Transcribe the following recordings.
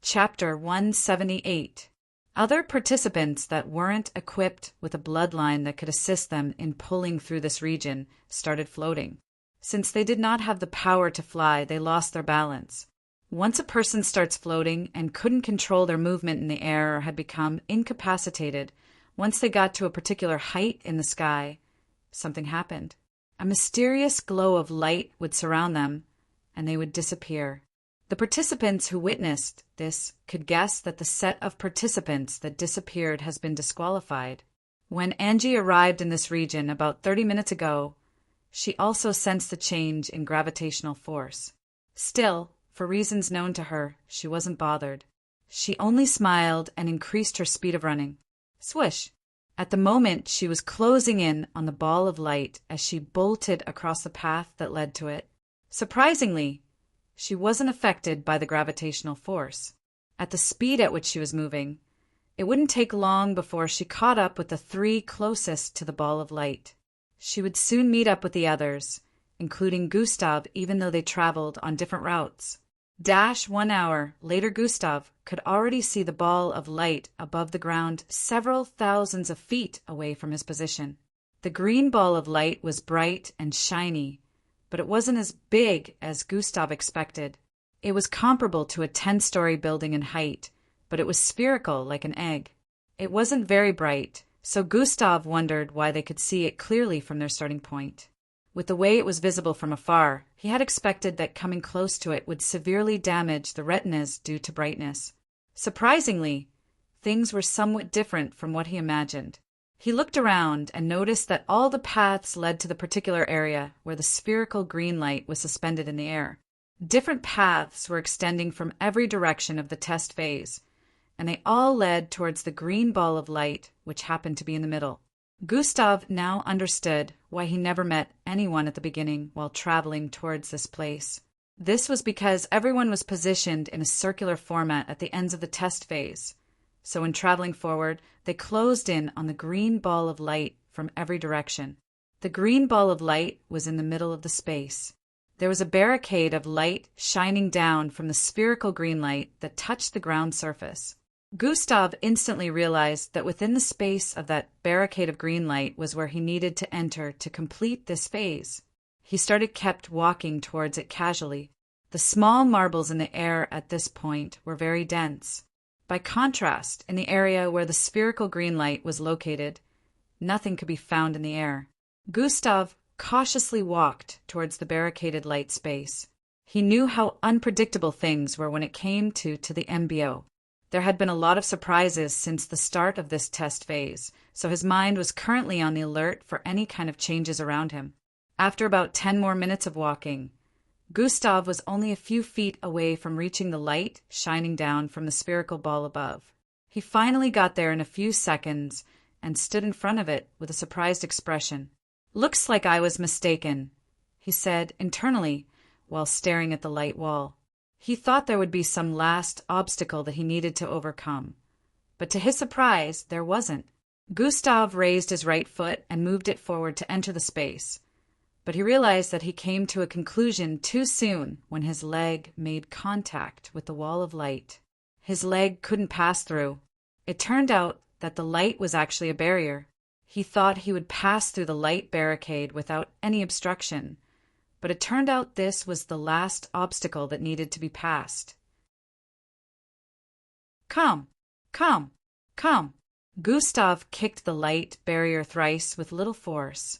Chapter 178. Other participants that weren't equipped with a bloodline that could assist them in pulling through this region started floating. Since they did not have the power to fly, they lost their balance. Once a person starts floating and couldn't control their movement in the air or had become incapacitated, once they got to a particular height in the sky, something happened. A mysterious glow of light would surround them, and they would disappear. The participants who witnessed this could guess that the set of participants that disappeared has been disqualified. When Angie arrived in this region about 30 minutes ago, she also sensed the change in gravitational force. Still, for reasons known to her, she wasn't bothered. She only smiled and increased her speed of running. Swish! At the moment, she was closing in on the ball of light as she bolted across the path that led to it. Surprisingly, she wasn't affected by the gravitational force. At the speed at which she was moving, it wouldn't take long before she caught up with the three closest to the ball of light. She would soon meet up with the others, including Gustav, even though they traveled on different routes. 1 hour later, Gustav could already see the ball of light above the ground several thousands of feet away from his position. The green ball of light was bright and shiny, but it wasn't as big as Gustav expected. It was comparable to a 10-story building in height, but it was spherical like an egg. It wasn't very bright, so Gustav wondered why they could see it clearly from their starting point. With the way it was visible from afar, he had expected that coming close to it would severely damage the retinas due to brightness. Surprisingly, things were somewhat different from what he imagined. He looked around and noticed that all the paths led to the particular area where the spherical green light was suspended in the air. Different paths were extending from every direction of the test phase, and they all led towards the green ball of light, which happened to be in the middle. Gustav now understood why he never met anyone at the beginning while traveling towards this place. This was because everyone was positioned in a circular format at the ends of the test phase. So when traveling forward, they closed in on the green ball of light from every direction. The green ball of light was in the middle of the space. There was a barricade of light shining down from the spherical green light that touched the ground surface. Gustav instantly realized that within the space of that barricade of green light was where he needed to enter to complete this phase. He kept walking towards it casually. The small marbles in the air at this point were very dense. By contrast, in the area where the spherical green light was located, nothing could be found in the air. Gustav cautiously walked towards the barricaded light space. He knew how unpredictable things were when it came to the MBO. There had been a lot of surprises since the start of this test phase, so his mind was currently on the alert for any kind of changes around him. After about 10 more minutes of walking, Gustav was only a few feet away from reaching the light shining down from the spherical ball above. He finally got there in a few seconds and stood in front of it with a surprised expression. "Looks like I was mistaken," he said internally while staring at the light wall. He thought there would be some last obstacle that he needed to overcome, but to his surprise, there wasn't. Gustav raised his right foot and moved it forward to enter the space. But he realized that he came to a conclusion too soon when his leg made contact with the wall of light. His leg couldn't pass through. It turned out that the light was actually a barrier. He thought he would pass through the light barricade without any obstruction, but it turned out this was the last obstacle that needed to be passed. "Come, come, come." Gustav kicked the light barrier thrice with little force,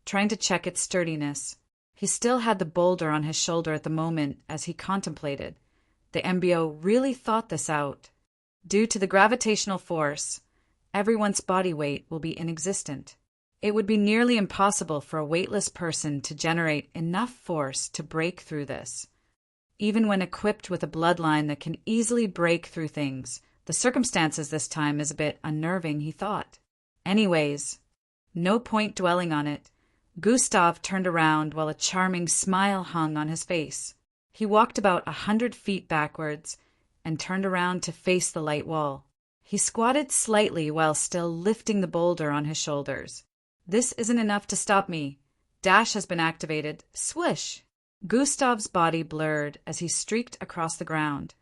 trying to check its sturdiness. He still had the boulder on his shoulder at the moment as he contemplated. The MBO really thought this out. Due to the gravitational force, everyone's body weight will be inexistent. It would be nearly impossible for a weightless person to generate enough force to break through this. Even when equipped with a bloodline that can easily break through things, the circumstances this time is a bit unnerving, he thought. Anyways, no point dwelling on it. Gustav turned around while a charming smile hung on his face. He walked about 100 feet backwards and turned around to face the light wall. He squatted slightly while still lifting the boulder on his shoulders. "This isn't enough to stop me. Dash has been activated. Swish!" Gustav's body blurred as he streaked across the ground.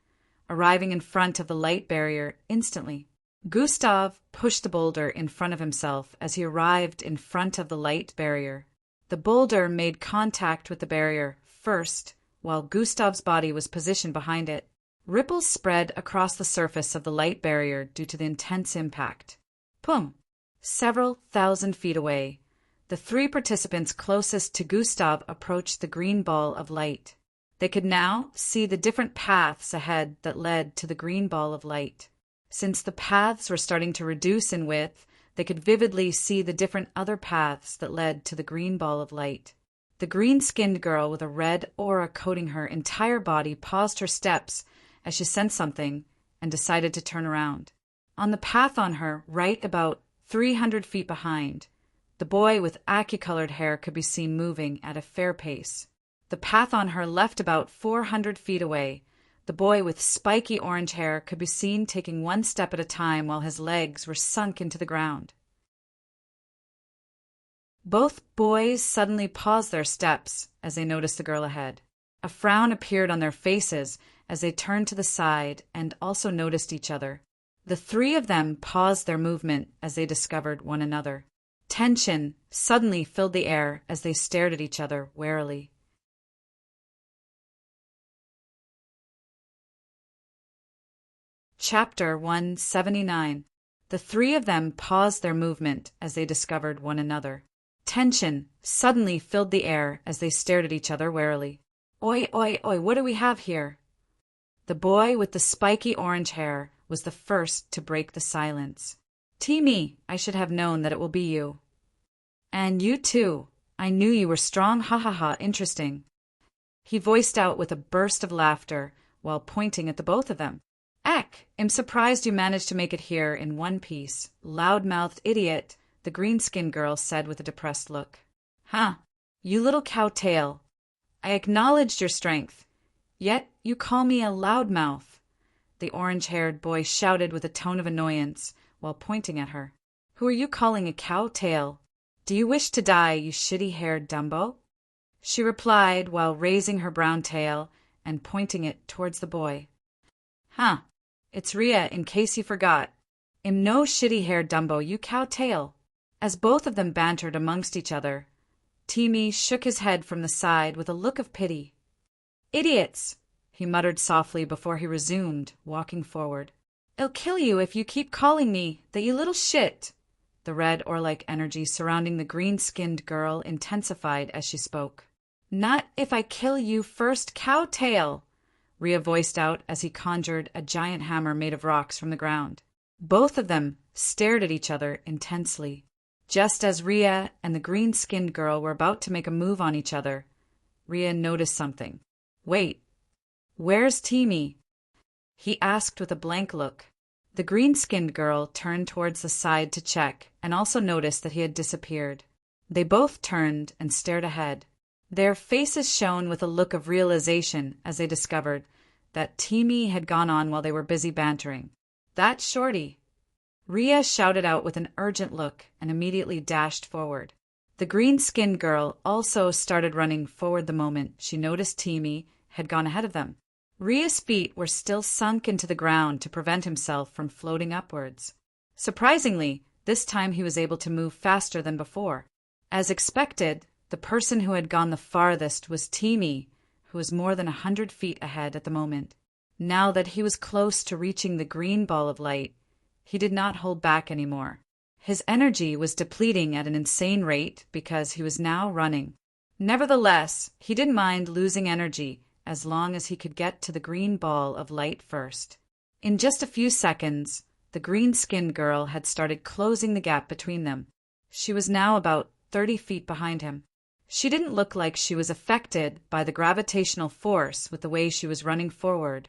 arriving in front of the light barrier instantly. Gustav pushed the boulder in front of himself as he arrived in front of the light barrier. The boulder made contact with the barrier first, while Gustav's body was positioned behind it. Ripples spread across the surface of the light barrier due to the intense impact. Pum! Several thousand feet away, the three participants closest to Gustav approached the green ball of light. They could now see the different paths ahead that led to the green ball of light. Since the paths were starting to reduce in width, they could vividly see the different other paths that led to the green ball of light. The green-skinned girl with a red aura coating her entire body paused her steps as she sensed something and decided to turn around. On the path on her, right about 300 feet behind, the boy with achy-colored hair could be seen moving at a fair pace. The path on her left about 400 feet away, the boy with spiky orange hair could be seen taking one step at a time while his legs were sunk into the ground. Both boys suddenly paused their steps as they noticed the girl ahead. A frown appeared on their faces as they turned to the side and also noticed each other. The three of them paused their movement as they discovered one another. Tension suddenly filled the air as they stared at each other warily. Chapter 179. The three of them paused their movement as they discovered one another. Tension suddenly filled the air as they stared at each other warily. Oi, oi, oi, what do we have here? The boy with the spiky orange hair was the first to break the silence. Timmy, I should have known that it will be you. And you too. I knew you were strong, ha ha ha, interesting. He voiced out with a burst of laughter while pointing at the both of them. Eck, I'm surprised you managed to make it here in one piece. Loud-mouthed idiot, the green-skinned girl said with a depressed look. Huh, you little cow-tail. I acknowledged your strength, yet you call me a loudmouth. The orange-haired boy shouted with a tone of annoyance while pointing at her. Who are you calling a cow-tail? Do you wish to die, you shitty-haired Dumbo? She replied while raising her brown tail and pointing it towards the boy. Huh, it's Rhea, in case you forgot. I'm no shitty-haired Dumbo, you cow-tail. As both of them bantered amongst each other, Timmy shook his head from the side with a look of pity. Idiots, he muttered softly before he resumed, walking forward. I'll kill you if you keep calling me that, you little shit. The red or-like energy surrounding the green-skinned girl intensified as she spoke. Not if I kill you first, cow-tail, Rhea voiced out as he conjured a giant hammer made of rocks from the ground. Both of them stared at each other intensely. Just as Rhea and the green-skinned girl were about to make a move on each other, Rhea noticed something. Wait, where's Timmy? He asked with a blank look. The green-skinned girl turned towards the side to check and also noticed that he had disappeared. They both turned and stared ahead. Their faces shone with a look of realization as they discovered that Timmy had gone on while they were busy bantering. That's Shorty. Rhea shouted out with an urgent look and immediately dashed forward. The green-skinned girl also started running forward the moment she noticed Timmy had gone ahead of them. Rhea's feet were still sunk into the ground to prevent himself from floating upwards. Surprisingly, this time he was able to move faster than before. As expected, the person who had gone the farthest was Timmy, who was more than 100 feet ahead at the moment. Now that he was close to reaching the green ball of light, he did not hold back anymore. His energy was depleting at an insane rate because he was now running. Nevertheless, he didn't mind losing energy as long as he could get to the green ball of light first. In just a few seconds, the green-skinned girl had started closing the gap between them. She was now about 30 feet behind him. She didn't look like she was affected by the gravitational force with the way she was running forward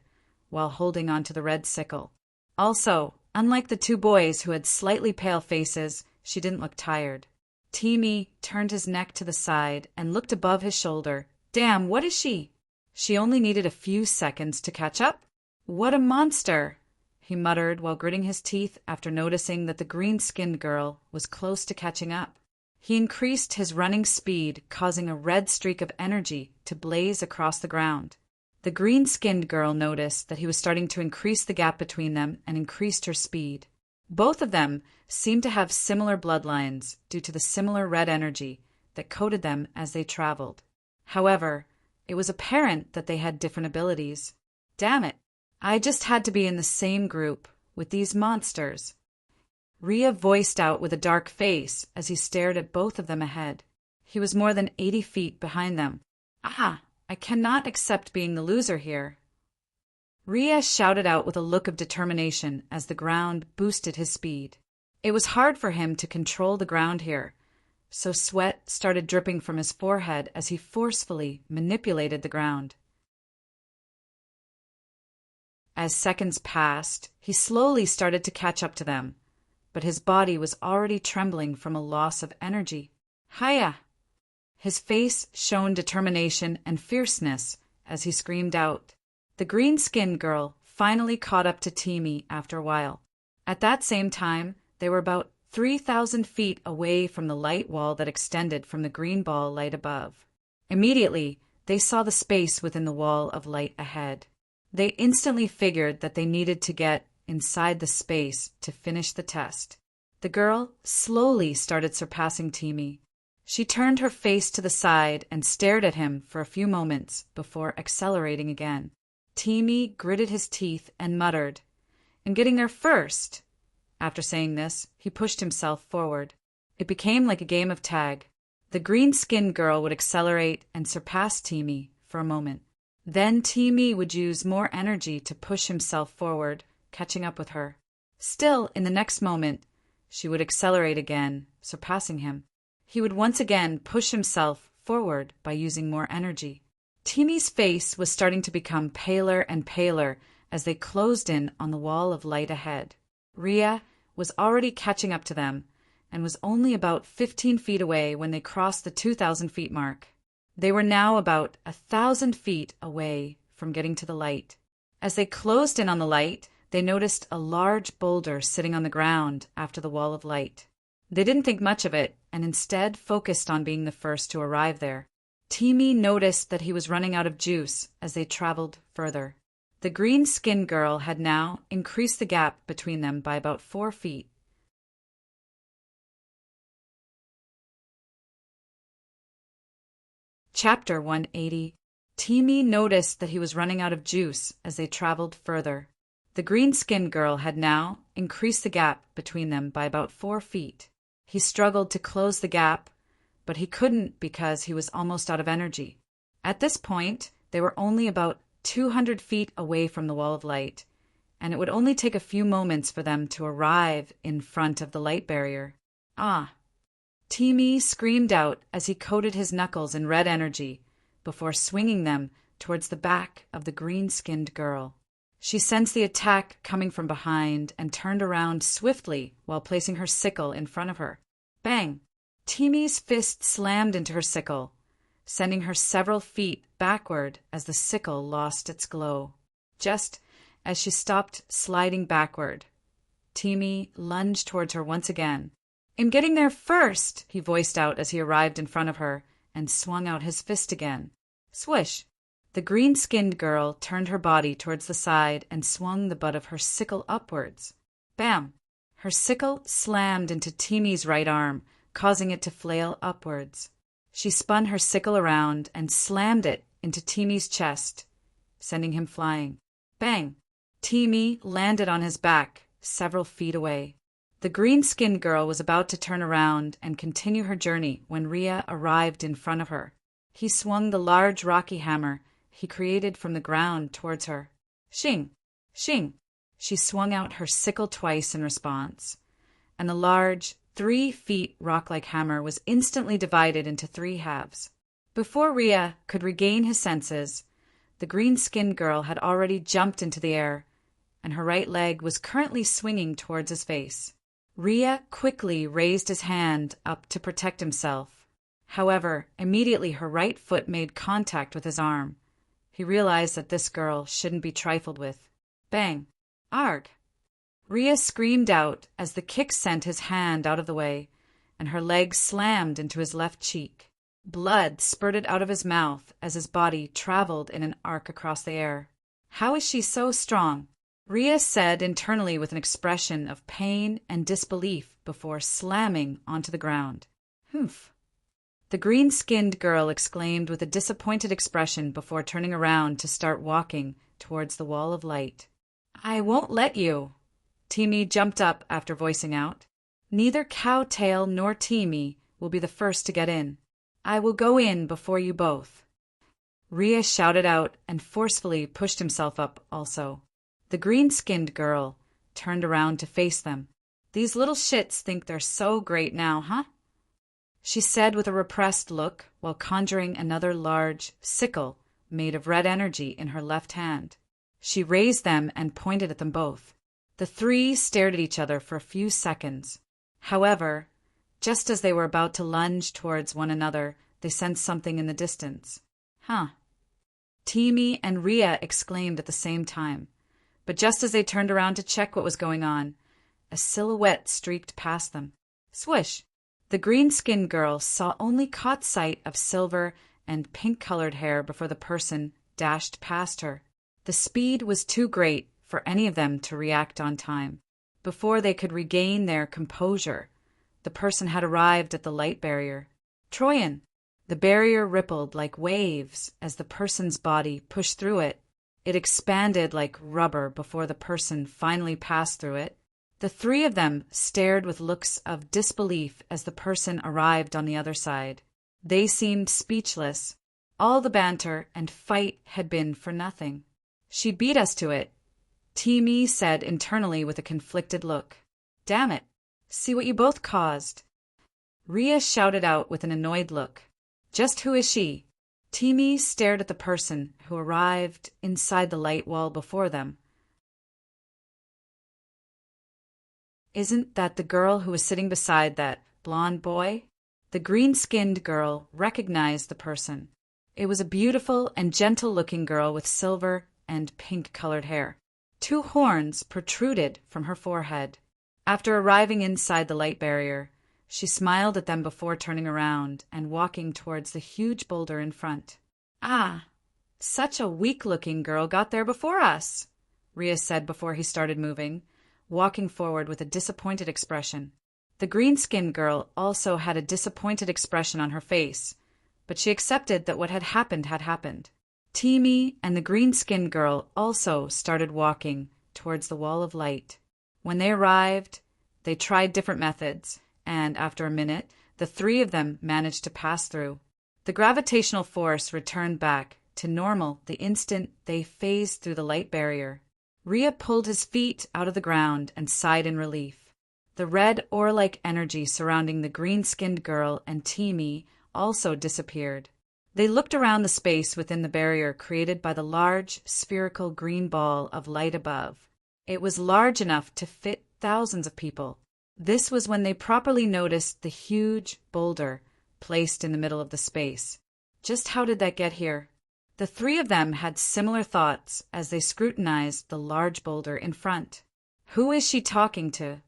while holding onto the red sickle. Also, unlike the two boys who had slightly pale faces, she didn't look tired. Timmy turned his neck to the side and looked above his shoulder. Damn, what is she? She only needed a few seconds to catch up? What a monster, he muttered while gritting his teeth after noticing that the green-skinned girl was close to catching up. He increased his running speed, causing a red streak of energy to blaze across the ground. The green-skinned girl noticed that he was starting to increase the gap between them and increased her speed. Both of them seemed to have similar bloodlines due to the similar red energy that coated them as they traveled. However, it was apparent that they had different abilities. Damn it, I just had to be in the same group with these monsters. Rhea voiced out with a dark face as he stared at both of them ahead. He was more than 80 feet behind them. Ah, I cannot accept being the loser here. Rhea shouted out with a look of determination as the ground boosted his speed. It was hard for him to control the ground here, so sweat started dripping from his forehead as he forcefully manipulated the ground. As seconds passed, he slowly started to catch up to them, but his body was already trembling from a loss of energy. Hiya! His face shone determination and fierceness as he screamed out. The green-skinned girl finally caught up to Timmy after a while. At that same time, they were about 3,000 feet away from the light wall that extended from the green ball light above. Immediately, they saw the space within the wall of light ahead. They instantly figured that they needed to get inside the space to finish the test. The girl slowly started surpassing Timmy. She turned her face to the side and stared at him for a few moments before accelerating again. Timmy gritted his teeth and muttered, "I'm getting there first." After saying this, he pushed himself forward. It became like a game of tag. The green-skinned girl would accelerate and surpass Timmy for a moment. Then Timmy would use more energy to push himself forward, catching up with her. Still, in the next moment, she would accelerate again, surpassing him. He would once again push himself forward by using more energy. Timmy's face was starting to become paler and paler as they closed in on the wall of light ahead. Rhea was already catching up to them and was only about 15 feet away when they crossed the 2,000 feet mark. They were now about 1,000 feet away from getting to the light. As they closed in on the light, they noticed a large boulder sitting on the ground after the wall of light. They didn't think much of it and instead focused on being the first to arrive there. Timmy noticed that he was running out of juice as they traveled further. The green-skinned girl had now increased the gap between them by about 4 feet. Chapter 180. Timmy noticed that he was running out of juice as they traveled further. The green-skinned girl had now increased the gap between them by about 4 feet. He struggled to close the gap, but he couldn't because he was almost out of energy. At this point, they were only about 200 feet away from the wall of light, and it would only take a few moments for them to arrive in front of the light barrier. Ah! Timmy screamed out as he coated his knuckles in red energy before swinging them towards the back of the green-skinned girl. She sensed the attack coming from behind and turned around swiftly while placing her sickle in front of her. Bang! Timmy's fist slammed into her sickle, sending her several feet backward as the sickle lost its glow. Just as she stopped sliding backward, Timmy lunged towards her once again. "I'm getting there first," he voiced out as he arrived in front of her and swung out his fist again. Swish! The green-skinned girl turned her body towards the side and swung the butt of her sickle upwards. Bam! Her sickle slammed into Timmy's right arm, causing it to flail upwards. She spun her sickle around and slammed it into Timmy's chest, sending him flying. Bang! Timmy landed on his back, several feet away. The green-skinned girl was about to turn around and continue her journey when Rhea arrived in front of her. He swung the large rocky hammer he created from the ground towards her. Shing! Shing! She swung out her sickle twice in response, and the large, 3 feet rock-like hammer was instantly divided into 3 halves. Before Rhea could regain his senses, the green-skinned girl had already jumped into the air, and her right leg was currently swinging towards his face. Rhea quickly raised his hand up to protect himself. However, immediately her right foot made contact with his arm. He realized that this girl shouldn't be trifled with. Bang! Arg! Rhea screamed out as the kick sent his hand out of the way, and her leg slammed into his left cheek. Blood spurted out of his mouth as his body traveled in an arc across the air. How is she so strong? Rhea said internally with an expression of pain and disbelief before slamming onto the ground. Humph. The green-skinned girl exclaimed with a disappointed expression before turning around to start walking towards the wall of light. I won't let you. Teamy jumped up after voicing out. Neither Cowtail nor Teamy will be the first to get in. I will go in before you both. Rhea shouted out and forcefully pushed himself up also. The green-skinned girl turned around to face them. These little shits think they're so great now, huh? She said with a repressed look while conjuring another large sickle made of red energy in her left hand. She raised them and pointed at them both. The three stared at each other for a few seconds. However, just as they were about to lunge towards one another, they sensed something in the distance. Huh. Teamy and Rhea exclaimed at the same time. But just as they turned around to check what was going on, a silhouette streaked past them. Swish! The green-skinned girl only caught sight of silver and pink-colored hair before the person dashed past her. The speed was too great for any of them to react on time. Before they could regain their composure, the person had arrived at the light barrier. Troyan! The barrier rippled like waves as the person's body pushed through it. It expanded like rubber before the person finally passed through it. The three of them stared with looks of disbelief as the person arrived on the other side. They seemed speechless. All the banter and fight had been for nothing. She beat us to it, Teamy said internally with a conflicted look. Damn it. See what you both caused. Rhea shouted out with an annoyed look. Just who is she? Teamy stared at the person who arrived inside the light wall before them. Isn't that the girl who was sitting beside that blonde boy? The green-skinned girl recognized the person. It was a beautiful and gentle-looking girl with silver and pink-colored hair. 2 horns protruded from her forehead. After arriving inside the light barrier, she smiled at them before turning around and walking towards the huge boulder in front. Ah, such a weak-looking girl got there before us, Rhea said before he started moving, walking forward with a disappointed expression. The green-skinned girl also had a disappointed expression on her face, but she accepted that what had happened. Teamy and the green-skinned girl also started walking towards the wall of light. When they arrived, they tried different methods, and after a minute, the 3 of them managed to pass through. The gravitational force returned back to normal the instant they phased through the light barrier. Rhea pulled his feet out of the ground and sighed in relief. The red ore-like energy surrounding the green-skinned girl and Teamy also disappeared. They looked around the space within the barrier created by the large, spherical green ball of light above. It was large enough to fit thousands of people. This was when they properly noticed the huge boulder placed in the middle of the space. Just how did that get here? The 3 of them had similar thoughts as they scrutinized the large boulder in front. Who is she talking to?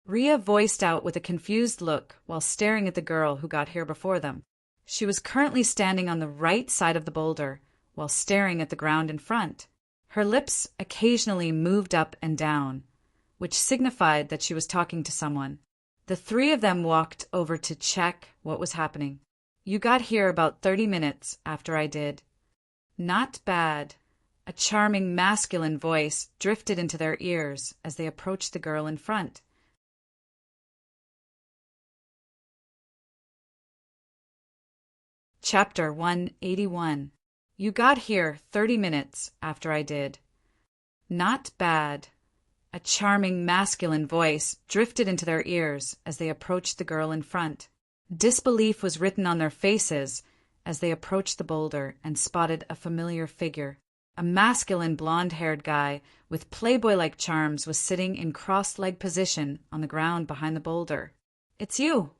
Rhea voiced out with a confused look while staring at the girl who got here before them. She was currently standing on the right side of the boulder while staring at the ground in front. Her lips occasionally moved up and down, which signified that she was talking to someone. The 3 of them walked over to check what was happening. You got here about 30 minutes after I did. Not bad. A charming masculine voice drifted into their ears as they approached the girl in front. Chapter 181. You got here 30 minutes after I did. Not bad. A charming masculine voice drifted into their ears as they approached the girl in front. Disbelief was written on their faces as they approached the boulder and spotted a familiar figure. A masculine blonde-haired guy with playboy-like charms was sitting in cross-legged position on the ground behind the boulder. It's you!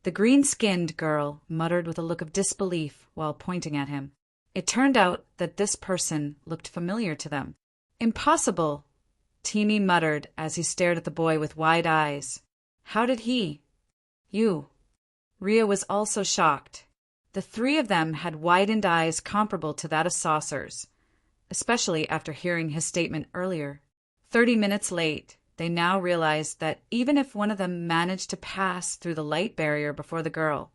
The green-skinned girl muttered with a look of disbelief while pointing at him. It turned out that this person looked familiar to them. Impossible! Teamy muttered as he stared at the boy with wide eyes. How did he? You. Rhea was also shocked. The three of them had widened eyes comparable to that of saucers, especially after hearing his statement earlier. 30 minutes late, they now realized that even if one of them managed to pass through the light barrier before the girl,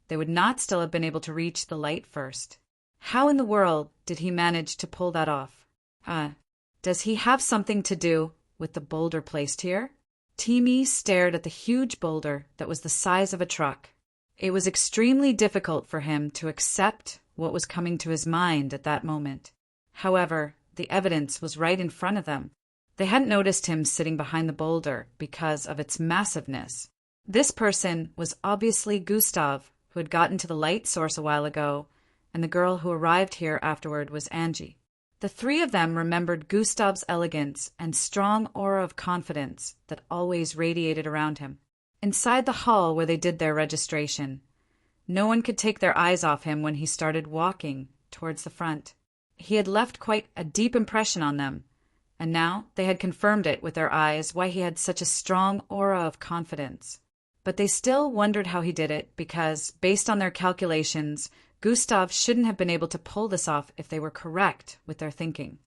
they would not still have been able to reach the light first. How in the world did he manage to pull that off? Does he have something to do with the boulder placed here? Timmy stared at the huge boulder that was the size of a truck. It was extremely difficult for him to accept what was coming to his mind at that moment. However, the evidence was right in front of them. They hadn't noticed him sitting behind the boulder because of its massiveness. This person was obviously Gustav, who had gotten to the light source a while ago, and the girl who arrived here afterward was Angie. The three of them remembered Gustav's elegance and strong aura of confidence that always radiated around him. Inside the hall where they did their registration, no one could take their eyes off him when he started walking towards the front. He had left quite a deep impression on them, and now they had confirmed it with their eyes why he had such a strong aura of confidence. But they still wondered how he did it because, based on their calculations, Gustav shouldn't have been able to pull this off if they were correct with their thinking.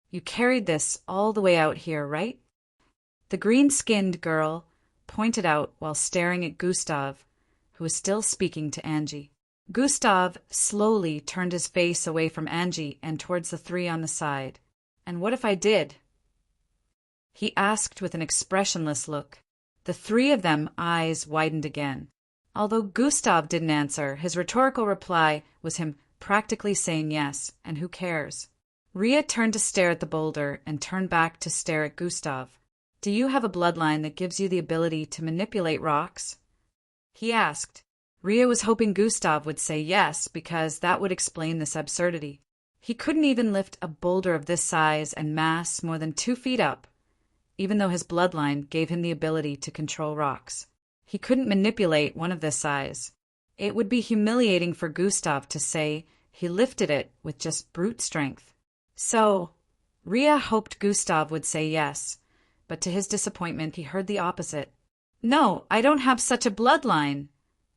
You carried this all the way out here, right? The green-skinned girl pointed out while staring at Gustav, who was still speaking to Angie. Gustav slowly turned his face away from Angie and towards the three on the side. And what if I did? He asked with an expressionless look. The three of them eyes widened again. Although Gustav didn't answer, his rhetorical reply was him practically saying yes, and who cares? Rhea turned to stare at the boulder and turned back to stare at Gustav. Do you have a bloodline that gives you the ability to manipulate rocks? He asked. Rhea was hoping Gustav would say yes, because that would explain this absurdity. He couldn't even lift a boulder of this size and mass more than 2 feet up, even though his bloodline gave him the ability to control rocks. He couldn't manipulate one of this size. It would be humiliating for Gustav to say he lifted it with just brute strength. So, Rhea hoped Gustav would say yes, but to his disappointment he heard the opposite. No, I don't have such a bloodline,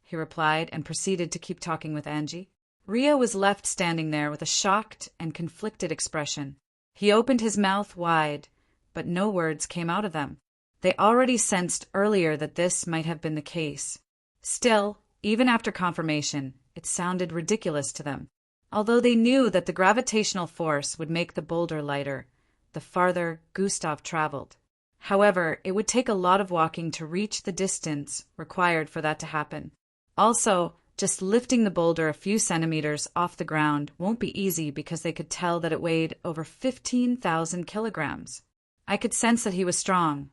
he replied and proceeded to keep talking with Angie. Rhea was left standing there with a shocked and conflicted expression. He opened his mouth wide, but no words came out of them. They already sensed earlier that this might have been the case. Still, even after confirmation, it sounded ridiculous to them. Although they knew that the gravitational force would make the boulder lighter, the farther Gustav traveled. However, it would take a lot of walking to reach the distance required for that to happen. Also, just lifting the boulder a few centimeters off the ground won't be easy because they could tell that it weighed over 15,000 kilograms. I could sense that he was strong,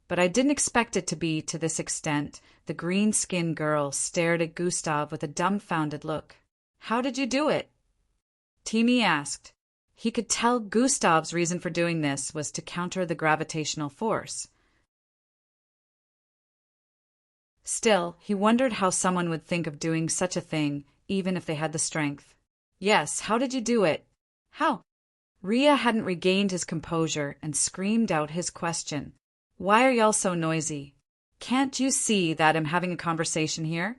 but I didn't expect it to be to this extent. The green-skinned girl stared at Gustav with a dumbfounded look. How did you do it? Timmy asked. He could tell Gustav's reason for doing this was to counter the gravitational force. Still, he wondered how someone would think of doing such a thing, even if they had the strength. Yes, how did you do it? How? Rhea hadn't regained his composure and screamed out his question. Why are y'all so noisy? Can't you see that I'm having a conversation here?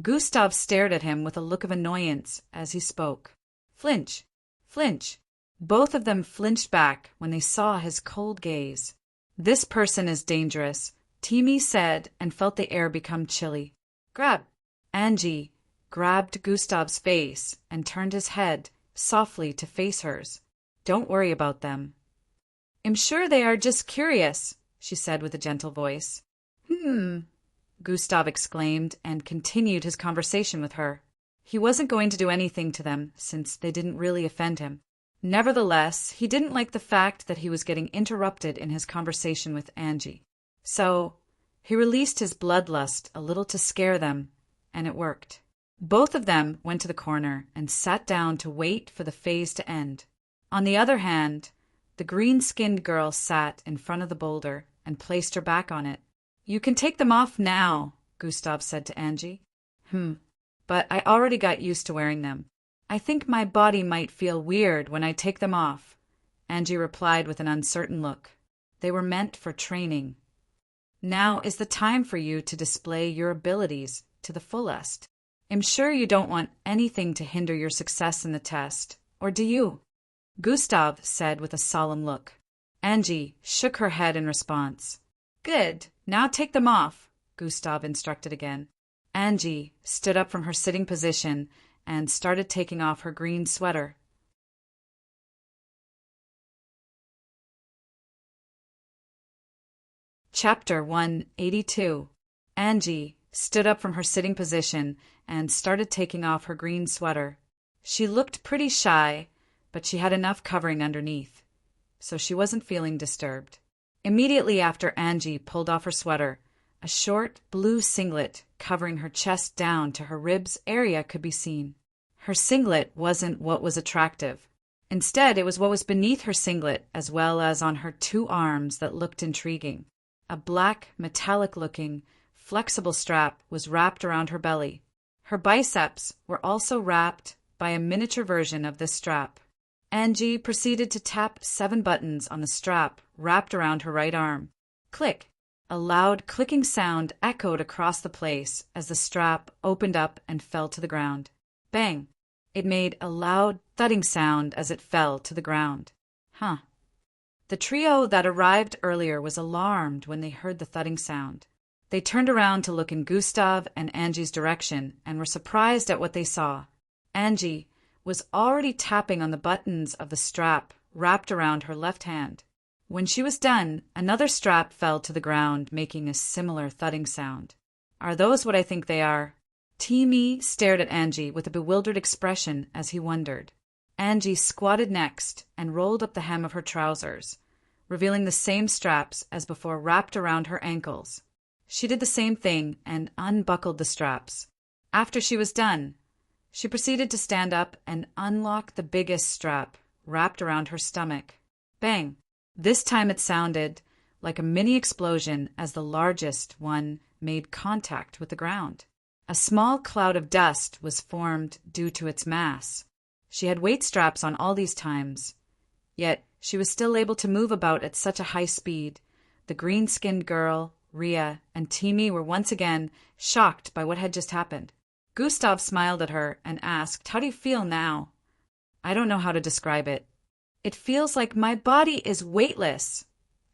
Gustav stared at him with a look of annoyance as he spoke. Flinch. Flinch. Both of them flinched back when they saw his cold gaze. This person is dangerous, Timmy said, and felt the air become chilly. Grab. Angie grabbed Gustav's face and turned his head softly to face hers. Don't worry about them. I'm sure they are just curious, she said with a gentle voice. Gustav exclaimed and continued his conversation with her. He wasn't going to do anything to them since they didn't really offend him. Nevertheless, he didn't like the fact that he was getting interrupted in his conversation with Angie. So, he released his bloodlust a little to scare them, and it worked. Both of them went to the corner and sat down to wait for the phase to end. On the other hand, the green-skinned girl sat in front of the boulder and placed her back on it. You can take them off now, Gustav said to Angie. But I already got used to wearing them. I think my body might feel weird when I take them off, Angie replied with an uncertain look. They were meant for training. Now is the time for you to display your abilities to the fullest. I'm sure you don't want anything to hinder your success in the test, or do you? Gustav said with a solemn look. Angie shook her head in response. Good, now take them off, Gustav instructed again. Angie stood up from her sitting position and started taking off her green sweater. Chapter 182. Angie stood up from her sitting position and started taking off her green sweater. She looked pretty shy, but she had enough covering underneath, so she wasn't feeling disturbed. Immediately after Angie pulled off her sweater, a short blue singlet covering her chest down to her ribs area could be seen. Her singlet wasn't what was attractive. Instead, it was what was beneath her singlet as well as on her two arms that looked intriguing. A black, metallic-looking, flexible strap was wrapped around her belly. Her biceps were also wrapped by a miniature version of this strap. Angie proceeded to tap 7 buttons on the strap wrapped around her right arm. Click! A loud clicking sound echoed across the place as the strap opened up and fell to the ground. Bang! It made a loud thudding sound as it fell to the ground. Huh. The trio that arrived earlier was alarmed when they heard the thudding sound. They turned around to look in Gustav and Angie's direction and were surprised at what they saw. Angie was already tapping on the buttons of the strap wrapped around her left hand. When she was done, another strap fell to the ground, making a similar thudding sound. Are those what I think they are? Timmy stared at Angie with a bewildered expression as he wondered. Angie squatted next and rolled up the hem of her trousers, revealing the same straps as before wrapped around her ankles. She did the same thing and unbuckled the straps. After she was done, she proceeded to stand up and unlock the biggest strap, wrapped around her stomach. Bang! This time it sounded like a mini explosion as the largest one made contact with the ground. A small cloud of dust was formed due to its mass. She had weight straps on all these times, yet she was still able to move about at such a high speed. The green-skinned girl, Ria, and Timmy were once again shocked by what had just happened. Gustav smiled at her and asked, "How do you feel now?" "I don't know how to describe it. It feels like my body is weightless."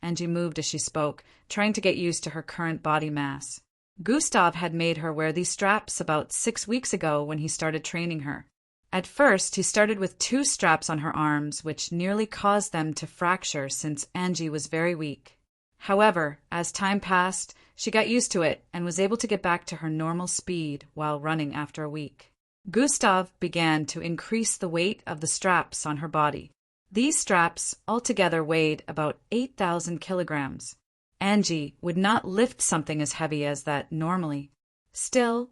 Angie moved as she spoke, trying to get used to her current body mass. Gustav had made her wear these straps about 6 weeks ago when he started training her. At first, he started with 2 straps on her arms, which nearly caused them to fracture since Angie was very weak. However, as time passed, she got used to it and was able to get back to her normal speed while running after a week. Gustav began to increase the weight of the straps on her body. These straps altogether weighed about 8,000 kilograms. Angie would not lift something as heavy as that normally. Still,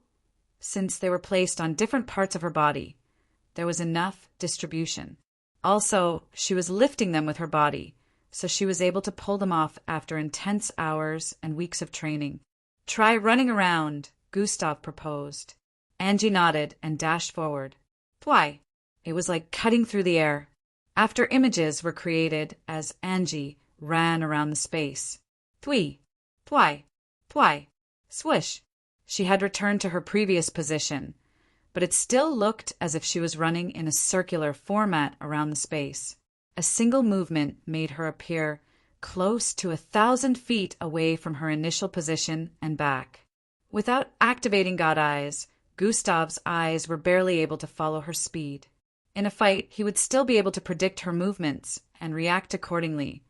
since they were placed on different parts of her body, there was enough distribution. Also, she was lifting them with her body, so she was able to pull them off after intense hours and weeks of training. "Try running around," Gustav proposed. Angie nodded and dashed forward. Why? It was like cutting through the air. After images were created as Angie ran around the space. Thwee, thwy, thwy, swish. She had returned to her previous position, but it still looked as if she was running in a circular format around the space. A single movement made her appear close to 1,000 feet away from her initial position and back. Without activating God Eyes, Gustav's eyes were barely able to follow her speed. In a fight, he would still be able to predict her movements and react accordingly,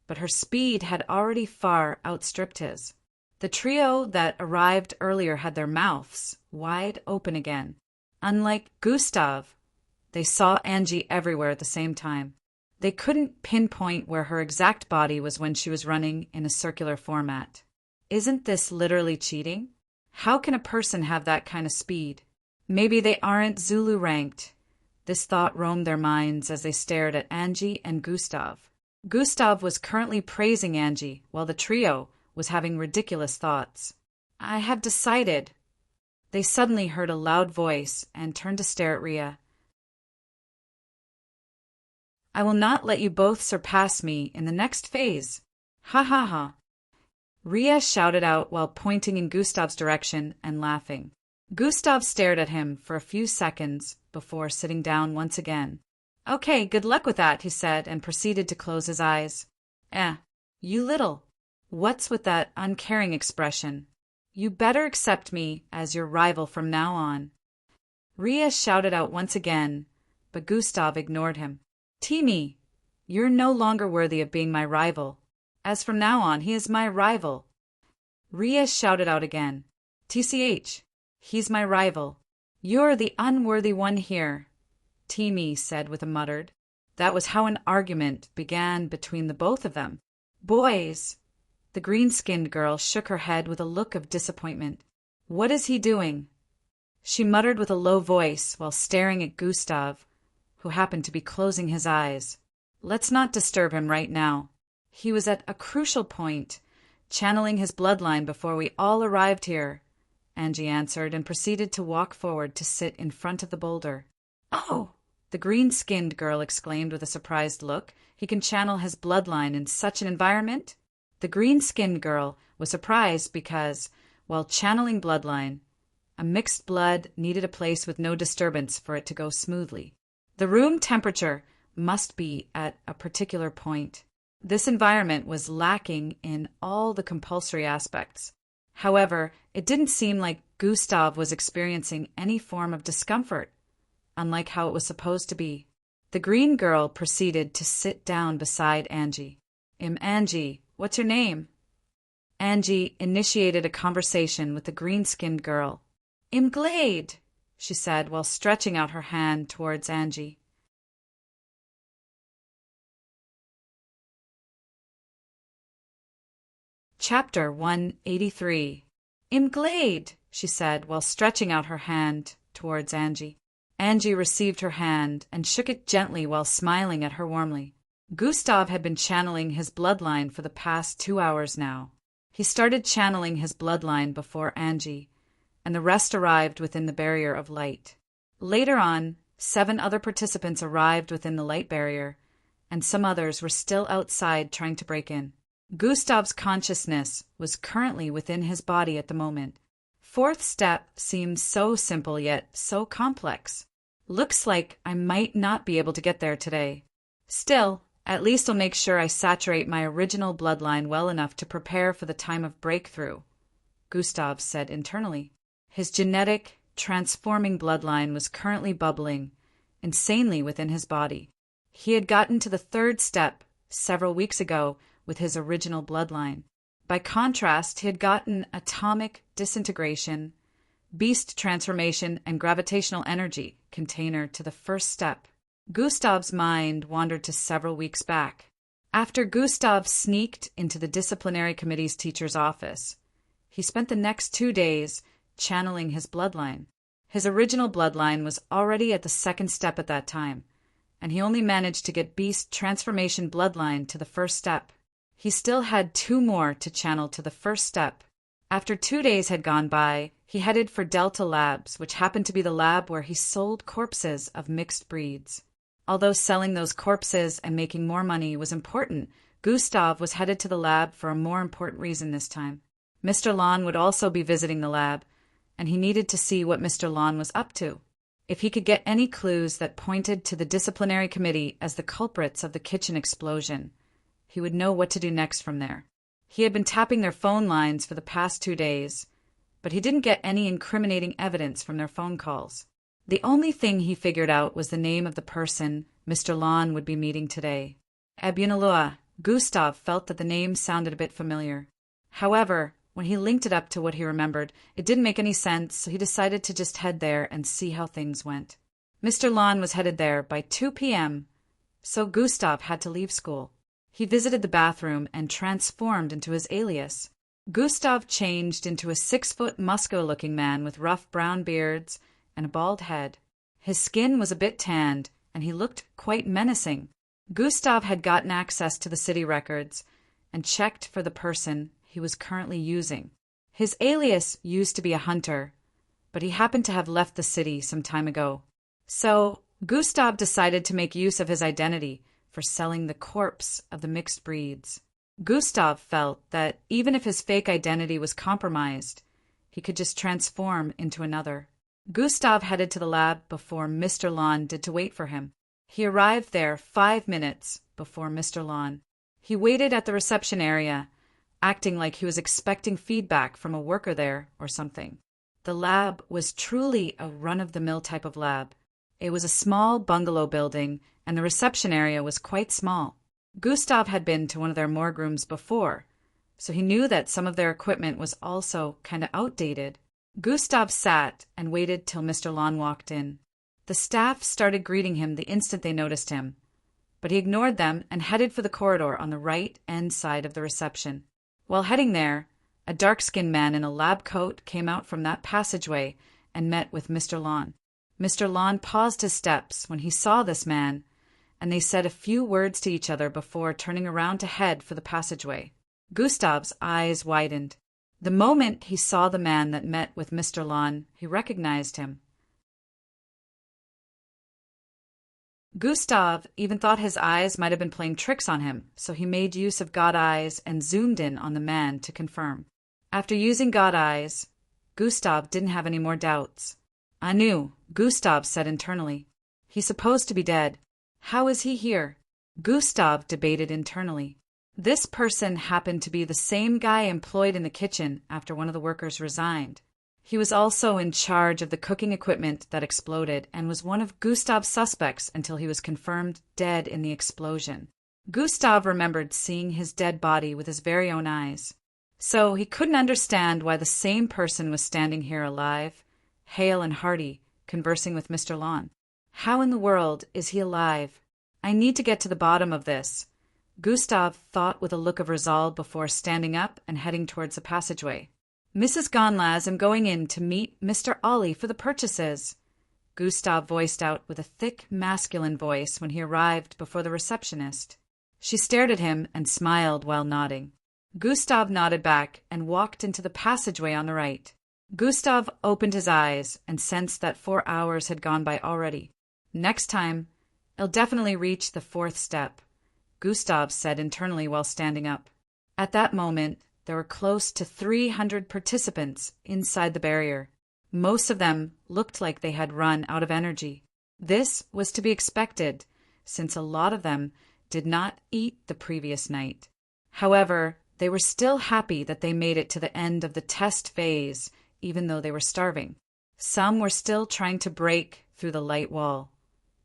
but her speed had already far outstripped his. The trio that arrived earlier had their mouths wide open again. Unlike Gustav, they saw Angie everywhere at the same time. They couldn't pinpoint where her exact body was when she was running in a circular format. Isn't this literally cheating? How can a person have that kind of speed? Maybe they aren't Zulu ranked. This thought roamed their minds as they stared at Angie and Gustav. Gustav was currently praising Angie, while the trio was having ridiculous thoughts. "I have decided." They suddenly heard a loud voice and turned to stare at Ria. "I will not let you both surpass me in the next phase. Ha ha ha." Ria shouted out while pointing in Gustav's direction and laughing. Gustav stared at him for a few seconds before sitting down once again. "Okay, good luck with that," he said, and proceeded to close his eyes. You little. What's with that uncaring expression? You better accept me as your rival from now on." Ria shouted out once again, but Gustav ignored him. "Timi, you're no longer worthy of being my rival. As from now on, he is my rival." Ria shouted out again. "TCH, he's my rival. You're the unworthy one here," Timi said with a muttered. That was how an argument began between the both of them. "Boys!" The green-skinned girl shook her head with a look of disappointment. "What is he doing?" she muttered with a low voice while staring at Gustav, who happened to be closing his eyes. "Let's not disturb him right now. He was at a crucial point, channeling his bloodline before we all arrived here," Angie answered and proceeded to walk forward to sit in front of the boulder. "Oh!" the green-skinned girl exclaimed with a surprised look. "He can channel his bloodline in such an environment?" The green-skinned girl was surprised because, while channeling bloodline, a mixed blood needed a place with no disturbance for it to go smoothly. The room temperature must be at a particular point. This environment was lacking in all the compulsory aspects. However, it didn't seem like Gustav was experiencing any form of discomfort, unlike how it was supposed to be. The green girl proceeded to sit down beside Angie. Angie, what's your name?" Angie initiated a conversation with the green-skinned girl. Glade," she said while stretching out her hand towards Angie. Chapter 183. Glade," she said while stretching out her hand towards Angie. Angie received her hand and shook it gently while smiling at her warmly. Gustav had been channeling his bloodline for the past 2 hours now. He started channeling his bloodline before Angie, and the rest arrived within the barrier of light. Later on, 7 other participants arrived within the light barrier, and some others were still outside trying to break in. Gustav's consciousness was currently within his body at the moment. 4th step seems so simple yet so complex. Looks like I might not be able to get there today. Still, at least I'll make sure I saturate my original bloodline well enough to prepare for the time of breakthrough, Gustav said internally. His genetic, transforming bloodline was currently bubbling insanely within his body. He had gotten to the 3rd step several weeks ago with his original bloodline. By contrast, he had gotten atomic disintegration, beast transformation, and gravitational energy container to the 1st step. Gustav's mind wandered to several weeks back. After Gustav sneaked into the disciplinary committee's teacher's office, he spent the next 2 days channeling his bloodline. His original bloodline was already at the 2nd step at that time, and he only managed to get beast transformation bloodline to the 1st step. He still had 2 more to channel to the 1st step. After 2 days had gone by, he headed for Delta Labs, which happened to be the lab where he sold corpses of mixed breeds. Although selling those corpses and making more money was important, Gustav was headed to the lab for a more important reason this time. Mr. Lon would also be visiting the lab, and he needed to see what Mr. Lon was up to. If he could get any clues that pointed to the disciplinary committee as the culprits of the kitchen explosion, he would know what to do next from there. He had been tapping their phone lines for the past 2 days, but he didn't get any incriminating evidence from their phone calls. The only thing he figured out was the name of the person Mr. Lon would be meeting today. Abunalua. Gustav felt that the name sounded a bit familiar. However, when he linked it up to what he remembered, it didn't make any sense, so he decided to just head there and see how things went. Mr. Lon was headed there by 2 p.m., so Gustav had to leave school. He visited the bathroom and transformed into his alias. Gustav changed into a 6-foot muscular-looking man with rough brown beards and a bald head. His skin was a bit tanned, and he looked quite menacing. Gustav had gotten access to the city records and checked for the person he was currently using. His alias used to be a hunter, but he happened to have left the city some time ago. So Gustav decided to make use of his identity for selling the corpse of the mixed breeds. Gustav felt that even if his fake identity was compromised, he could just transform into another. Gustav headed to the lab before Mr. Lon did to wait for him. He arrived there 5 minutes before Mr. Lon. He waited at the reception area, acting like he was expecting feedback from a worker there or something. The lab was truly a run-of-the-mill type of lab. It was a small bungalow building, and the reception area was quite small. Gustav had been to one of their morgue rooms before, so he knew that some of their equipment was also kind of outdated. Gustav sat and waited till Mr. Lon walked in. The staff started greeting him the instant they noticed him, but he ignored them and headed for the corridor on the right end side of the reception. While heading there, a dark-skinned man in a lab coat came out from that passageway and met with Mr. Lon. Mr. Lon paused his steps when he saw this man, and they said a few words to each other before turning around to head for the passageway. Gustav's eyes widened. The moment he saw the man that met with Mr. Lon, he recognized him. Gustav even thought his eyes might have been playing tricks on him, so he made use of God eyes and zoomed in on the man to confirm. After using God eyes, Gustav didn't have any more doubts. "I knew," Gustav said internally. "He's supposed to be dead. How is he here?" Gustav debated internally. This person happened to be the same guy employed in the kitchen after one of the workers resigned. He was also in charge of the cooking equipment that exploded and was one of Gustav's suspects until he was confirmed dead in the explosion. Gustav remembered seeing his dead body with his very own eyes. So he couldn't understand why the same person was standing here alive, hale and hearty, conversing with Mr. Lon. How in the world is he alive? I need to get to the bottom of this, Gustav thought with a look of resolve before standing up and heading towards the passageway. "Mrs. Gonlaz, I'm going in to meet Mr. Ollie for the purchases," Gustav voiced out with a thick, masculine voice when he arrived before the receptionist. She stared at him and smiled while nodding. Gustav nodded back and walked into the passageway on the right. Gustav opened his eyes and sensed that 4 hours had gone by already. "Next time, I'll definitely reach the 4th step," Gustav said internally while standing up. At that moment, there were close to 300 participants inside the barrier. Most of them looked like they had run out of energy. This was to be expected, since a lot of them did not eat the previous night. However, they were still happy that they made it to the end of the test phase, even though they were starving. Some were still trying to break through the light wall,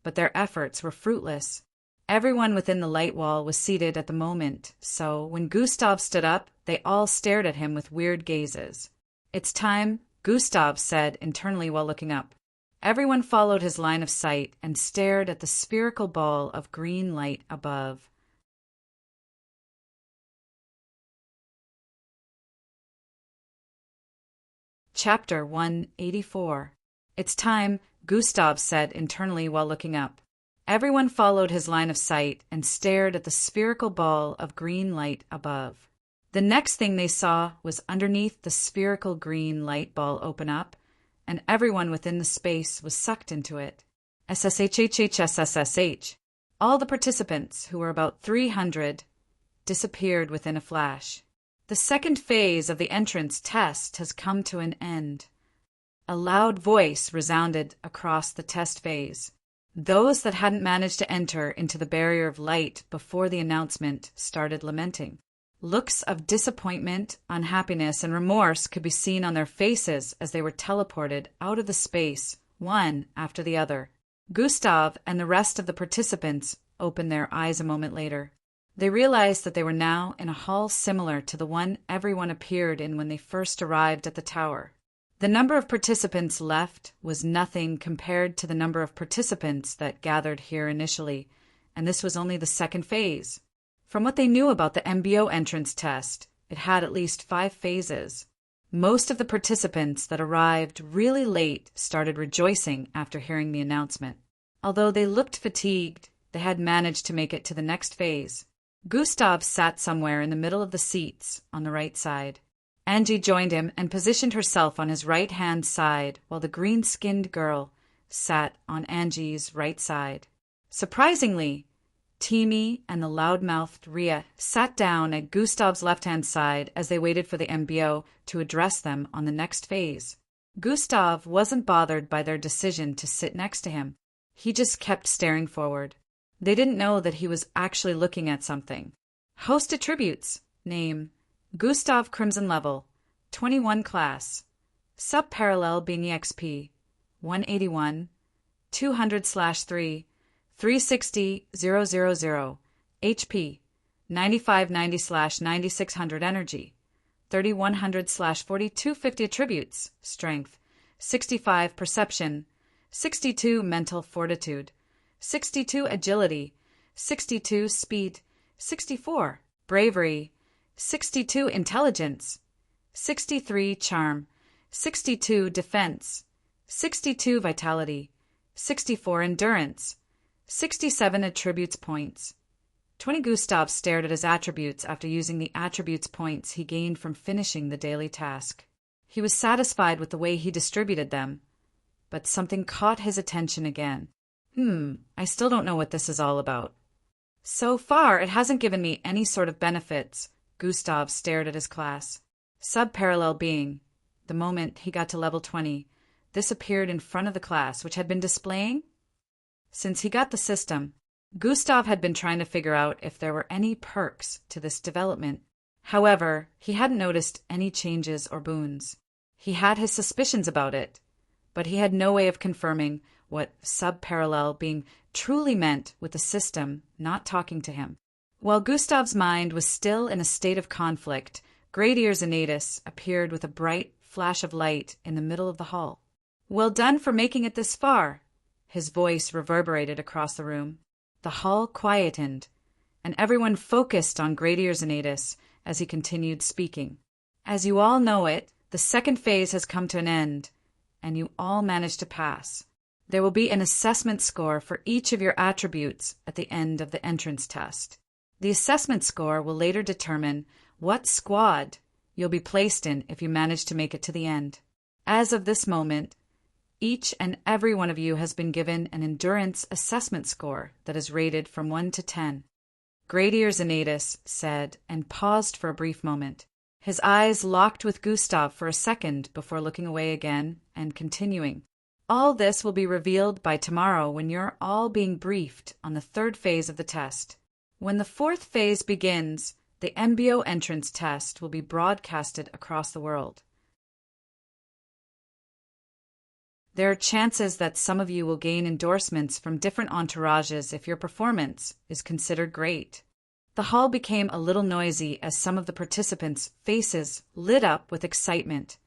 but their efforts were fruitless. Everyone within the light wall was seated at the moment, so when Gustav stood up, they all stared at him with weird gazes. "It's time," Gustav said internally while looking up. Everyone followed his line of sight and stared at the spherical ball of green light above. Chapter 184. "It's time," Gustav said internally while looking up. Everyone followed his line of sight and stared at the spherical ball of green light above. The next thing they saw was underneath the spherical green light ball open up, and everyone within the space was sucked into it. SSHHHSSSH. All the participants, who were about 300, disappeared within a flash. The second phase of the entrance test has come to an end. A loud voice resounded across the test phase. Those that hadn't managed to enter into the barrier of light before the announcement started lamenting. Looks of disappointment, unhappiness, and remorse could be seen on their faces as they were teleported out of the space, one after the other. Gustav and the rest of the participants opened their eyes a moment later. They realized that they were now in a hall similar to the one everyone appeared in when they first arrived at the tower. The number of participants left was nothing compared to the number of participants that gathered here initially, and this was only the second phase. From what they knew about the MBO entrance test, it had at least 5 phases. Most of the participants that arrived really late started rejoicing after hearing the announcement. Although they looked fatigued, they had managed to make it to the next phase. Gustav sat somewhere in the middle of the seats on the right side. Angie joined him and positioned herself on his right-hand side while the green-skinned girl sat on Angie's right side. Surprisingly, Timmy and the loud-mouthed Ria sat down at Gustav's left-hand side as they waited for the MBO to address them on the next phase. Gustav wasn't bothered by their decision to sit next to him. He just kept staring forward. They didn't know that he was actually looking at something. Host attributes. Name: Gustav Crimson Level, 21 class. Subparallel being EXP, 181, 200/3, 360,000, HP, 9590/9600 energy, 3100/4250 attributes, strength, 65 perception, 62 mental fortitude, 62 agility, 62 speed, 64 bravery, 62 intelligence, 63 charm, 62 defense, 62 vitality, 64 endurance, 67 attributes points. 20 Gustav stared at his attributes after using the attributes points he gained from finishing the daily task. He was satisfied with the way he distributed them, but something caught his attention again. I still don't know what this is all about. So far, it hasn't given me any sort of benefits. Gustav stared at his class. Subparallel being. The moment he got to level 20, this appeared in front of the class, which had been displaying. Since he got the system, Gustav had been trying to figure out if there were any perks to this development. However, he hadn't noticed any changes or boons. He had his suspicions about it, but he had no way of confirming what subparallel being truly meant with the system not talking to him. While Gustav's mind was still in a state of conflict, Gradier Zanatus appeared with a bright flash of light in the middle of the hall. "Well done for making it this far." His voice reverberated across the room. The hall quietened, and everyone focused on Gradier Zanatus as he continued speaking. "As you all know it, the second phase has come to an end, and you all managed to pass. There will be an assessment score for each of your attributes at the end of the entrance test. The assessment score will later determine what squad you'll be placed in if you manage to make it to the end. As of this moment, each and every one of you has been given an endurance assessment score that is rated from 1 to 10. Gradier Zanatus said and paused for a brief moment. His eyes locked with Gustav for a second before looking away again and continuing. All this will be revealed by tomorrow when you're all being briefed on the third phase of the test. When the fourth phase begins, the MBO entrance test will be broadcasted across the world. There are chances that some of you will gain endorsements from different entourages if your performance is considered great. The hall became a little noisy as some of the participants' faces lit up with excitement.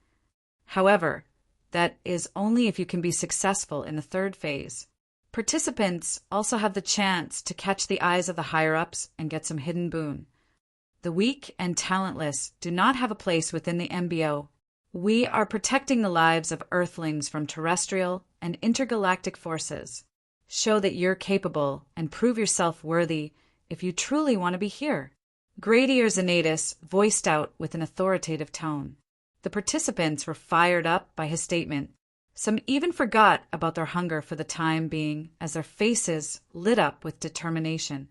However, that is only if you can be successful in the third phase. Participants also have the chance to catch the eyes of the higher-ups and get some hidden boon. The weak and talentless do not have a place within the MBO. We are protecting the lives of Earthlings from terrestrial and intergalactic forces. Show that you're capable and prove yourself worthy if you truly want to be here. Gradier Zanatus voiced out with an authoritative tone. The participants were fired up by his statement. Some even forgot about their hunger for the time being as their faces lit up with determination.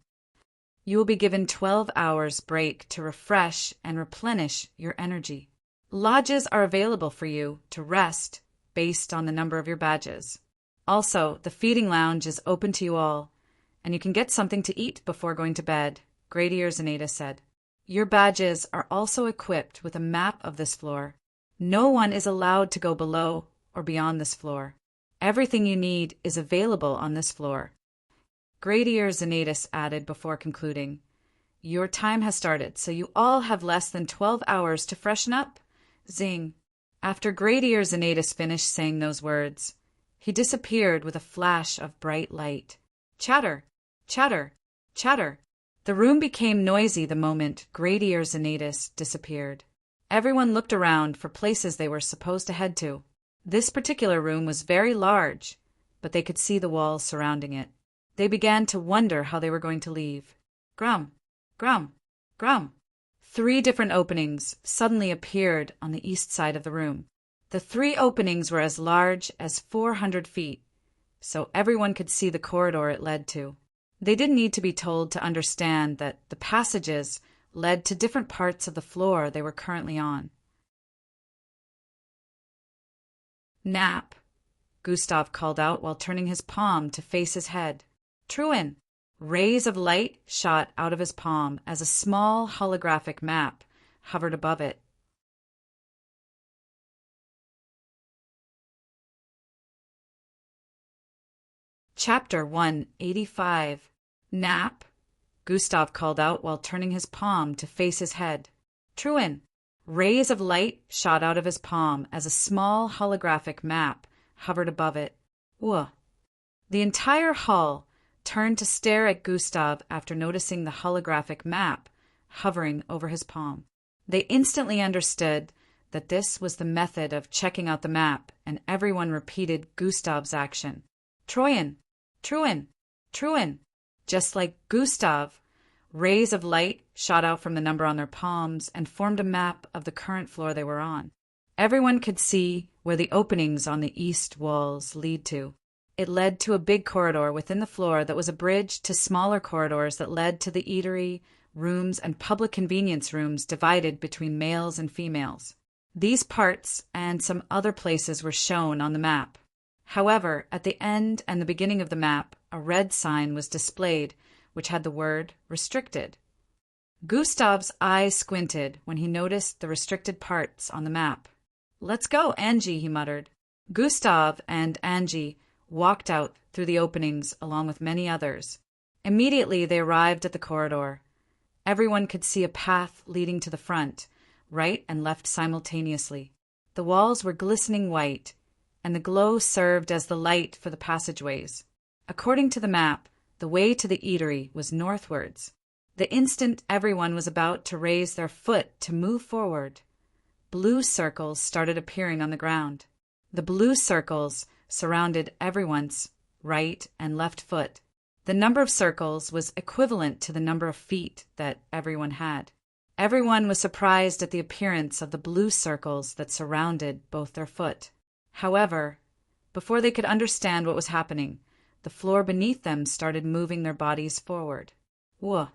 You will be given 12 hours break to refresh and replenish your energy. Lodges are available for you to rest based on the number of your badges. Also, the feeding lounge is open to you all, and you can get something to eat before going to bed, Gradier Zanatus said. Your badges are also equipped with a map of this floor. No one is allowed to go below or beyond this floor. Everything you need is available on this floor. Gradier Zanatus added before concluding, Your time has started, so you all have less than 12 hours to freshen up. Zing. After Gradier Zanatus finished saying those words, he disappeared with a flash of bright light. Chatter, chatter, chatter. The room became noisy the moment Gradier Zanatus disappeared. Everyone looked around for places they were supposed to head to. This particular room was very large, but they could see the walls surrounding it. They began to wonder how they were going to leave. Grum, grum, grum. 3 different openings suddenly appeared on the east side of the room. The 3 openings were as large as 400 feet, so everyone could see the corridor it led to. They didn't need to be told to understand that the passages led to different parts of the floor they were currently on. Nap, Gustav called out while turning his palm to face his head. Truin. Rays of light shot out of his palm as a small holographic map hovered above it. Chapter 185. Nap, Gustav called out while turning his palm to face his head. Truin. Rays of light shot out of his palm as a small holographic map hovered above it. Whoa. The entire hall turned to stare at Gustav after noticing the holographic map hovering over his palm. They instantly understood that this was the method of checking out the map, and everyone repeated Gustav's action. Troyan, Truin, Truin. Just like Gustav, rays of light shot out from the number on their palms and formed a map of the current floor they were on. Everyone could see where the openings on the east walls lead to. It led to a big corridor within the floor that was a bridge to smaller corridors that led to the eatery, rooms, and public convenience rooms divided between males and females. These parts and some other places were shown on the map. However, at the end and the beginning of the map, a red sign was displayed which had the word restricted. Gustav's eyes squinted when he noticed the restricted parts on the map. Let's go, Angie, he muttered. Gustav and Angie walked out through the openings along with many others. Immediately they arrived at the corridor. Everyone could see a path leading to the front, right and left simultaneously. The walls were glistening white, and the glow served as the light for the passageways. According to the map, the way to the eatery was northwards. The instant everyone was about to raise their foot to move forward, blue circles started appearing on the ground. The blue circles surrounded everyone's right and left foot. The number of circles was equivalent to the number of feet that everyone had. Everyone was surprised at the appearance of the blue circles that surrounded both their foot. However, before they could understand what was happening, the floor beneath them started moving their bodies forward. Whoa.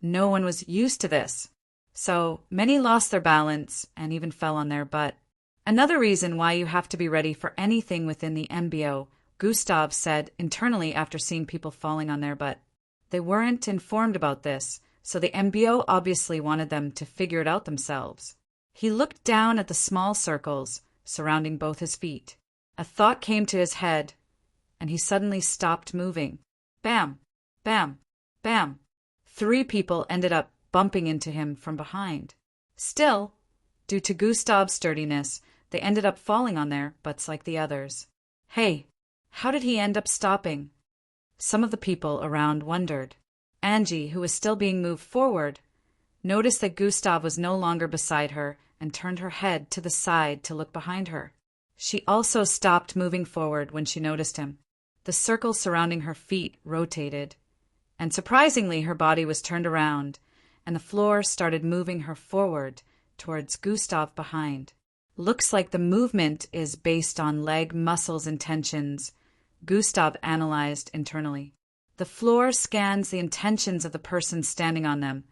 No one was used to this, so many lost their balance and even fell on their butt. Another reason why you have to be ready for anything within the MBO, Gustav said internally after seeing people falling on their butt. They weren't informed about this, so the MBO obviously wanted them to figure it out themselves. He looked down at the small circles surrounding both his feet. A thought came to his head, and he suddenly stopped moving. Bam! Bam! Bam! 3 people ended up bumping into him from behind. Still, due to Gustav's sturdiness, they ended up falling on their butts like the others. Hey, how did he end up stopping? Some of the people around wondered. Angie, who was still being moved forward, noticed that Gustav was no longer beside her and turned her head to the side to look behind her. She also stopped moving forward when she noticed him. The circle surrounding her feet rotated, and surprisingly her body was turned around, and the floor started moving her forward towards Gustav behind. Looks like the movement is based on leg muscles and tensions, Gustav analyzed internally. The floor scans the intentions of the person standing on them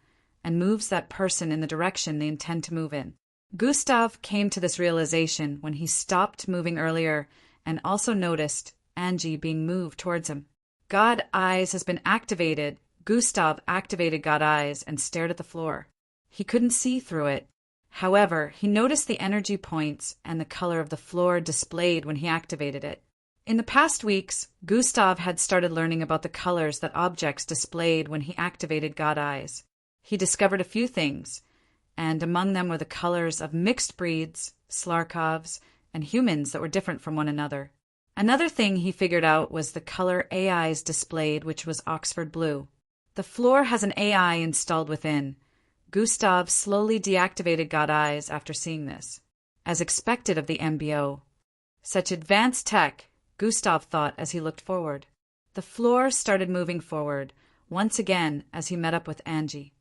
and moves that person in the direction they intend to move in. Gustav came to this realization when he stopped moving earlier and also noticed Angie being moved towards him. God Eyes has been activated. Gustav activated God Eyes and stared at the floor. He couldn't see through it. However, he noticed the energy points and the color of the floor displayed when he activated it. In the past weeks, Gustav had started learning about the colors that objects displayed when he activated God Eyes. He discovered a few things, and among them were the colors of mixed breeds, Slarkovs, and humans that were different from one another. Another thing he figured out was the color AIs displayed, which was Oxford blue. The floor has an AI installed within. Gustav slowly deactivated God Eyes after seeing this. As expected of the MBO. Such advanced tech, Gustav thought as he looked forward. The floor started moving forward, once again as he met up with Angie.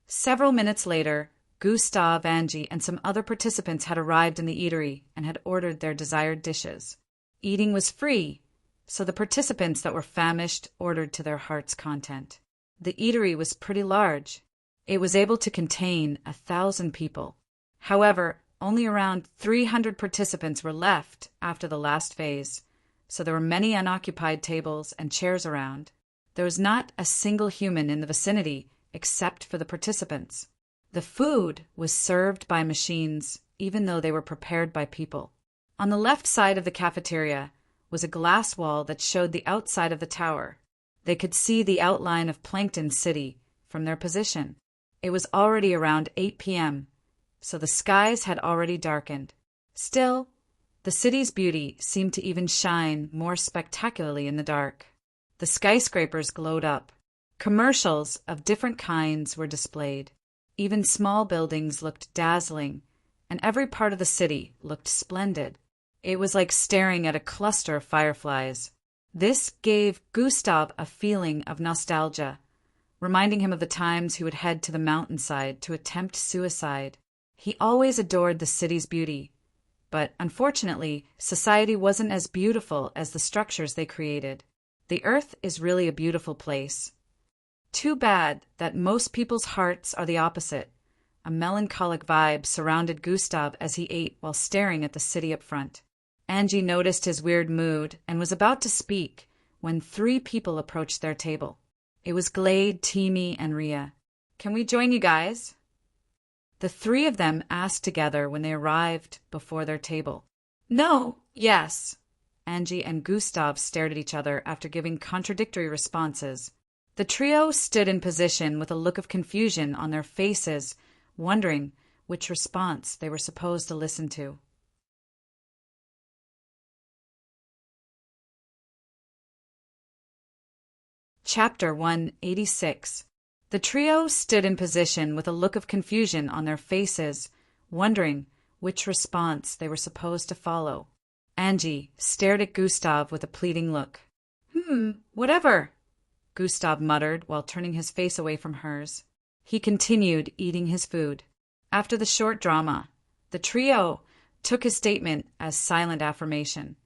Several minutes later, Gustav, Angie, and some other participants had arrived in the eatery and had ordered their desired dishes. Eating was free, so the participants that were famished ordered to their heart's content. The eatery was pretty large. It was able to contain 1,000 people. However, only around 300 participants were left after the last phase, so there were many unoccupied tables and chairs around. There was not a single human in the vicinity except for the participants. The food was served by machines, even though they were prepared by people. On the left side of the cafeteria was a glass wall that showed the outside of the tower. They could see the outline of Plankton City from their position. It was already around 8 p.m., so the skies had already darkened. Still, the city's beauty seemed to even shine more spectacularly in the dark. The skyscrapers glowed up. Commercials of different kinds were displayed. Even small buildings looked dazzling, and every part of the city looked splendid. It was like staring at a cluster of fireflies. This gave Gustav a feeling of nostalgia, reminding him of the times he would head to the mountainside to attempt suicide. He always adored the city's beauty, but unfortunately, society wasn't as beautiful as the structures they created. The earth is really a beautiful place. Too bad that most people's hearts are the opposite. A melancholic vibe surrounded Gustav as he ate while staring at the city up front. Angie noticed his weird mood and was about to speak when 3 people approached their table. It was Glade, Timmy, and Rhea. "Can we join you guys?" The 3 of them asked together when they arrived before their table. "No, yes." Angie and Gustav stared at each other after giving contradictory responses. The trio stood in position with a look of confusion on their faces, wondering which response they were supposed to listen to. Chapter 186. The trio stood in position with a look of confusion on their faces, wondering which response they were supposed to follow. Angie stared at Gustav with a pleading look. Whatever," Gustav muttered while turning his face away from hers. He continued eating his food. After the short drama, the trio took his statement as silent affirmation,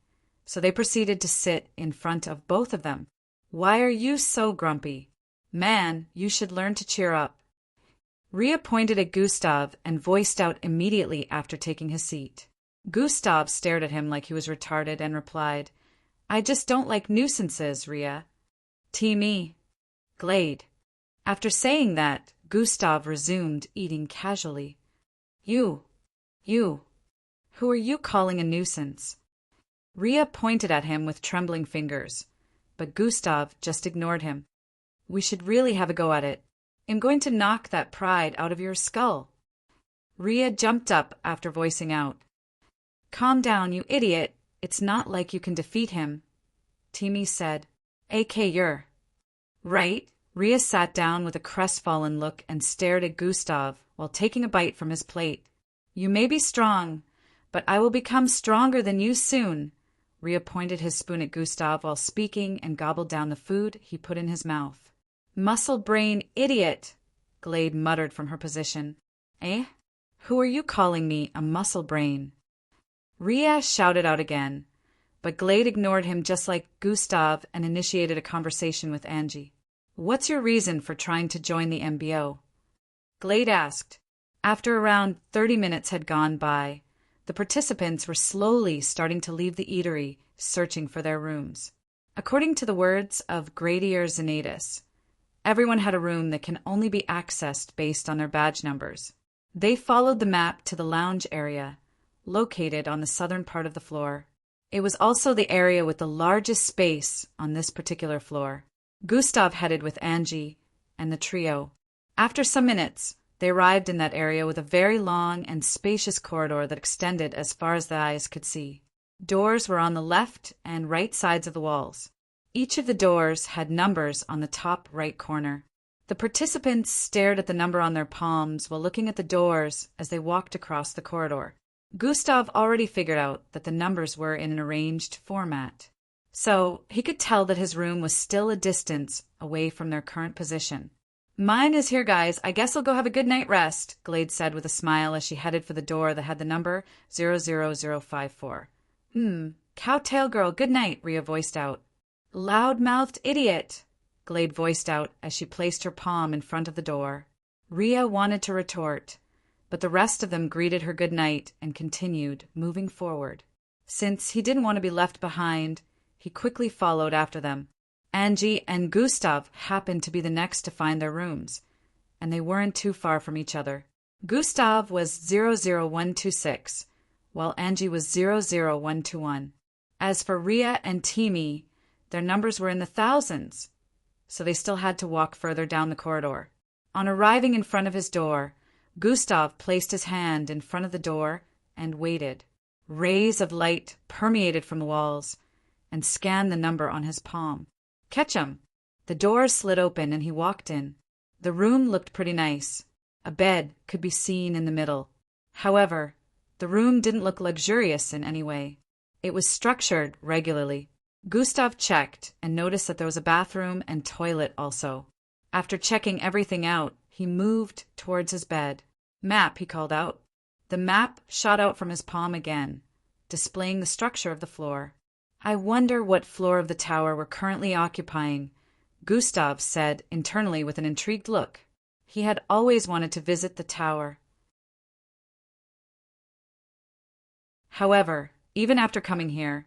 so they proceeded to sit in front of both of them. "Why are you so grumpy? Man, you should learn to cheer up." Rhea pointed at Gustav and voiced out immediately after taking his seat. Gustav stared at him like he was retarded and replied, "I just don't like nuisances, Rhea." "Me. Glade." After saying that, Gustav resumed eating casually. You. Who are you calling a nuisance?" Rhea pointed at him with trembling fingers, but Gustav just ignored him. "We should really have a go at it. I'm going to knock that pride out of your skull." Rhea jumped up after voicing out, "Calm down, you idiot. It's not like you can defeat him." Timmy said, "AK you're." "Right." Rhea sat down with a crestfallen look and stared at Gustav while taking a bite from his plate. "You may be strong, but I will become stronger than you soon." Rhea pointed his spoon at Gustav while speaking and gobbled down the food he put in his mouth. "Muscle brain idiot," Glade muttered from her position. "Eh? Who are you calling me a muscle brain?" Rhea shouted out again, but Glade ignored him just like Gustav and initiated a conversation with Angie. "What's your reason for trying to join the MBO?" Glade asked. After around 30 minutes had gone by, the participants were slowly starting to leave the eatery, searching for their rooms. According to the words of Gradier Zanatus, everyone had a room that can only be accessed based on their badge numbers. They followed the map to the lounge area, located on the southern part of the floor. It was also the area with the largest space on this particular floor. Gustav headed with Angie and the trio. After some minutes, they arrived in that area with a very long and spacious corridor that extended as far as the eyes could see. Doors were on the left and right sides of the walls. Each of the doors had numbers on the top right corner. The participants stared at the number on their palms while looking at the doors as they walked across the corridor. Gustav already figured out that the numbers were in an arranged format, so he could tell that his room was still a distance away from their current position. "Mine is here, guys. I guess I'll go have a good night rest," Glade said with a smile as she headed for the door that had the number 00054. Cowtail girl, good night," Rhea voiced out. Loud-mouthed idiot, Glade voiced out as she placed her palm in front of the door. Rhea wanted to retort, but the rest of them greeted her good night and continued, moving forward. Since he didn't want to be left behind, he quickly followed after them. Angie and Gustav happened to be the next to find their rooms, and they weren't too far from each other. Gustav was 00126, while Angie was 00121. As for Rhea and Timmy, their numbers were in the thousands, so they still had to walk further down the corridor. On arriving in front of his door, Gustav placed his hand in front of the door and waited. Rays of light permeated from the walls and scanned the number on his palm. Ketchum! The door slid open and he walked in. The room looked pretty nice. A bed could be seen in the middle. However, the room didn't look luxurious in any way. It was structured regularly. Gustav checked and noticed that there was a bathroom and toilet also. After checking everything out, he moved towards his bed. Map, he called out. The map shot out from his palm again, displaying the structure of the floor. I wonder what floor of the tower we're currently occupying, Gustav said internally with an intrigued look. He had always wanted to visit the tower. However, even after coming here,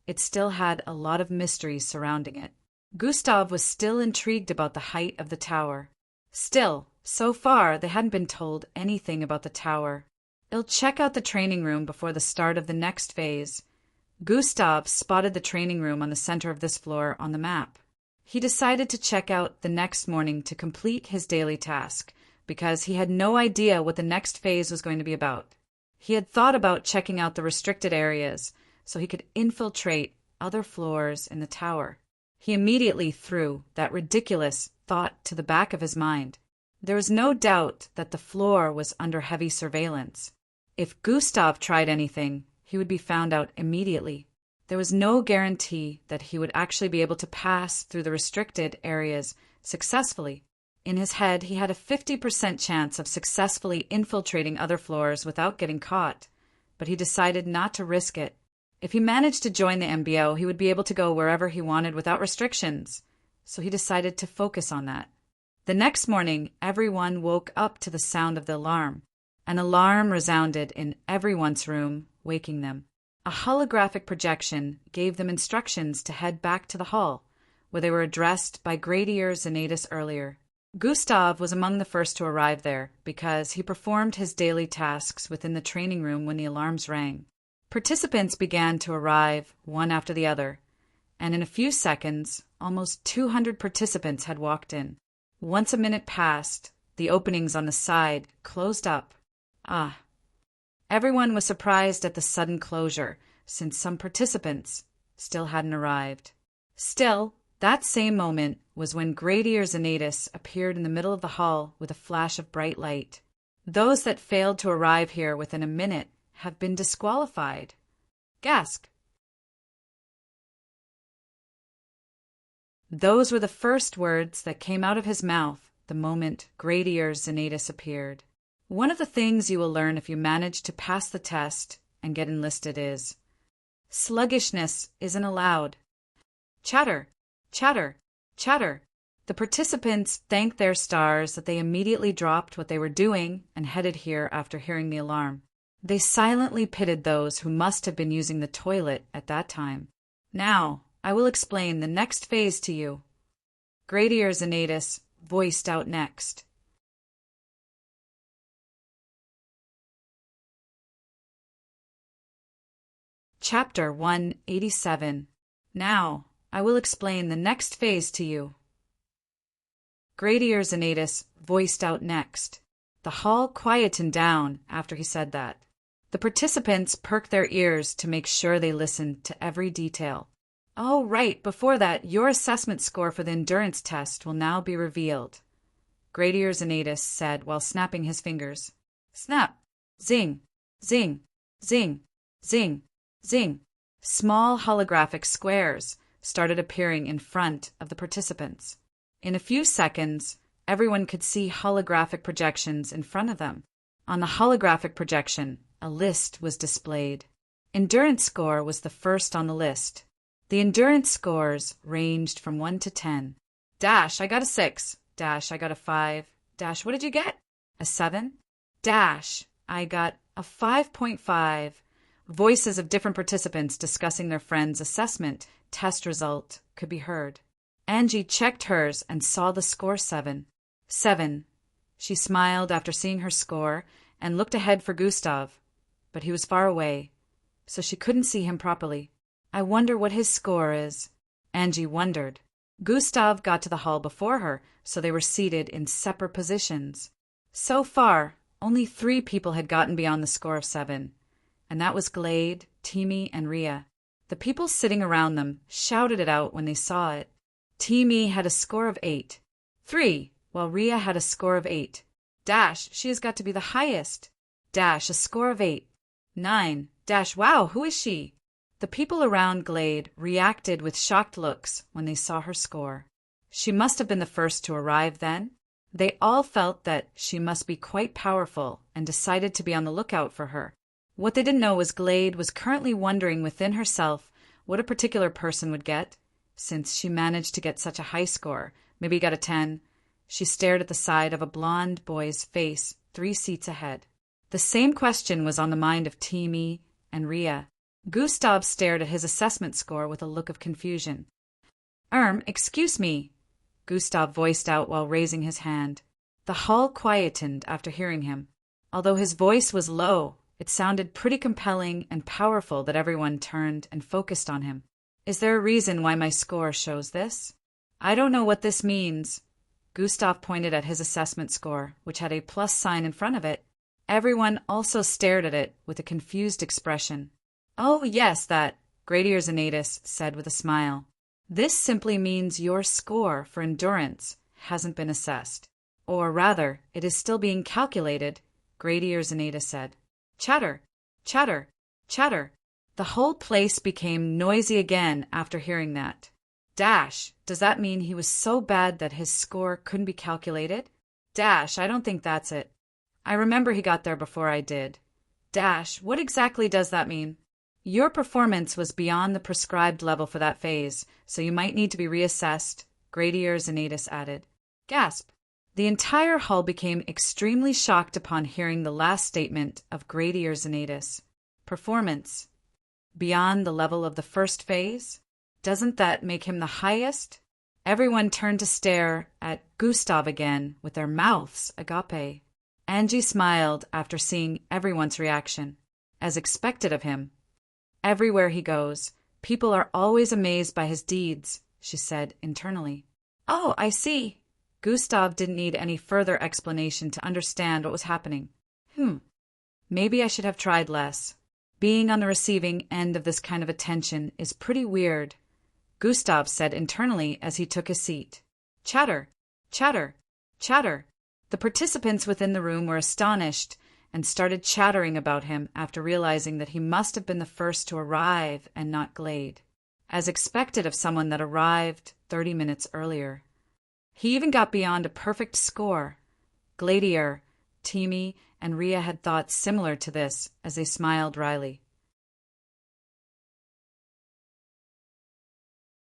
it still had a lot of mysteries surrounding it. Gustav was still intrigued about the height of the tower. Still, so far, they hadn't been told anything about the tower. They'll check out the training room before the start of the next phase. Gustav spotted the training room on the center of this floor on the map. He decided to check out the next morning to complete his daily task, because he had no idea what the next phase was going to be about. He had thought about checking out the restricted areas so he could infiltrate other floors in the tower. He immediately threw that ridiculous thought to the back of his mind. There was no doubt that the floor was under heavy surveillance. If Gustav tried anything, he would be found out immediately. There was no guarantee that he would actually be able to pass through the restricted areas successfully. In his head, he had a 50% chance of successfully infiltrating other floors without getting caught, but he decided not to risk it. If he managed to join the MBO, he would be able to go wherever he wanted without restrictions, so he decided to focus on that. The next morning, everyone woke up to the sound of the alarm. An alarm resounded in everyone's room, waking them. A holographic projection gave them instructions to head back to the hall, where they were addressed by Gradier Zenatus earlier. Gustav was among the first to arrive there because he performed his daily tasks within the training room when the alarms rang. Participants began to arrive one after the other, and in a few seconds, almost 200 participants had walked in. Once a minute passed, the openings on the side closed up. Everyone was surprised at the sudden closure, since some participants still hadn't arrived. Still, that same moment was when Gradier Zenatus appeared in the middle of the hall with a flash of bright light. Those that failed to arrive here within a minute have been disqualified. Gasp! Those were the first words that came out of his mouth the moment Gradier Zenatus appeared. One of the things you will learn if you manage to pass the test and get enlisted is sluggishness isn't allowed. Chatter, chatter, chatter. The participants thanked their stars that they immediately dropped what they were doing and headed here after hearing the alarm. They silently pitied those who must have been using the toilet at that time. Now, I will explain the next phase to you. Gradier Zenatus voiced out next. Chapter 187. Now, I will explain the next phase to you. Gradier Zenatus voiced out next. The hall quietened down after he said that. The participants perked their ears to make sure they listened to every detail. Oh, right, before that, your assessment score for the endurance test will now be revealed, Gradier Zenatus said while snapping his fingers. Snap! Zing! Zing! Zing! Zing! Zing! Small holographic squares started appearing in front of the participants. In a few seconds, everyone could see holographic projections in front of them. On the holographic projection, a list was displayed. Endurance score was the first on the list. The endurance scores ranged from 1 to 10. Dash, I got a 6. Dash, I got a 5. Dash, what did you get? A 7. Dash, I got a 5.5. Voices of different participants discussing their friend's assessment test result could be heard. Angie checked hers and saw the score 7. 7. She smiled after seeing her score and looked ahead for Gustav, but he was far away, so she couldn't see him properly. I wonder what his score is. Angie wondered. Gustav got to the hall before her, so they were seated in separate positions. So far, only 3 people had gotten beyond the score of 7, and that was Glade, Timmy, and Rhea. The people sitting around them shouted it out when they saw it. Timmy had a score of 8. 3, while Rhea had a score of 8. Dash, she has got to be the highest. Dash, a score of 8. 9. Dash, wow, who is she? The people around Glade reacted with shocked looks when they saw her score. She must have been the first to arrive then. They all felt that she must be quite powerful and decided to be on the lookout for her. What they didn't know was Glade was currently wondering within herself what a particular person would get, since she managed to get such a high score, maybe got a 10. She stared at the side of a blonde boy's face 3 seats ahead. The same question was on the mind of Timmy and Rhea. Gustav stared at his assessment score with a look of confusion. Excuse me, Gustav voiced out while raising his hand. The hall quietened after hearing him. Although his voice was low, it sounded pretty compelling and powerful that everyone turned and focused on him. Is there a reason why my score shows this? I don't know what this means. Gustav pointed at his assessment score, which had a plus sign in front of it. Everyone also stared at it with a confused expression. Oh, yes, that, Gradier Xanatus said with a smile. This simply means your score for endurance hasn't been assessed. Or rather, it is still being calculated, Gradier Xanatus said. Chatter, chatter, chatter. The whole place became noisy again after hearing that. Dash, does that mean he was so bad that his score couldn't be calculated? Dash, I don't think that's it. I remember he got there before I did. Dash, what exactly does that mean? Your performance was beyond the prescribed level for that phase, so you might need to be reassessed, Gradier Xanatus added. Gasp! The entire hall became extremely shocked upon hearing the last statement of Gradier Xanatus. Performance. Beyond the level of the first phase? Doesn't that make him the highest? Everyone turned to stare at Gustav again with their mouths agape. Angie smiled after seeing everyone's reaction, as expected of him. Everywhere he goes, people are always amazed by his deeds, she said internally. Oh, I see. Gustav didn't need any further explanation to understand what was happening. Maybe I should have tried less. Being on the receiving end of this kind of attention is pretty weird, Gustav said internally as he took his seat. Chatter, chatter, chatter. The participants within the room were astonished and started chattering about him after realizing that he must have been the first to arrive and not Glade, as expected of someone that arrived 30 minutes earlier. He even got beyond a perfect score. Gladier, Timmy, and Rhea had thoughts similar to this as they smiled wryly.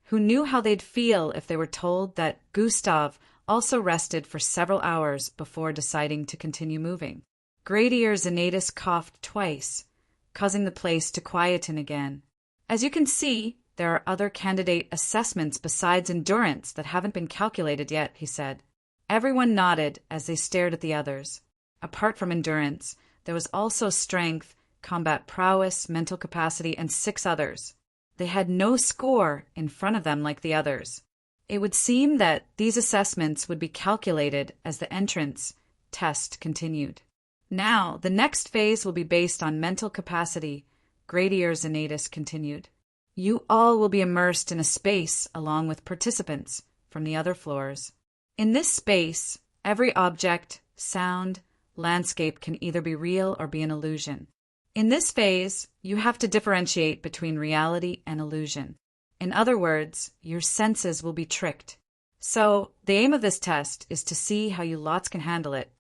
Who knew how they'd feel if they were told that Gustav also rested for several hours before deciding to continue moving. Gradier Xanatus coughed twice, causing the place to quieten again. As you can see, there are other candidate assessments besides endurance that haven't been calculated yet, he said. Everyone nodded as they stared at the others. Apart from endurance, there was also strength, combat prowess, mental capacity, and 6 others. They had no score in front of them like the others. It would seem that these assessments would be calculated as the entrance test continued. Now, the next phase will be based on mental capacity, Gradier Xanatus continued. You all will be immersed in a space along with participants from the other floors. In this space, every object, sound, landscape can either be real or be an illusion. In this phase, you have to differentiate between reality and illusion. In other words, your senses will be tricked. So, the aim of this test is to see how you lots can handle it.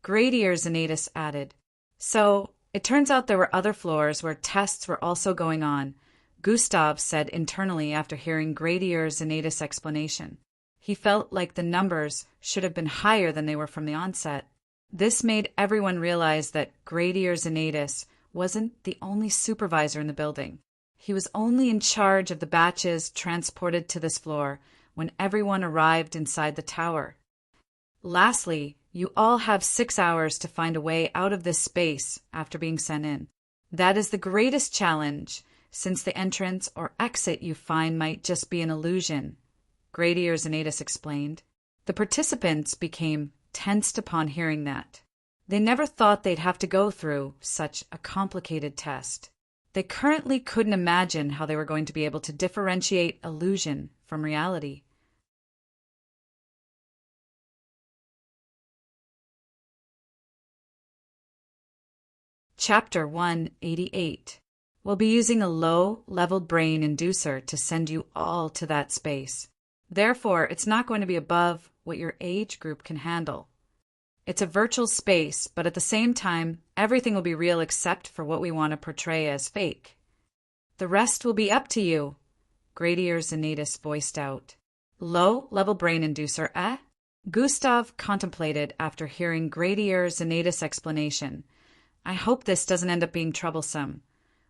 Gradier Xanatus added. So, it turns out there were other floors where tests were also going on, Gustav said internally after hearing Gradier Zenatus' explanation. He felt like the numbers should have been higher than they were from the onset. This made everyone realize that Gradier Zenatus wasn't the only supervisor in the building. He was only in charge of the batches transported to this floor when everyone arrived inside the tower. Lastly, you all have 6 hours to find a way out of this space after being sent in. That is the greatest challenge, since the entrance or exit you find might just be an illusion, Gradier Zenatus explained. The participants became tensed upon hearing that. They never thought they'd have to go through such a complicated test. They currently couldn't imagine how they were going to be able to differentiate illusion from reality. Chapter 188. We'll be using a low-level brain inducer to send you all to that space. Therefore, it's not going to be above what your age group can handle. It's a virtual space, but at the same time, everything will be real except for what we want to portray as fake. The rest will be up to you, Gradier Zenatus voiced out. Low-level brain inducer, eh? Gustav contemplated after hearing Gradier Zenatus' explanation. I hope this doesn't end up being troublesome.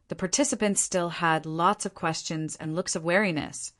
The participants still had lots of questions and looks of wariness,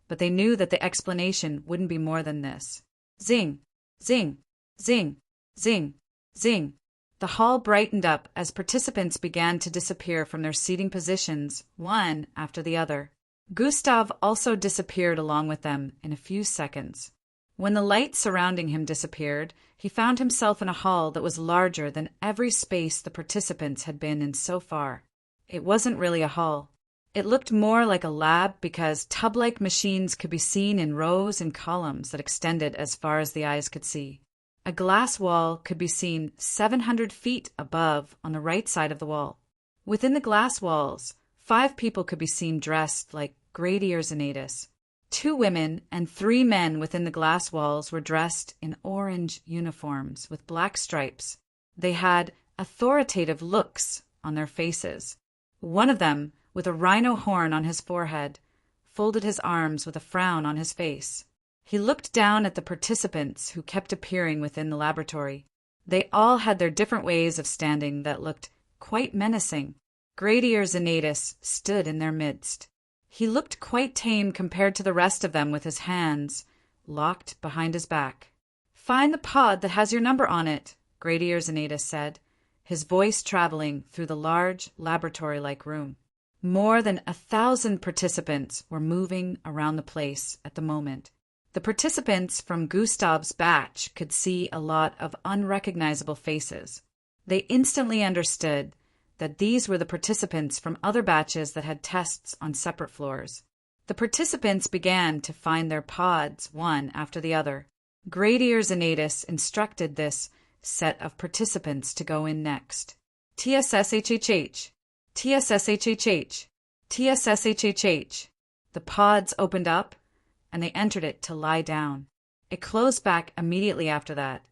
but they knew that the explanation wouldn't be more than this. Zing, zing, zing, zing, zing. The hall brightened up as participants began to disappear from their seating positions, one after the other. Gustav also disappeared along with them in a few seconds. When the light surrounding him disappeared, he found himself in a hall that was larger than every space the participants had been in so far. It wasn't really a hall. It looked more like a lab because tub-like machines could be seen in rows and columns that extended as far as the eyes could see. A glass wall could be seen 700 feet above on the right side of the wall. Within the glass walls, 5 people could be seen dressed like Gradier Zenatus. 2 women and 3 men within the glass walls were dressed in orange uniforms with black stripes. They had authoritative looks on their faces. One of them, with a rhino horn on his forehead, folded his arms with a frown on his face. He looked down at the participants who kept appearing within the laboratory. They all had their different ways of standing that looked quite menacing. Gradier Zenatus stood in their midst. He looked quite tame compared to the rest of them with his hands locked behind his back. Find the pod that has your number on it, Gradier Zenatus said, his voice traveling through the large laboratory-like room. More than 1,000 participants were moving around the place at the moment. The participants from Gustav's batch could see a lot of unrecognizable faces. They instantly understood that these were the participants from other batches that had tests on separate floors. The participants began to find their pods one after the other. Gradier Zenatus instructed this set of participants to go in next. TSSHHH, TSSHHH, TSSHHH. The pods opened up, and they entered it to lie down. It closed back immediately after that,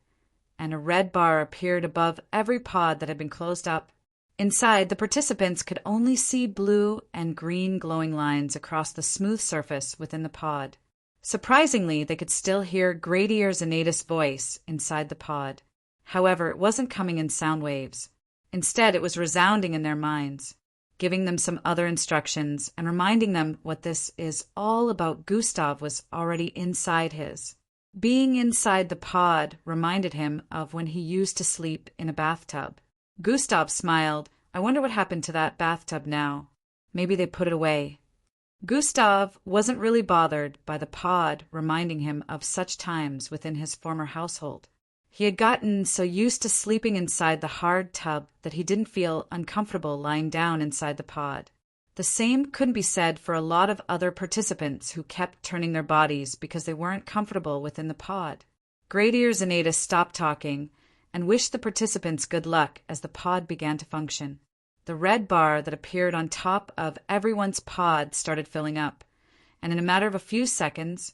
and a red bar appeared above every pod that had been closed up. Inside, the participants could only see blue and green glowing lines across the smooth surface within the pod. Surprisingly, they could still hear Gradier Zenatus' voice inside the pod. However, it wasn't coming in sound waves. Instead, it was resounding in their minds, giving them some other instructions and reminding them what this is all about. Gustav was already inside his. Being inside the pod reminded him of when he used to sleep in a bathtub. Gustav smiled. I wonder what happened to that bathtub now. Maybe they put it away. Gustav wasn't really bothered by the pod reminding him of such times within his former household. He had gotten so used to sleeping inside the hard tub that he didn't feel uncomfortable lying down inside the pod. The same couldn't be said for a lot of other participants who kept turning their bodies because they weren't comfortable within the pod. Gradier Zenatus stopped talking and wished the participants good luck as the pod began to function. The red bar that appeared on top of everyone's pod started filling up, and in a matter of a few seconds,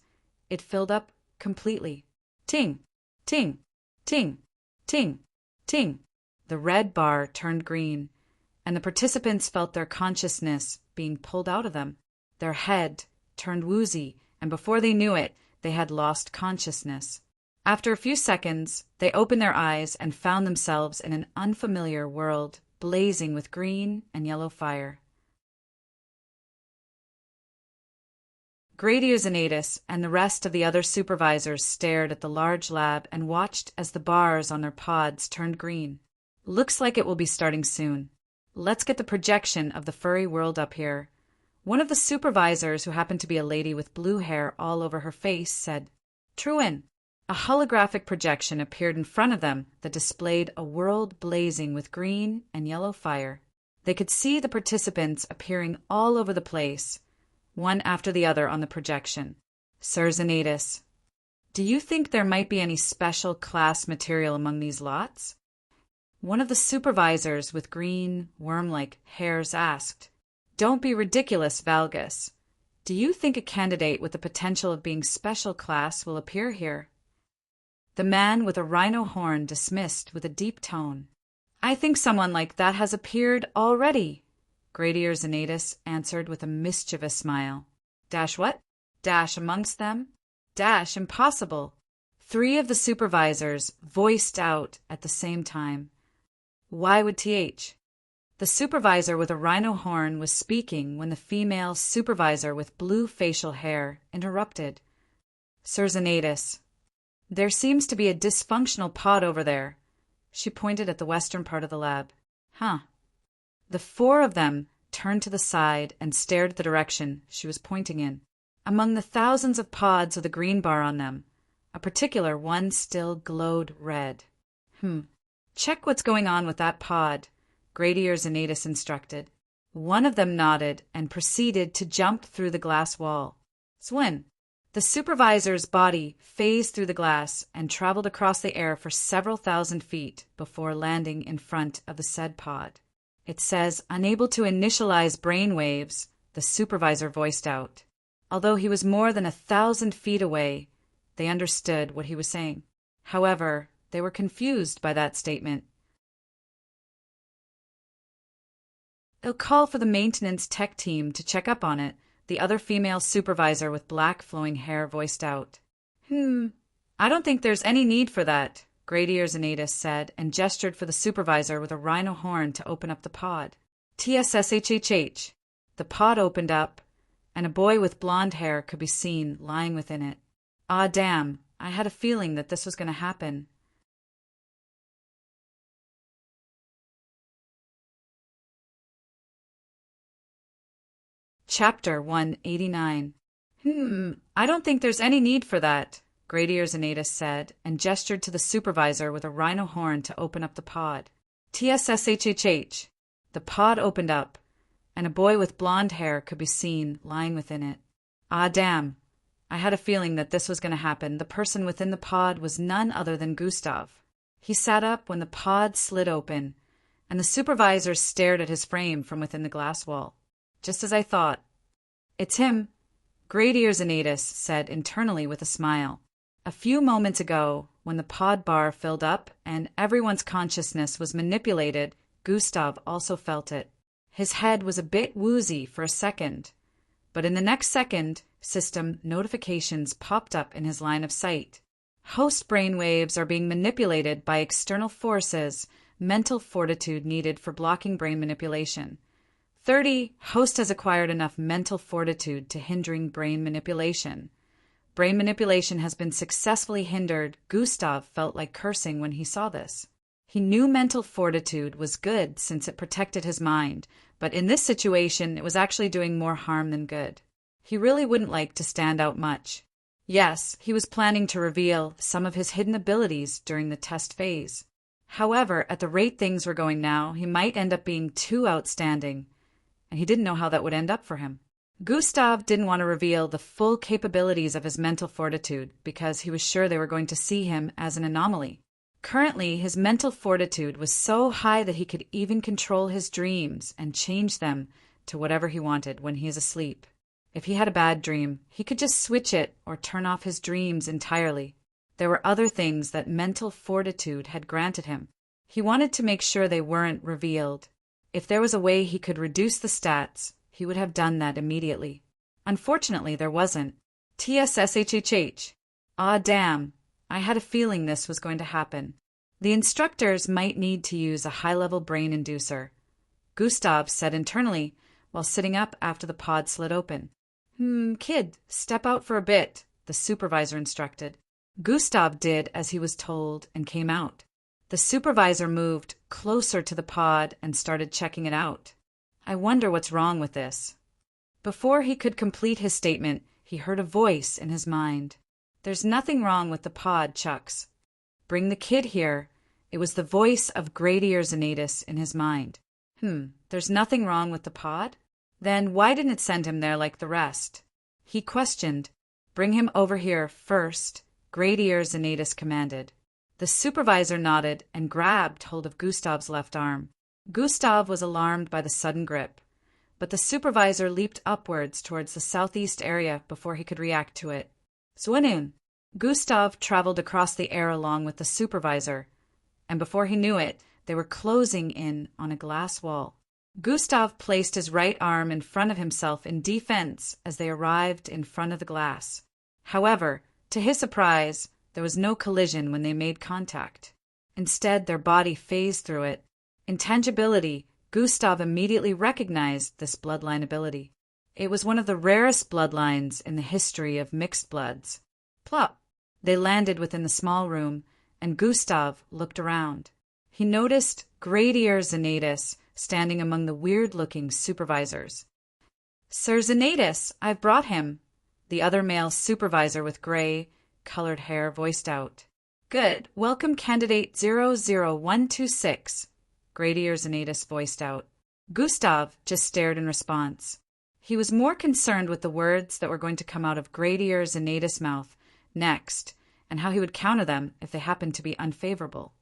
it filled up completely. Ting, ting, ting, ting, ting. The red bar turned green, and the participants felt their consciousness being pulled out of them. Their head turned woozy, and before they knew it, they had lost consciousness. After a few seconds, they opened their eyes and found themselves in an unfamiliar world, blazing with green and yellow fire. Grady Xanatus and the rest of the other supervisors stared at the large lab and watched as the bars on their pods turned green. Looks like it will be starting soon. Let's get the projection of the furry world up here. One of the supervisors, who happened to be a lady with blue hair all over her face, said, "Truin." A holographic projection appeared in front of them that displayed a world blazing with green and yellow fire. They could see the participants appearing all over the place, one after the other on the projection. "Sir Xanatus, do you think there might be any special class material among these lots?" One of the supervisors with green, worm-like hairs asked. "Don't be ridiculous, Valgus. Do you think a candidate with the potential of being special class will appear here?" The man with a rhino horn dismissed with a deep tone. "I think someone like that has appeared already," Grady Xanatus answered with a mischievous smile. "Dash what? Dash amongst them? Dash impossible." 3 of the supervisors voiced out at the same time. "Why would TH?" The supervisor with a rhino horn was speaking when the female supervisor with blue facial hair interrupted. "Sir Xanatus, there seems to be a dysfunctional pod over there." She pointed at the western part of the lab. "Huh." The 4 of them turned to the side and stared at the direction she was pointing in. Among the thousands of pods with a green bar on them, a particular one still glowed red. Check what's going on with that pod," Grady Xanatus instructed. One of them nodded and proceeded to jump through the glass wall. Swin. The supervisor's body phased through the glass and traveled across the air for several thousand feet before landing in front of the said pod. "It says unable to initialize brain waves," the supervisor voiced out. Although he was more than 1,000 feet away, they understood what he was saying. However, they were confused by that statement. "I'll call for the maintenance tech team to check up on it," the other female supervisor with black flowing hair voiced out. I don't think there's any need for that," Grady Xanatus said, and gestured for the supervisor with a rhino horn to open up the pod. "TSSHHH." The pod opened up, and a boy with blonde hair could be seen lying within it. "Ah, damn, I had a feeling that this was going to happen." Chapter 189. I don't think there's any need for that," Grady Xanatus said, and gestured to the supervisor with a rhino horn to open up the pod. "TSSHHH." The pod opened up, and a boy with blonde hair could be seen lying within it. "Ah, damn, I had a feeling that this was going to happen." The person within the pod was none other than Gustav. He sat up when the pod slid open, and the supervisor stared at his frame from within the glass wall. "Just as I thought. It's him," Grady Xanatus said internally with a smile. A few moments ago, when the pod bar filled up and everyone's consciousness was manipulated, Gustav also felt it. His head was a bit woozy for a second, but in the next second, system notifications popped up in his line of sight. Host brainwaves are being manipulated by external forces, mental fortitude needed for blocking brain manipulation. 30. Host has acquired enough mental fortitude to hindering brain manipulation. Brain manipulation has been successfully hindered. Gustav felt like cursing when he saw this. He knew mental fortitude was good since it protected his mind, but in this situation it was actually doing more harm than good. He really wouldn't like to stand out much. Yes, he was planning to reveal some of his hidden abilities during the test phase. However, at the rate things were going now, he might end up being too outstanding, and he didn't know how that would end up for him. Gustav didn't want to reveal the full capabilities of his mental fortitude because he was sure they were going to see him as an anomaly. Currently, his mental fortitude was so high that he could even control his dreams and change them to whatever he wanted when he is asleep. If he had a bad dream, he could just switch it or turn off his dreams entirely. There were other things that mental fortitude had granted him. He wanted to make sure they weren't revealed. If there was a way he could reduce the stats, he would have done that immediately. Unfortunately, there wasn't. TSSHHH. Ah, damn. I had a feeling this was going to happen. The instructors might need to use a high-level brain inducer, Gustav said internally while sitting up after the pod slid open. Kid, step out for a bit, the supervisor instructed. Gustav did as he was told and came out. The supervisor moved closer to the pod and started checking it out. I wonder what's wrong with this. Before he could complete his statement, he heard a voice in his mind. There's nothing wrong with the pod, Chucks. Bring the kid here. It was the voice of Gradier Xanatus in his mind. There's nothing wrong with the pod? Then why didn't it send him there like the rest? He questioned. Bring him over here first, Gradier Xanatus commanded. The supervisor nodded and grabbed hold of Gustav's left arm. Gustav was alarmed by the sudden grip, but the supervisor leaped upwards towards the southeast area before he could react to it. Zwenun! Gustav traveled across the air along with the supervisor, and before he knew it, they were closing in on a glass wall. Gustav placed his right arm in front of himself in defense as they arrived in front of the glass. However, to his surprise, there was no collision when they made contact. Instead, their body phased through it. Intangibility, Gustav immediately recognized this bloodline ability. It was one of the rarest bloodlines in the history of mixed bloods. Plop! They landed within the small room, and Gustav looked around. He noticed Gradier Xanatus standing among the weird-looking supervisors. Sir Xanatus, I've brought him, the other male supervisor with gray, colored hair voiced out. Good. Welcome candidate 00126, Gradier Xanatus voiced out. Gustav just stared in response. He was more concerned with the words that were going to come out of Gradier Xanatus' mouth next, and how he would counter them if they happened to be unfavorable.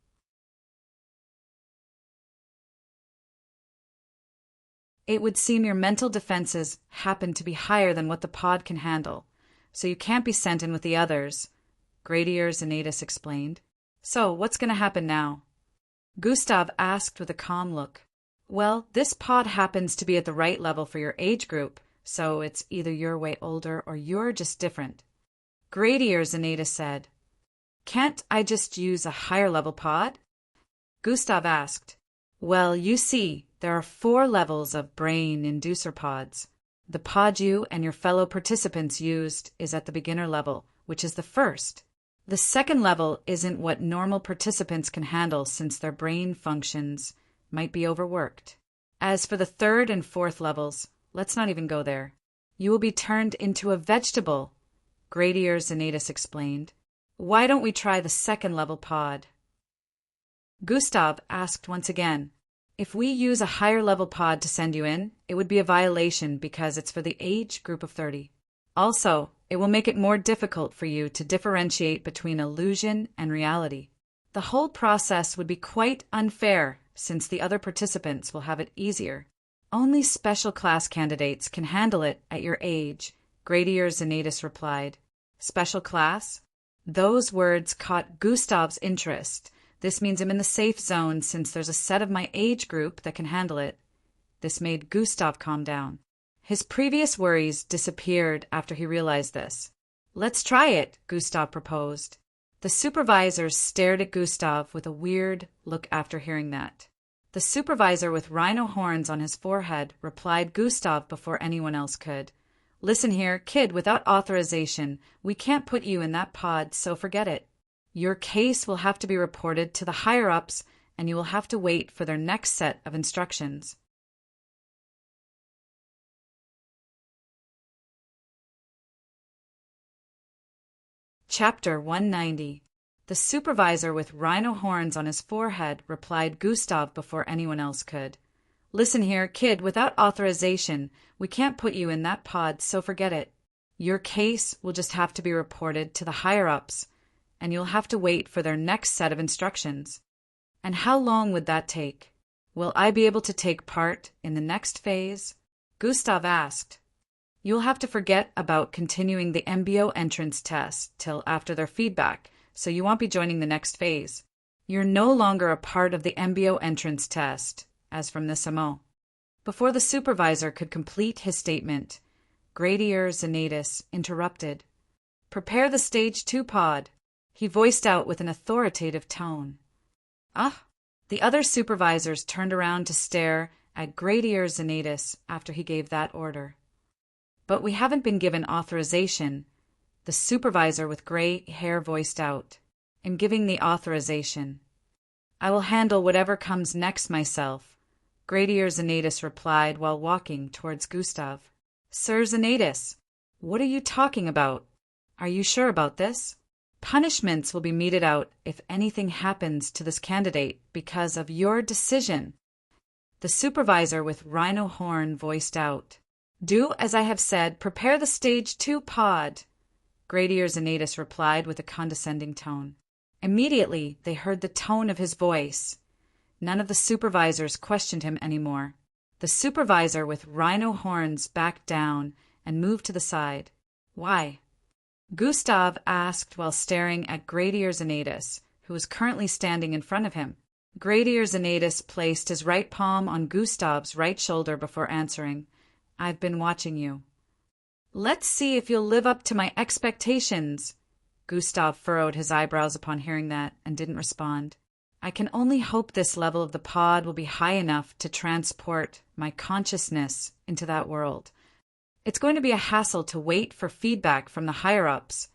It would seem your mental defenses happen to be higher than what the pod can handle, so you can't be sent in with the others, Gradier Xanatus explained. So, what's going to happen now? Gustav asked with a calm look. Well, this pod happens to be at the right level for your age group, so it's either you're way older or you're just different. Gradier Xanatus said. Can't I just use a higher level pod? Gustav asked. Well, you see, there are 4 levels of brain inducer pods. The pod you and your fellow participants used is at the beginner level, which is the first. The second level isn't what normal participants can handle since their brain functions might be overworked. As for the 3rd and 4th levels, let's not even go there. You will be turned into a vegetable, Gradier Xanatus explained. Why don't we try the 2nd level pod? Gustav asked once again. If we use a higher level pod to send you in, it would be a violation because it's for the age group of 30. Also, it will make it more difficult for you to differentiate between illusion and reality. The whole process would be quite unfair since the other participants will have it easier. Only special class candidates can handle it at your age, Gradier Xanatus replied. Special class? Those words caught Gustav's interest. This means I'm in the safe zone since there's a set of my age group that can handle it. This made Gustav calm down. His previous worries disappeared after he realized this. Let's try it, Gustav proposed. The supervisors stared at Gustav with a weird look after hearing that. The supervisor with rhino horns on his forehead replied Gustav before anyone else could. Listen here, kid, without authorization, we can't put you in that pod, so forget it. Your case will have to be reported to the higher-ups, and you will have to wait for their next set of instructions. Chapter 190. The supervisor with rhino horns on his forehead replied Gustav before anyone else could. Listen here, kid, without authorization, we can't put you in that pod, so forget it. Your case will just have to be reported to the higher-ups, and you'll have to wait for their next set of instructions. And how long would that take? Will I be able to take part in the next phase? Gustav asked. You'll have to forget about continuing the MBO entrance test till after their feedback, so you won't be joining the next phase. You're no longer a part of the MBO entrance test, as from this MO. Before the supervisor could complete his statement, Gradier Zanatus interrupted. "Prepare the Stage 2 pod," he voiced out with an authoritative tone. Ah! The other supervisors turned around to stare at Gradier Zanatus after he gave that order. "But we haven't been given authorization," the supervisor with gray hair voiced out. "I'm giving the authorization." "I will handle whatever comes next myself," Gradier Zanatus replied while walking towards Gustav. "Sir Zanatus, what are you talking about? Are you sure about this? Punishments will be meted out if anything happens to this candidate because of your decision," the supervisor with rhino horn voiced out. "Do as I have said, prepare the Stage 2 pod," Gradier Zanatus replied with a condescending tone. Immediately, they heard the tone of his voice. None of the supervisors questioned him anymore. The supervisor with rhino horns backed down and moved to the side. "Why?" Gustav asked while staring at Gradier Zanatus, who was currently standing in front of him. Gradier Zanatus placed his right palm on Gustav's right shoulder before answering. "I've been watching you." "Let's see if you'll live up to my expectations." Gustav furrowed his eyebrows upon hearing that and didn't respond. "I can only hope this level of the pod will be high enough to transport my consciousness into that world. It's going to be a hassle to wait for feedback from the higher-ups,"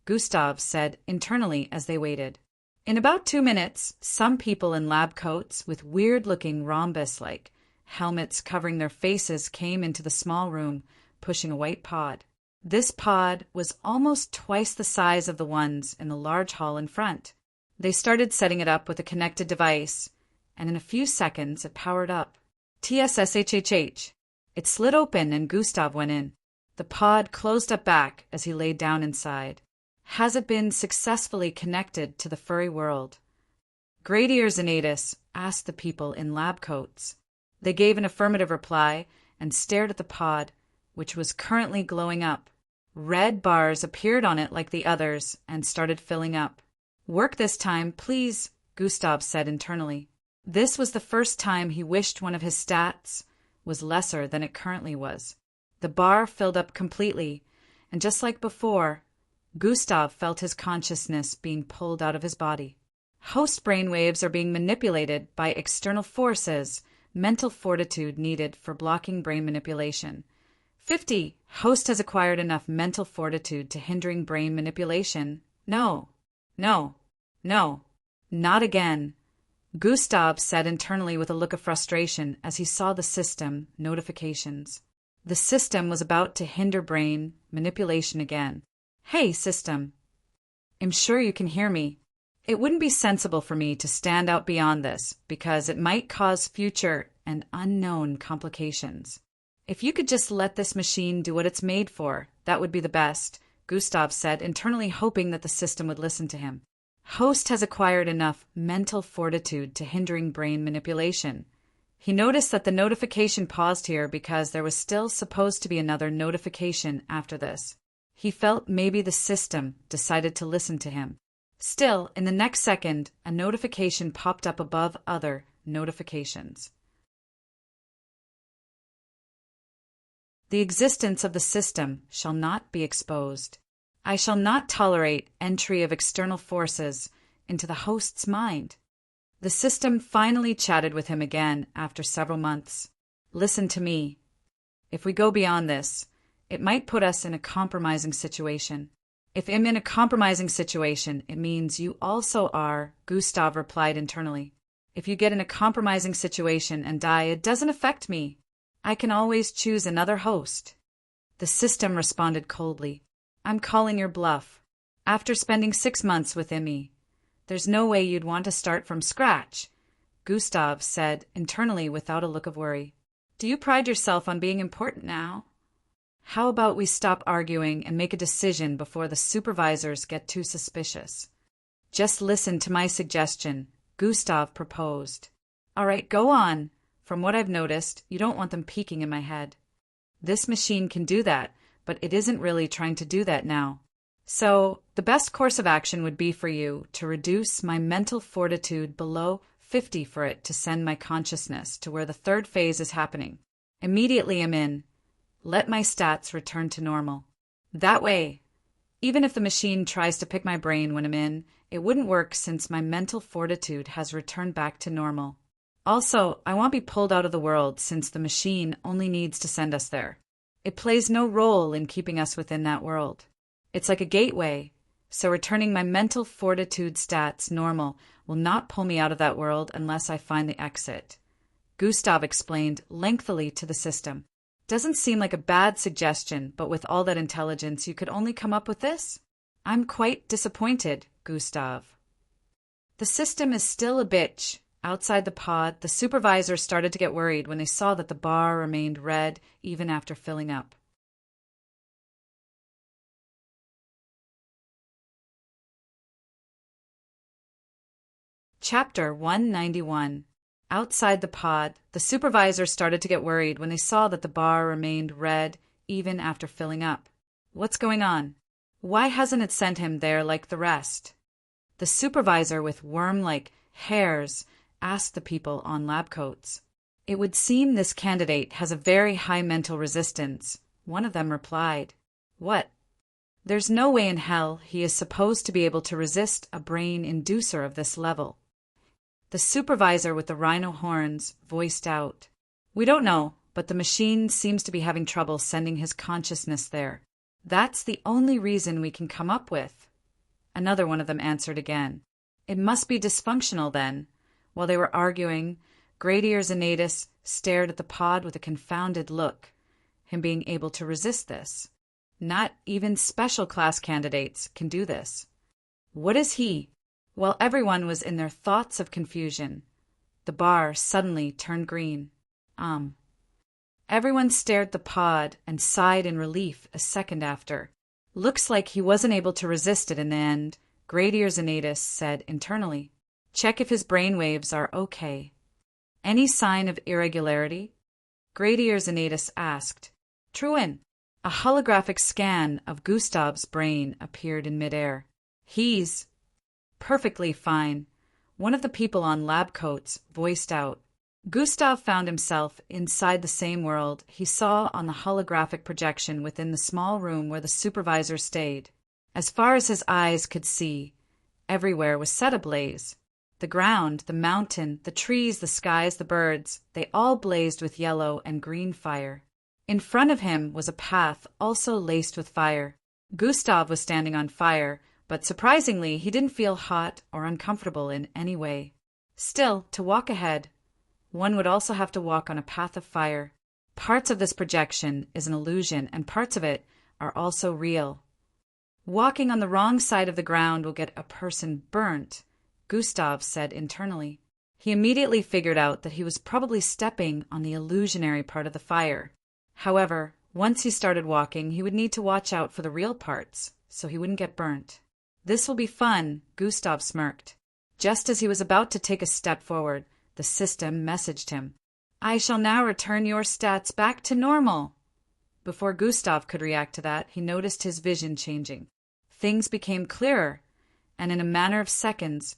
Gustav said internally as they waited. In about 2 minutes, some people in lab coats with weird-looking rhombus-like helmets covering their faces came into the small room, pushing a white pod. This pod was almost twice the size of the ones in the large hall in front. They started setting it up with a connected device, and in a few seconds it powered up. TSSHHH. It slid open and Gustav went in. The pod closed up back as he laid down inside. "Has it been successfully connected to the furry world?" Gradier Zanatus asked the people in lab coats. They gave an affirmative reply and stared at the pod, which was currently glowing up. Red bars appeared on it like the others and started filling up. "Work this time, please," Gustav said internally. This was the first time he wished one of his stats was lesser than it currently was. The bar filled up completely, and just like before, Gustav felt his consciousness being pulled out of his body. Host brainwaves are being manipulated by external forces, mental fortitude needed for blocking brain manipulation. 50. Host has acquired enough mental fortitude to hindering brain manipulation. No, no, no, not again. Gustav said internally with a look of frustration as he saw the system notifications. The system was about to hinder brain manipulation again. "Hey, system. I'm sure you can hear me. It wouldn't be sensible for me to stand out beyond this because it might cause future and unknown complications. If you could just let this machine do what it's made for, that would be the best," Gustav said, internally hoping that the system would listen to him. Host has acquired enough mental fortitude to hindering brain manipulation. He noticed that the notification paused here because there was still supposed to be another notification after this. He felt maybe the system decided to listen to him. Still, in the next second, a notification popped up above other notifications. "The existence of the system shall not be exposed. I shall not tolerate entry of external forces into the host's mind." The system finally chatted with him again after several months. "Listen to me. If we go beyond this, it might put us in a compromising situation. If I'm in a compromising situation, it means you also are," Gustav replied internally. "If you get in a compromising situation and die, it doesn't affect me. I can always choose another host." The system responded coldly. "I'm calling your bluff. After spending 6 months with Emmy, there's no way you'd want to start from scratch," Gustav said internally without a look of worry. "Do you pride yourself on being important now? How about we stop arguing and make a decision before the supervisors get too suspicious? Just listen to my suggestion," Gustav proposed. "All right, go on. From what I've noticed, you don't want them peeking in my head. This machine can do that, but it isn't really trying to do that now. So, the best course of action would be for you to reduce my mental fortitude below 50 for it to send my consciousness to where the third phase is happening. Immediately I'm in. Let my stats return to normal. That way, even if the machine tries to pick my brain when I'm in, it wouldn't work since my mental fortitude has returned back to normal. Also, I won't be pulled out of the world since the machine only needs to send us there. It plays no role in keeping us within that world. It's like a gateway, so returning my mental fortitude stats normal will not pull me out of that world unless I find the exit. Gustav explained lengthily to the system. Doesn't seem like a bad suggestion, but with all that intelligence, you could only come up with this? I'm quite disappointed, Gustav. The system is still a bitch. Outside the pod, the supervisors started to get worried when they saw that the bar remained red even after filling up. Chapter 191. Outside the pod, the supervisors started to get worried when they saw that the bar remained red even after filling up. What's going on? Why hasn't it sent him there like the rest? The supervisor with worm-like hairs asked the people on lab coats. It would seem this candidate has a very high mental resistance. One of them replied, What? There's no way in hell he is supposed to be able to resist a brain inducer of this level. The supervisor with the rhino horns voiced out, We don't know, but the machine seems to be having trouble sending his consciousness there. That's the only reason we can come up with. Another one of them answered again, It must be dysfunctional then. While they were arguing, Gradius and Natus stared at the pod with a confounded look, him being able to resist this. Not even special class candidates can do this. What is he? While everyone was in their thoughts of confusion, the bar suddenly turned green. Everyone stared at the pod and sighed in relief a second after. Looks like he wasn't able to resist it in the end, Gradius and Natus said internally. Check if his brainwaves are okay. Any sign of irregularity? Gradius and Natus asked. Truin. A holographic scan of Gustav's brain appeared in midair. He's perfectly fine, one of the people on lab coats voiced out. Gustav found himself inside the same world he saw on the holographic projection within the small room where the supervisor stayed. As far as his eyes could see, everywhere was set ablaze. The ground, the mountain, the trees, the skies, the birds, they all blazed with yellow and green fire. In front of him was a path also laced with fire. Gustav was standing on fire, but surprisingly, he didn't feel hot or uncomfortable in any way. Still, to walk ahead, one would also have to walk on a path of fire. Parts of this projection is an illusion, and parts of it are also real. Walking on the wrong side of the ground will get a person burnt, Gustav said internally. He immediately figured out that he was probably stepping on the illusionary part of the fire. However, once he started walking, he would need to watch out for the real parts, so he wouldn't get burnt. This will be fun, Gustav smirked. Just as he was about to take a step forward, the system messaged him. I shall now return your stats back to normal. Before Gustav could react to that, he noticed his vision changing. Things became clearer, and in a matter of seconds,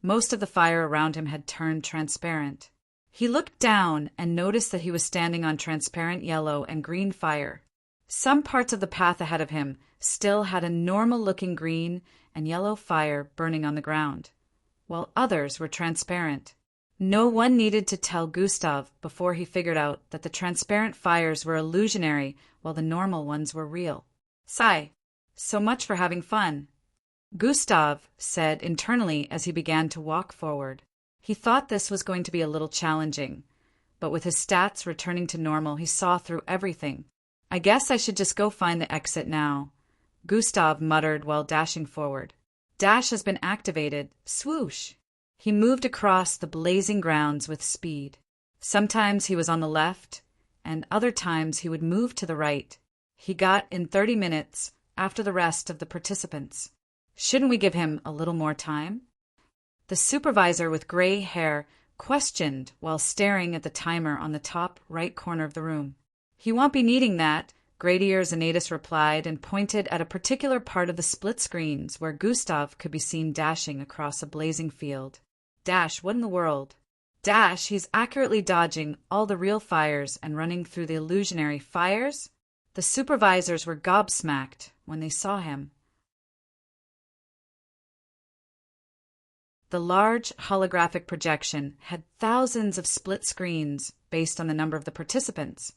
most of the fire around him had turned transparent. He looked down and noticed that he was standing on transparent yellow and green fire. Some parts of the path ahead of him still had a normal-looking green and yellow fire burning on the ground, while others were transparent. No one needed to tell Gustav before he figured out that the transparent fires were illusionary while the normal ones were real. Sigh. So much for having fun, Gustav said internally as he began to walk forward. He thought this was going to be a little challenging, but with his stats returning to normal, he saw through everything. I guess I should just go find the exit now, Gustav muttered while dashing forward. Dash has been activated. Swoosh! He moved across the blazing grounds with speed. Sometimes he was on the left, and other times he would move to the right. He got in 30 minutes after the rest of the participants. Shouldn't we give him a little more time? The supervisor with gray hair questioned while staring at the timer on the top right corner of the room. He won't be needing that, Gradius and Natus replied and pointed at a particular part of the split screens where Gustav could be seen dashing across a blazing field. Dash, what in the world? Dash, he's accurately dodging all the real fires and running through the illusionary fires? The supervisors were gobsmacked when they saw him. The large holographic projection had thousands of split screens based on the number of the participants,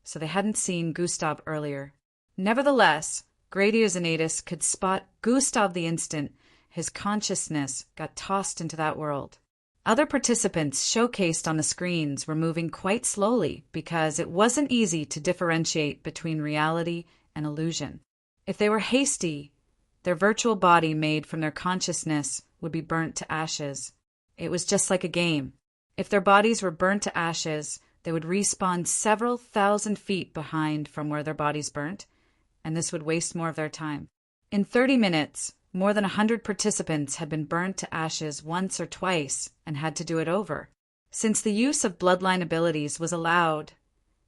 so they hadn't seen Gustav earlier. Nevertheless, Gradius and Adis could spot Gustav the instant his consciousness got tossed into that world. Other participants showcased on the screens were moving quite slowly because it wasn't easy to differentiate between reality and illusion. If they were hasty, their virtual body made from their consciousness would be burnt to ashes. It was just like a game. If their bodies were burnt to ashes, they would respawn several thousand feet behind from where their bodies burnt, and this would waste more of their time. In 30 minutes, more than 100 participants had been burnt to ashes once or twice and had to do it over. Since the use of bloodline abilities was allowed,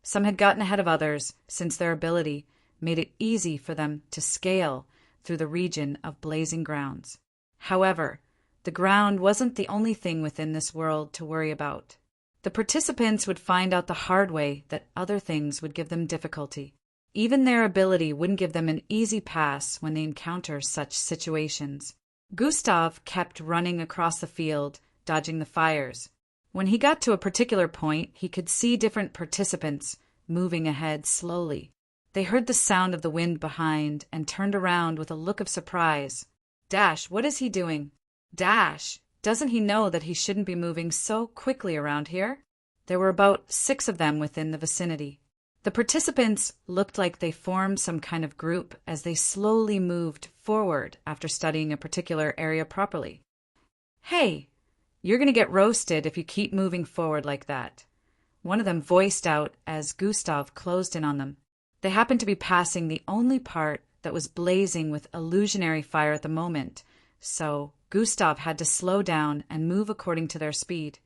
some had gotten ahead of others since their ability made it easy for them to scale through the region of blazing grounds. However, the ground wasn't the only thing within this world to worry about. The participants would find out the hard way that other things would give them difficulty. Even their ability wouldn't give them an easy pass when they encounter such situations. Gustav kept running across the field, dodging the fires. When he got to a particular point, he could see different participants moving ahead slowly. They heard the sound of the wind behind and turned around with a look of surprise. Dash, what is he doing? Dash, doesn't he know that he shouldn't be moving so quickly around here? There were about 6 of them within the vicinity. The participants looked like they formed some kind of group as they slowly moved forward after studying a particular area properly. Hey, you're going to get roasted if you keep moving forward like that. One of them voiced out as Gustav closed in on them. They happened to be passing the only part that was blazing with illusionary fire at the moment, so Gustav had to slow down and move according to their speed.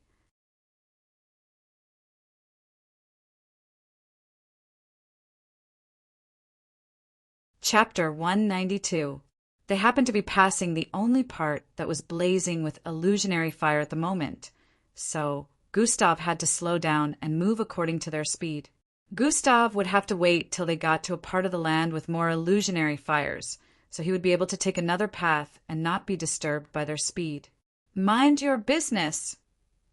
Chapter 192. They happened to be passing the only part that was blazing with illusionary fire at the moment, so Gustav had to slow down and move according to their speed. Gustav would have to wait till they got to a part of the land with more illusionary fires, so he would be able to take another path and not be disturbed by their speed. Mind your business,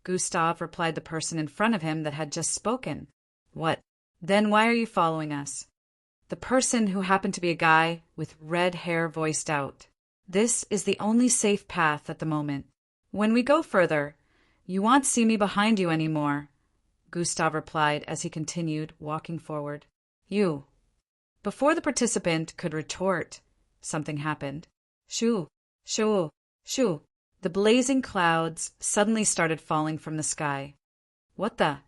Gustav replied the person in front of him that had just spoken. What? Then why are you following us? The person, who happened to be a guy with red hair, voiced out. This is the only safe path at the moment. When we go further, you won't see me behind you anymore, Gustav replied as he continued walking forward. You. Before the participant could retort, something happened. Shoo, shoo, shoo. The blazing clouds suddenly started falling from the sky. What the?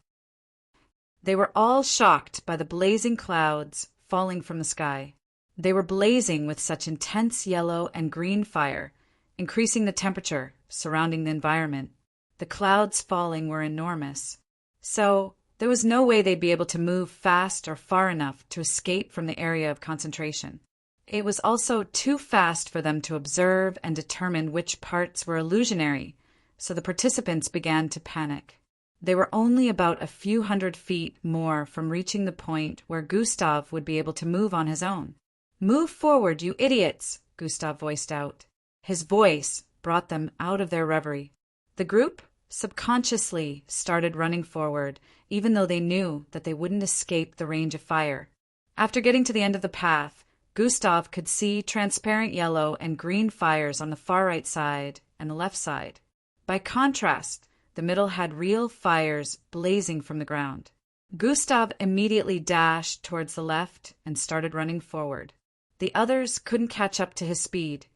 They were all shocked by the blazing clouds falling from the sky. They were blazing with such intense yellow and green fire, increasing the temperature surrounding the environment. The clouds falling were enormous, so there was no way they'd be able to move fast or far enough to escape from the area of concentration. It was also too fast for them to observe and determine which parts were illusionary, so the participants began to panic. They were only about a few hundred feet more from reaching the point where Gustav would be able to move on his own. Move forward, you idiots, Gustav voiced out. His voice brought them out of their reverie. The group subconsciously started running forward, even though they knew that they wouldn't escape the range of fire. After getting to the end of the path, Gustav could see transparent yellow and green fires on the far right side and the left side. By contrast, the middle had real fires blazing from the ground. Gustav immediately dashed towards the left and started running forward. The others couldn't catch up to his speed,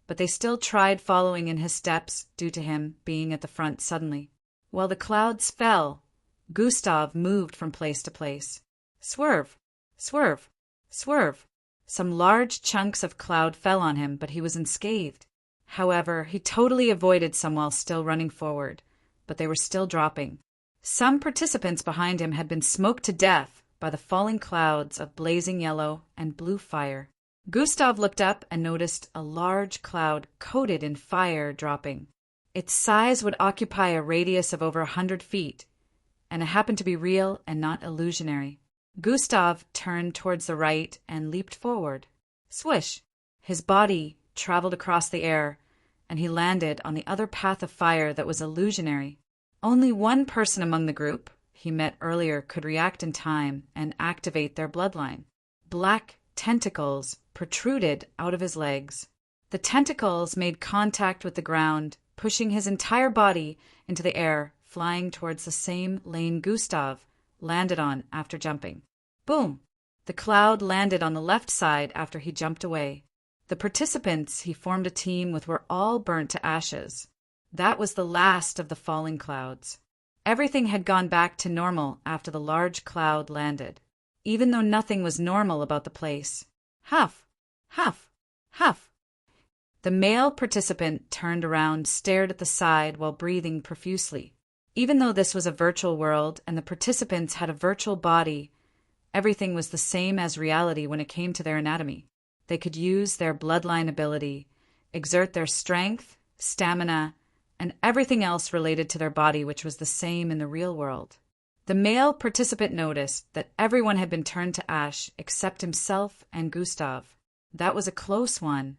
but they still tried following in his steps due to him being at the front suddenly. While the clouds fell, Gustav moved from place to place. Swerve, swerve, swerve. Some large chunks of cloud fell on him, but he was unscathed. However, he totally avoided some while still running forward, but they were still dropping. Some participants behind him had been smoked to death by the falling clouds of blazing yellow and blue fire. Gustav looked up and noticed a large cloud coated in fire dropping. Its size would occupy a radius of over 100 feet, and it happened to be real and not illusionary. Gustav turned towards the right and leaped forward. Swish! His body traveled across the air, and he landed on the other path of fire that was illusionary. Only one person among the group he met earlier could react in time and activate their bloodline. Black tentacles protruded out of his legs. The tentacles made contact with the ground, pushing his entire body into the air, flying towards the same lane Gustav landed on after jumping. Boom! The cloud landed on the left side after he jumped away. The participants he formed a team with were all burnt to ashes. That was the last of the falling clouds. Everything had gone back to normal after the large cloud landed, even though nothing was normal about the place. Huff! Huff! Huff! The male participant turned around, stared at the side while breathing profusely. Even though this was a virtual world and the participants had a virtual body, everything was the same as reality when it came to their anatomy. They could use their bloodline ability, exert their strength, stamina, and everything else related to their body, which was the same in the real world. The male participant noticed that everyone had been turned to ash except himself and Gustav. That was a close one.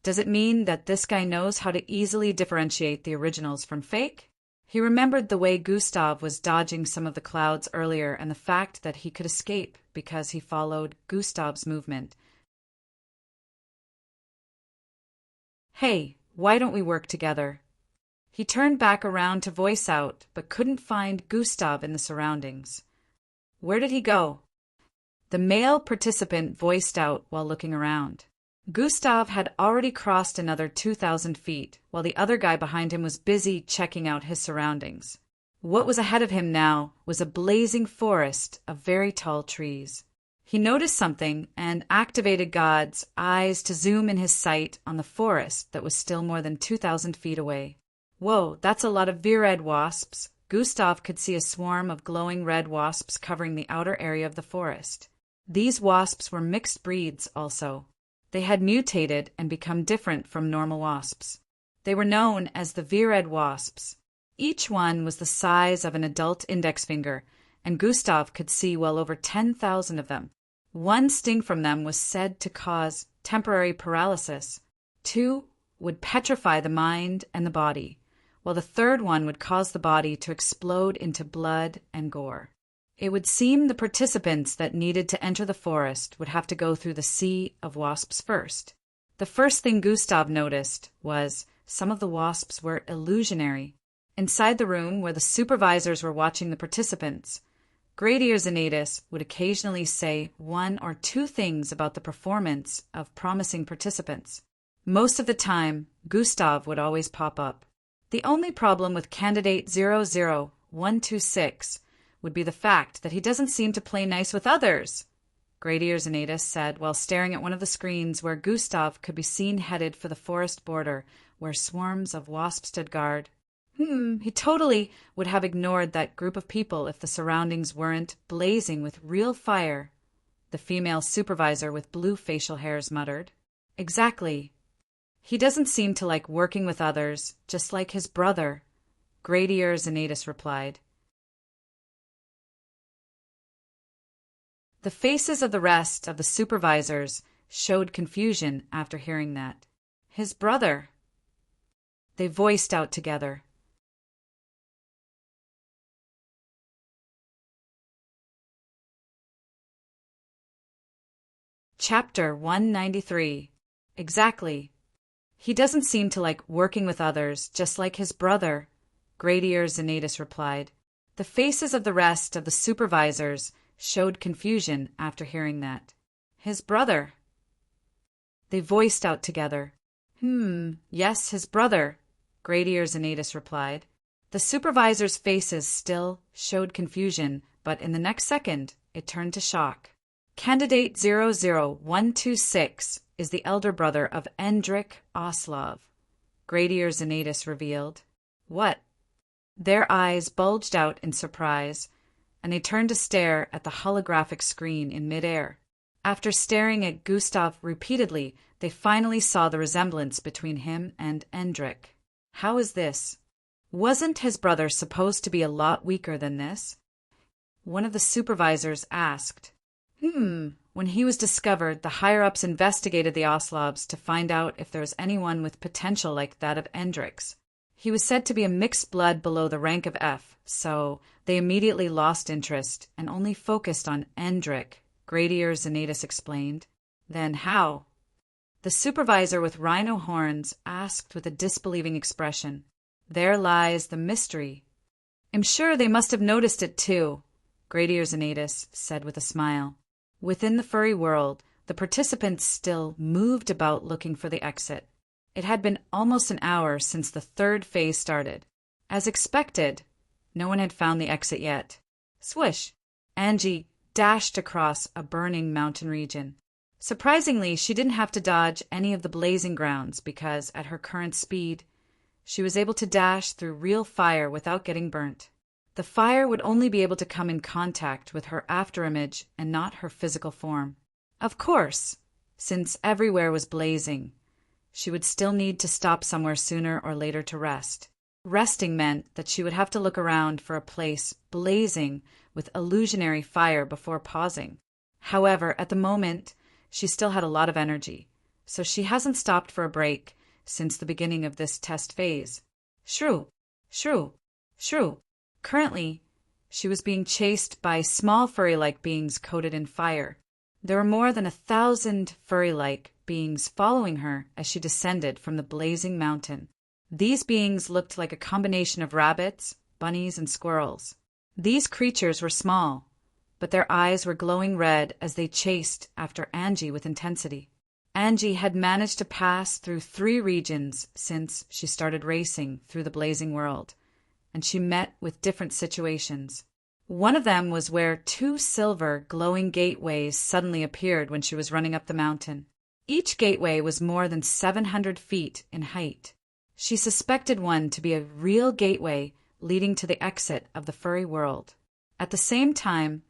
Does it mean that this guy knows how to easily differentiate the originals from fake? He remembered the way Gustav was dodging some of the clouds earlier and the fact that he could escape because he followed Gustav's movement. Hey, why don't we work together? He turned back around to voice out, but couldn't find Gustav in the surroundings. Where did he go? The male participant voiced out while looking around. Gustav had already crossed another 2,000 feet, while the other guy behind him was busy checking out his surroundings. What was ahead of him now was a blazing forest of very tall trees. He noticed something and activated God's eyes to zoom in his sight on the forest that was still more than 2,000 feet away. Whoa, that's a lot of virid wasps. Gustav could see a swarm of glowing red wasps covering the outer area of the forest. These wasps were mixed breeds also. They had mutated and become different from normal wasps. They were known as the virid wasps. Each one was the size of an adult index finger, and Gustav could see well over 10,000 of them. One sting from them was said to cause temporary paralysis. 2 would petrify the mind and the body, while the third one would cause the body to explode into blood and gore. It would seem the participants that needed to enter the forest would have to go through the sea of wasps first. The first thing Gustav noticed was some of the wasps were illusionary. Inside the room where the supervisors were watching the participants, Gradius Anatus would occasionally say 1 or 2 things about the performance of promising participants. Most of the time, Gustav would always pop up. The only problem with candidate 00126 would be the fact that he doesn't seem to play nice with others, Gradius Anatus said while staring at one of the screens where Gustav could be seen headed for the forest border where swarms of wasps stood guard. He totally would have ignored that group of people if the surroundings weren't blazing with real fire, the female supervisor with blue facial hairs muttered. Exactly. He doesn't seem to like working with others, just like his brother, Gradius Anatus replied. The faces of the rest of the supervisors showed confusion after hearing that. His brother. They voiced out together. Chapter 193. Exactly. He doesn't seem to like working with others, just like his brother, Gradius Anatus replied. The faces of the rest of the supervisors showed confusion after hearing that. His brother. They voiced out together. Yes, his brother, Gradius Anatus replied. The supervisors' faces still showed confusion, but in the next second, it turned to shock. Candidate 00126 is the elder brother of Endrik Oslov, Gradius Anatus revealed. What? Their eyes bulged out in surprise, and they turned to stare at the holographic screen in midair. After staring at Gustav repeatedly, they finally saw the resemblance between him and Endrik. How is this? Wasn't his brother supposed to be a lot weaker than this? One of the supervisors asked. When he was discovered, the higher-ups investigated the Oslovs to find out if there was anyone with potential like that of Endrix. He was said to be a mixed blood below the rank of F, so they immediately lost interest and only focused on Endric, Gradier Zenatus explained. Then how? The supervisor with rhino horns asked with a disbelieving expression. There lies the mystery. I'm sure they must have noticed it too, Gradier Zenatus said with a smile. Within the furry world, the participants still moved about looking for the exit. It had been almost an hour since the third phase started. As expected, no one had found the exit yet. Swish! Angie dashed across a burning mountain region. Surprisingly, she didn't have to dodge any of the blazing grounds because, at her current speed, she was able to dash through real fire without getting burnt. The fire would only be able to come in contact with her afterimage and not her physical form. Of course, since everywhere was blazing, she would still need to stop somewhere sooner or later to rest. Resting meant that she would have to look around for a place blazing with illusionary fire before pausing. However, at the moment, she still had a lot of energy, so she hasn't stopped for a break since the beginning of this test phase. Shrew, shrew, shrew. Currently, she was being chased by small furry-like beings coated in fire. There were more than 1,000 furry-like beings following her as she descended from the blazing mountain. These beings looked like a combination of rabbits, bunnies, and squirrels. These creatures were small, but their eyes were glowing red as they chased after Angie with intensity. Angie had managed to pass through 3 regions since she started racing through the blazing world, and she met with different situations. One of them was where 2 silver, glowing gateways suddenly appeared when she was running up the mountain. Each gateway was more than 700 feet in height. She suspected one to be a real gateway leading to the exit of the furry world. At the same time,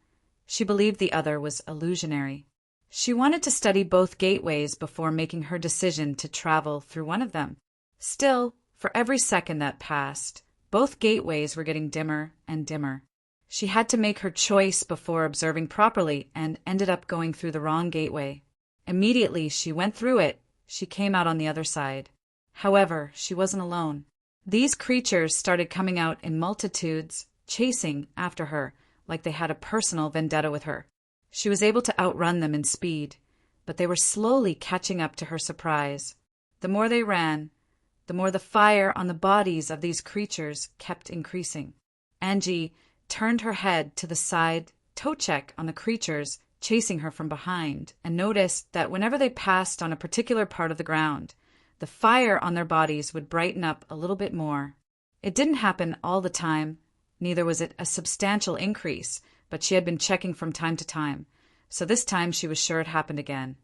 she believed the other was illusionary. She wanted to study both gateways before making her decision to travel through one of them. Still, for every second that passed, both gateways were getting dimmer and dimmer. She had to make her choice before observing properly and ended up going through the wrong gateway. Immediately she went through it, she came out on the other side. However, she wasn't alone. These creatures started coming out in multitudes, chasing after her like they had a personal vendetta with her. She was able to outrun them in speed, but they were slowly catching up to her surprise. The more they ran, the more the fire on the bodies of these creatures kept increasing. Angie turned her head to the side, toe check on the creatures chasing her from behind, and noticed that whenever they passed on a particular part of the ground, the fire on their bodies would brighten up a little bit more. It didn't happen all the time, neither was it a substantial increase, but she had been checking from time to time, so this time she was sure it happened again.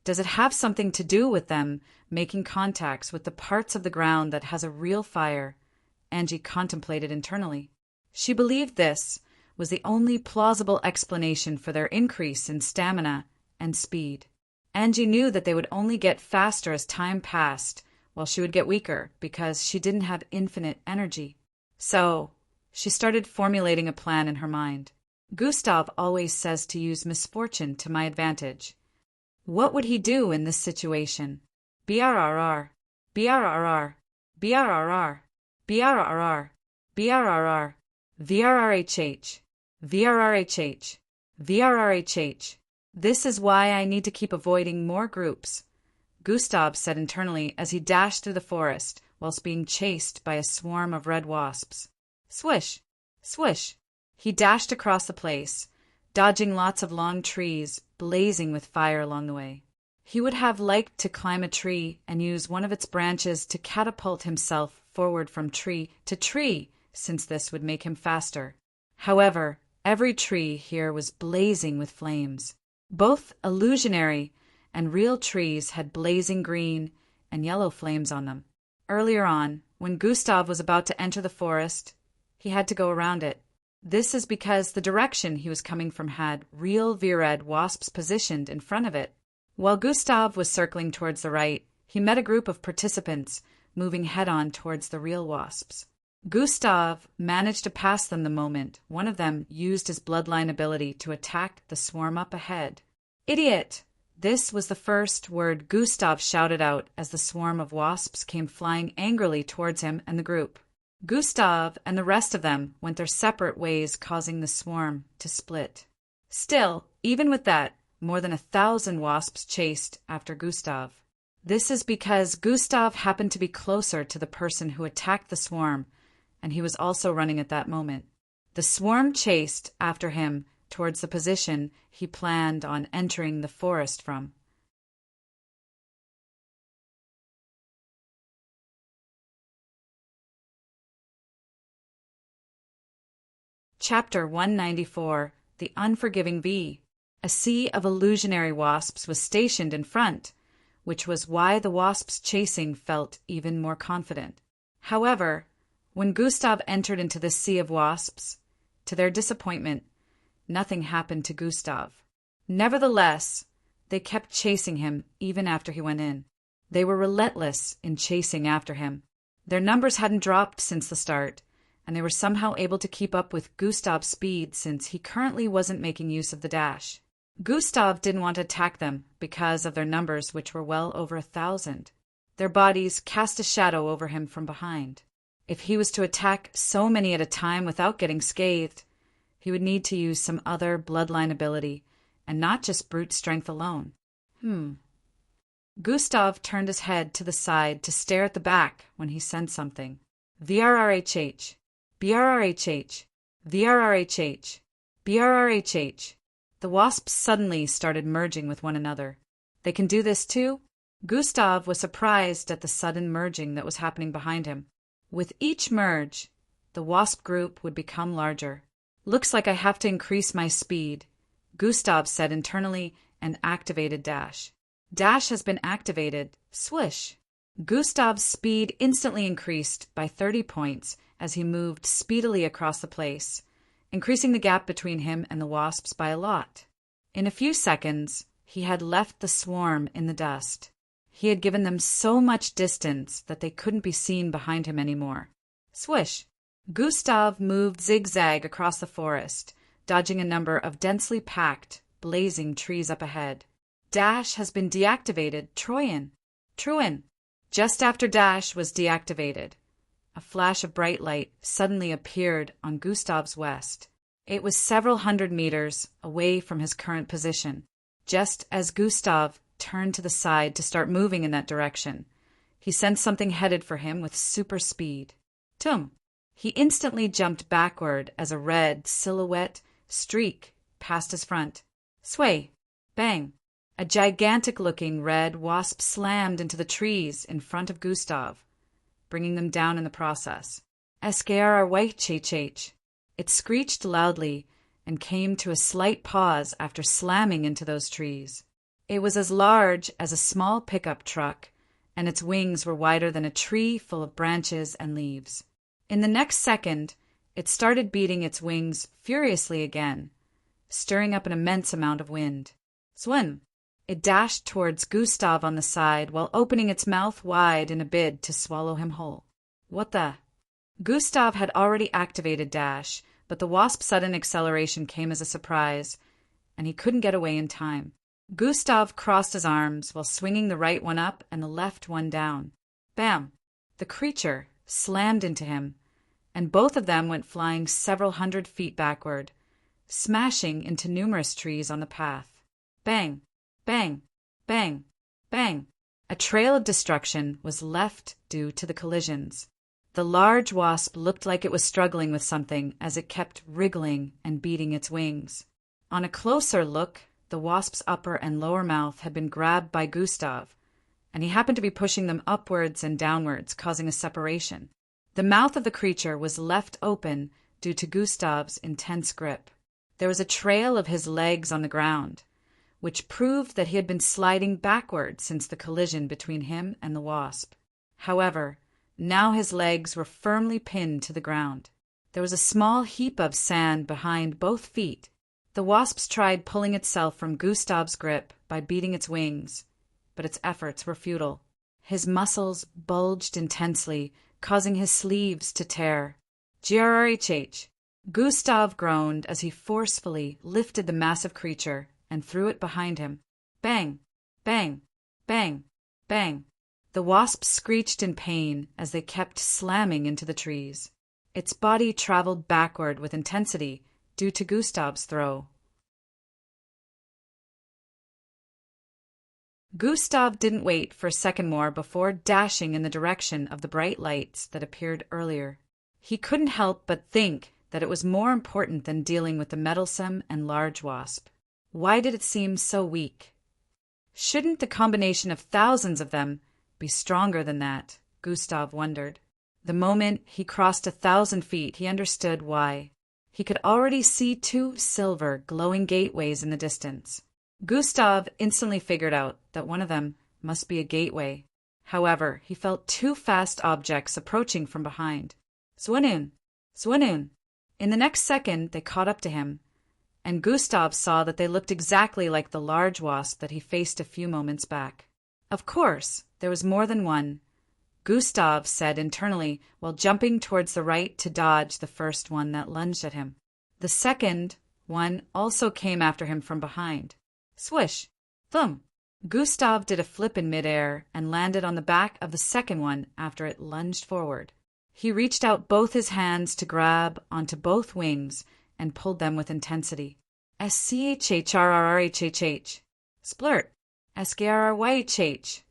Does it have something to do with them making contacts with the parts of the ground that has a real fire? Angie contemplated internally. She believed this was the only plausible explanation for their increase in stamina and speed. Angie knew that they would only get faster as time passed, while she would get weaker because she didn't have infinite energy. So, she started formulating a plan in her mind. Gustav always says to use misfortune to my advantage. What would he do in this situation? BRRR, BRRR, BRRR, BRRR, BRRR, VRRHH, VRRHH, VRRHH. This is why I need to keep avoiding more groups, Gustav said internally as he dashed through the forest whilst being chased by a swarm of red wasps. Swish, swish. He dashed across the place, dodging lots of long trees, blazing with fire along the way. He would have liked to climb a tree and use one of its branches to catapult himself forward from tree to tree, since this would make him faster. However, every tree here was blazing with flames. Both illusionary and real trees had blazing green and yellow flames on them. Earlier on, when Gustav was about to enter the forest, he had to go around it. This is because the direction he was coming from had real Vired wasps positioned in front of it. While Gustav was circling towards the right, he met a group of participants moving head-on towards the real wasps. Gustav managed to pass them the moment one of them used his bloodline ability to attack the swarm up ahead. "Idiot!" This was the first word Gustav shouted out as the swarm of wasps came flying angrily towards him and the group. Gustav and the rest of them went their separate ways, causing the swarm to split. Still, even with that, more than 1,000 wasps chased after Gustav. This is because Gustav happened to be closer to the person who attacked the swarm, and he was also running at that moment. The swarm chased after him towards the position he planned on entering the forest from. Chapter 194: The Unforgiving V. A sea of illusionary wasps was stationed in front, which was why the wasps chasing felt even more confident. However, when Gustav entered into this sea of wasps, to their disappointment, nothing happened to Gustav. Nevertheless, they kept chasing him even after he went in. They were relentless in chasing after him. Their numbers hadn't dropped since the start, and they were somehow able to keep up with Gustav's speed since he currently wasn't making use of the dash. Gustav didn't want to attack them because of their numbers, which were well over 1,000. Their bodies cast a shadow over him from behind. If he was to attack so many at a time without getting scathed, he would need to use some other bloodline ability, and not just brute strength alone. Gustav turned his head to the side to stare at the back when he sensed something. VRRHH, BRRHH, VRRHH, BRRHH. The wasps suddenly started merging with one another. They can do this too? Gustav was surprised at the sudden merging that was happening behind him. With each merge, the wasp group would become larger. Looks like I have to increase my speed, Gustav said internally and activated Dash. Dash has been activated. Swish! Gustav's speed instantly increased by 30 points as he moved speedily across the place, increasing the gap between him and the wasps by a lot. In a few seconds, he had left the swarm in the dust. He had given them so much distance that they couldn't be seen behind him anymore. Swish! Gustav moved zigzag across the forest, dodging a number of densely packed, blazing trees up ahead. Dash has been deactivated. Truin. Just after Dash was deactivated, a flash of bright light suddenly appeared on Gustav's west. It was several hundred meters away from his current position. Just as Gustav turned to the side to start moving in that direction, he sensed something headed for him with super speed. Tum! He instantly jumped backward as a red silhouette streak passed his front. Sway! Bang! A gigantic-looking red wasp slammed into the trees in front of Gustav, bringing them down in the process. SKRRYHH. It screeched loudly and came to a slight pause after slamming into those trees. It was as large as a small pickup truck, and its wings were wider than a tree full of branches and leaves. In the next second, it started beating its wings furiously again, stirring up an immense amount of wind. Swim! It dashed towards Gustav on the side while opening its mouth wide in a bid to swallow him whole. What the? Gustav had already activated Dash, but the wasp's sudden acceleration came as a surprise, and he couldn't get away in time. Gustav crossed his arms while swinging the right one up and the left one down. Bam! The creature slammed into him, and both of them went flying several hundred feet backward, smashing into numerous trees on the path. Bang! Bang! Bang! Bang! A trail of destruction was left due to the collisions. The large wasp looked like it was struggling with something as it kept wriggling and beating its wings. On a closer look, the wasp's upper and lower mouth had been grabbed by Gustav, and he happened to be pushing them upwards and downwards, causing a separation. The mouth of the creature was left open due to Gustav's intense grip. There was a trail of his legs on the ground, which proved that he had been sliding backward since the collision between him and the wasp. However, now his legs were firmly pinned to the ground. There was a small heap of sand behind both feet. The wasp tried pulling itself from Gustav's grip by beating its wings, but its efforts were futile. His muscles bulged intensely, causing his sleeves to tear. Grrhh! Gustav groaned as he forcefully lifted the massive creature and threw it behind him. Bang! Bang! Bang! Bang! The wasp screeched in pain as they kept slamming into the trees. Its body traveled backward with intensity due to Gustav's throw. Gustav didn't wait for a second more before dashing in the direction of the bright lights that appeared earlier. He couldn't help but think that it was more important than dealing with the meddlesome and large wasp. Why did it seem so weak? Shouldn't the combination of thousands of them be stronger than that? Gustav wondered. The moment he crossed 1,000 feet, he understood why. He could already see 2 silver, glowing gateways in the distance. Gustav instantly figured out that one of them must be a gateway. However, he felt 2 fast objects approaching from behind. Swanun! Swanun! In the next second, they caught up to him, and Gustav saw that they looked exactly like the large wasp that he faced a few moments back. Of course, there was more than one, Gustav said internally while jumping towards the right to dodge the first one that lunged at him. The second one also came after him from behind. Swish! Thump! Gustav did a flip in midair and landed on the back of the second one after it lunged forward. He reached out both his hands to grab onto both wings and pulled them with intensity. Schhrrhhh. Splurt! Skrryhh.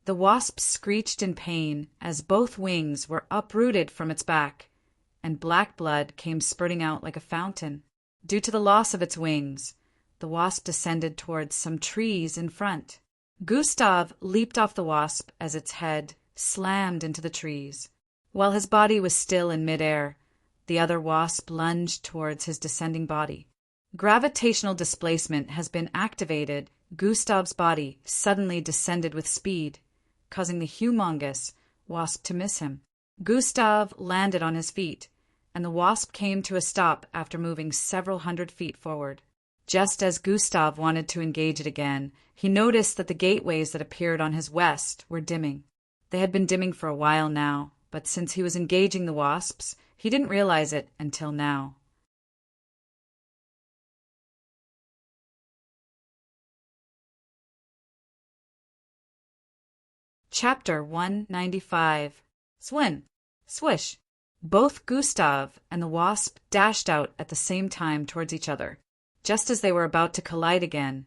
The wasp screeched in pain as both wings were uprooted from its back, and black blood came spurting out like a fountain. Due to the loss of its wings, the wasp descended towards some trees in front. Gustav leaped off the wasp as its head slammed into the trees. While his body was still in midair, the other wasp lunged towards his descending body. Gravitational displacement has been activated. Gustav's body suddenly descended with speed, causing the humongous wasp to miss him. Gustav landed on his feet, and the wasp came to a stop after moving several hundred feet forward. Just as Gustav wanted to engage it again, he noticed that the gateways that appeared on his west were dimming. They had been dimming for a while now, but since he was engaging the wasps, he didn't realize it until now. Chapter 195. Swin! Swish! Both Gustav and the wasp dashed out at the same time towards each other. Just as they were about to collide again,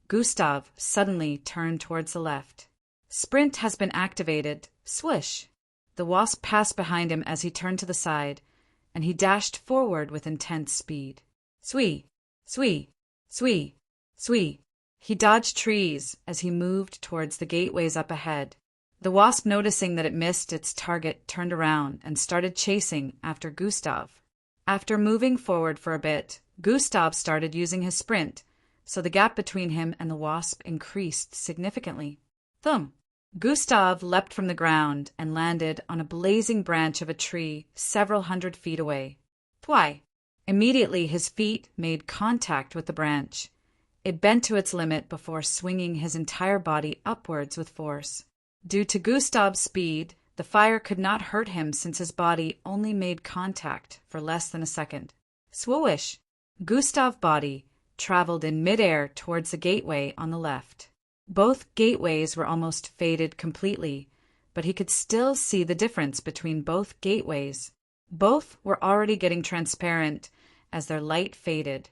Gustav suddenly turned towards the left. Sprint has been activated. Swish! The wasp passed behind him as he turned to the side, and he dashed forward with intense speed. Swee! Swee! Swee! Swee! He dodged trees as he moved towards the gateways up ahead. The wasp, noticing that it missed its target, turned around and started chasing after Gustav. After moving forward for a bit, Gustav started using his sprint, so the gap between him and the wasp increased significantly. Thump! Gustav leapt from the ground and landed on a blazing branch of a tree several hundred feet away. Thwai! Immediately his feet made contact with the branch. It bent to its limit before swinging his entire body upwards with force. Due to Gustav's speed, the fire could not hurt him since his body only made contact for less than a second. Swoosh! Gustav's body traveled in midair towards the gateway on the left. Both gateways were almost faded completely, but he could still see the difference between both gateways. Both were already getting transparent as their light faded,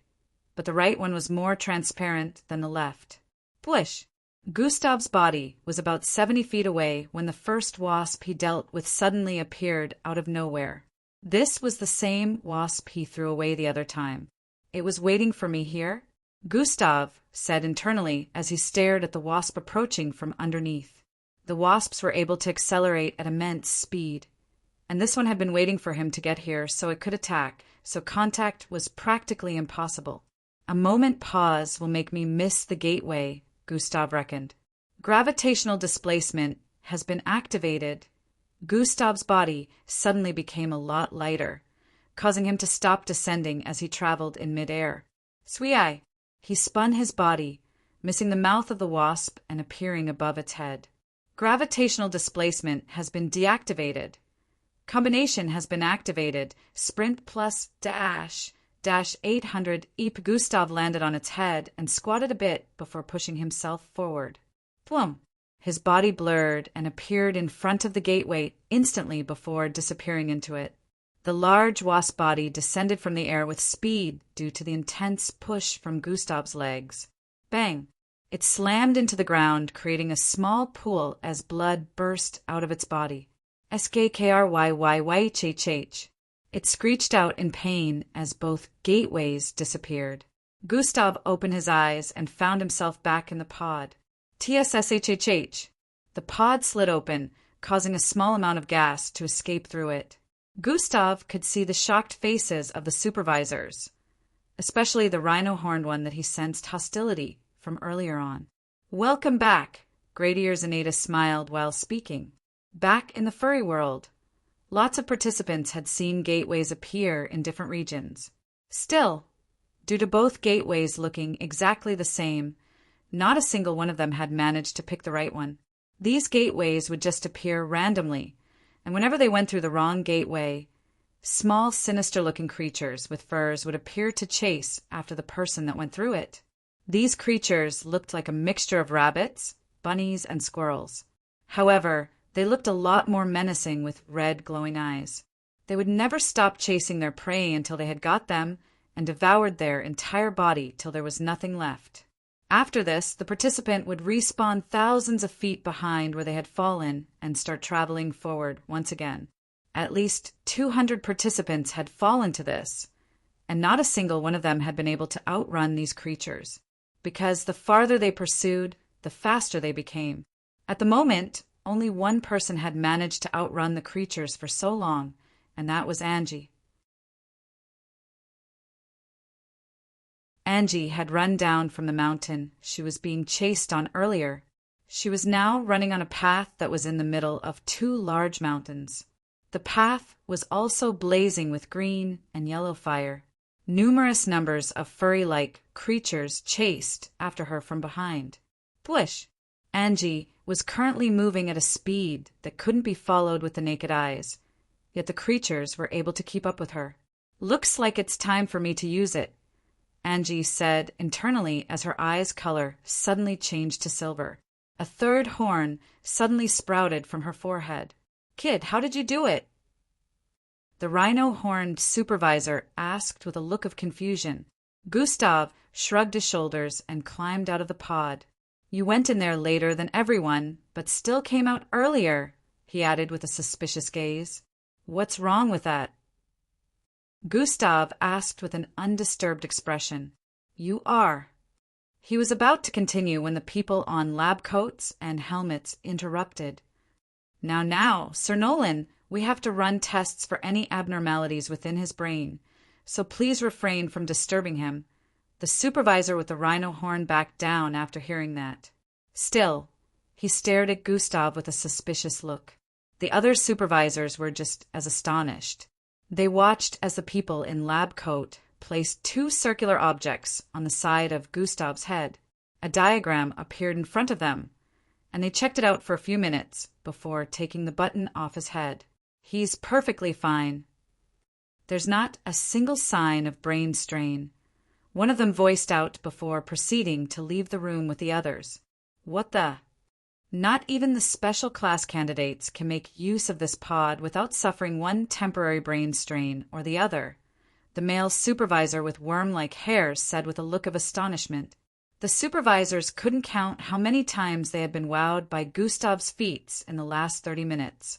but the right one was more transparent than the left. Push! Gustav's body was about 70 feet away when the first wasp he dealt with suddenly appeared out of nowhere. This was the same wasp he threw away the other time. It was waiting for me here, Gustav said internally as he stared at the wasp approaching from underneath. The wasps were able to accelerate at immense speed, and this one had been waiting for him to get here so it could attack, so contact was practically impossible. A moment pause will make me miss the gateway, Gustav reckoned. Gravitational displacement has been activated. Gustav's body suddenly became a lot lighter, causing him to stop descending as he traveled in midair. Sui. He spun his body, missing the mouth of the wasp and appearing above its head. Gravitational displacement has been deactivated. Combination has been activated. Sprint plus dash 800. Eep. Gustav landed on its head and squatted a bit before pushing himself forward. Plum. His body blurred and appeared in front of the gateway instantly before disappearing into it. The large wasp body descended from the air with speed due to the intense push from Gustav's legs. Bang! It slammed into the ground, creating a small pool as blood burst out of its body. Skryyyh. It screeched out in pain as both gateways disappeared. Gustav opened his eyes and found himself back in the pod. TSSHHH. The pod slid open, causing a small amount of gas to escape through it. Gustav could see the shocked faces of the supervisors, especially the rhino-horned one that he sensed hostility from earlier on. Welcome back, Great Ears and Ada smiled while speaking. Back in the furry world, lots of participants had seen gateways appear in different regions. Still, due to both gateways looking exactly the same, not a single one of them had managed to pick the right one. These gateways would just appear randomly, and whenever they went through the wrong gateway, small, sinister-looking creatures with furs would appear to chase after the person that went through it. These creatures looked like a mixture of rabbits, bunnies, and squirrels. However, they looked a lot more menacing with red, glowing eyes. They would never stop chasing their prey until they had got them and devoured their entire body till there was nothing left. After this, the participant would respawn thousands of feet behind where they had fallen and start traveling forward once again. At least 200 participants had fallen to this, and not a single one of them had been able to outrun these creatures, because the farther they pursued, the faster they became. At the moment, only one person had managed to outrun the creatures for so long, and that was Angie. Angie had run down from the mountain she was being chased on earlier. She was now running on a path that was in the middle of two large mountains. The path was also blazing with green and yellow fire. Numerous numbers of furry-like creatures chased after her from behind. Bwish! Angie was currently moving at a speed that couldn't be followed with the naked eyes, yet the creatures were able to keep up with her. Looks like it's time for me to use it, Angie said internally as her eyes' color suddenly changed to silver. A third horn suddenly sprouted from her forehead. Kid, how did you do it? The rhino-horned supervisor asked with a look of confusion. Gustav shrugged his shoulders and climbed out of the pod. You went in there later than everyone, but still came out earlier, he added with a suspicious gaze. What's wrong with that? Gustav asked with an undisturbed expression. You are. He was about to continue when the people on lab coats and helmets interrupted. Now, Sir Nolan, we have to run tests for any abnormalities within his brain, so please refrain from disturbing him. The supervisor with the rhino horn backed down after hearing that. Still, he stared at Gustav with a suspicious look. The other supervisors were just as astonished. They watched as the people in lab coat placed two circular objects on the side of Gustav's head. A diagram appeared in front of them, and they checked it out for a few minutes before taking the button off his head. He's perfectly fine. There's not a single sign of brain strain. One of them voiced out before proceeding to leave the room with the others. What the? Not even the special class candidates can make use of this pod without suffering one temporary brain strain or the other, the male supervisor with worm-like hairs said with a look of astonishment. The supervisors couldn't count how many times they had been wowed by Gustav's feats in the last 30 minutes.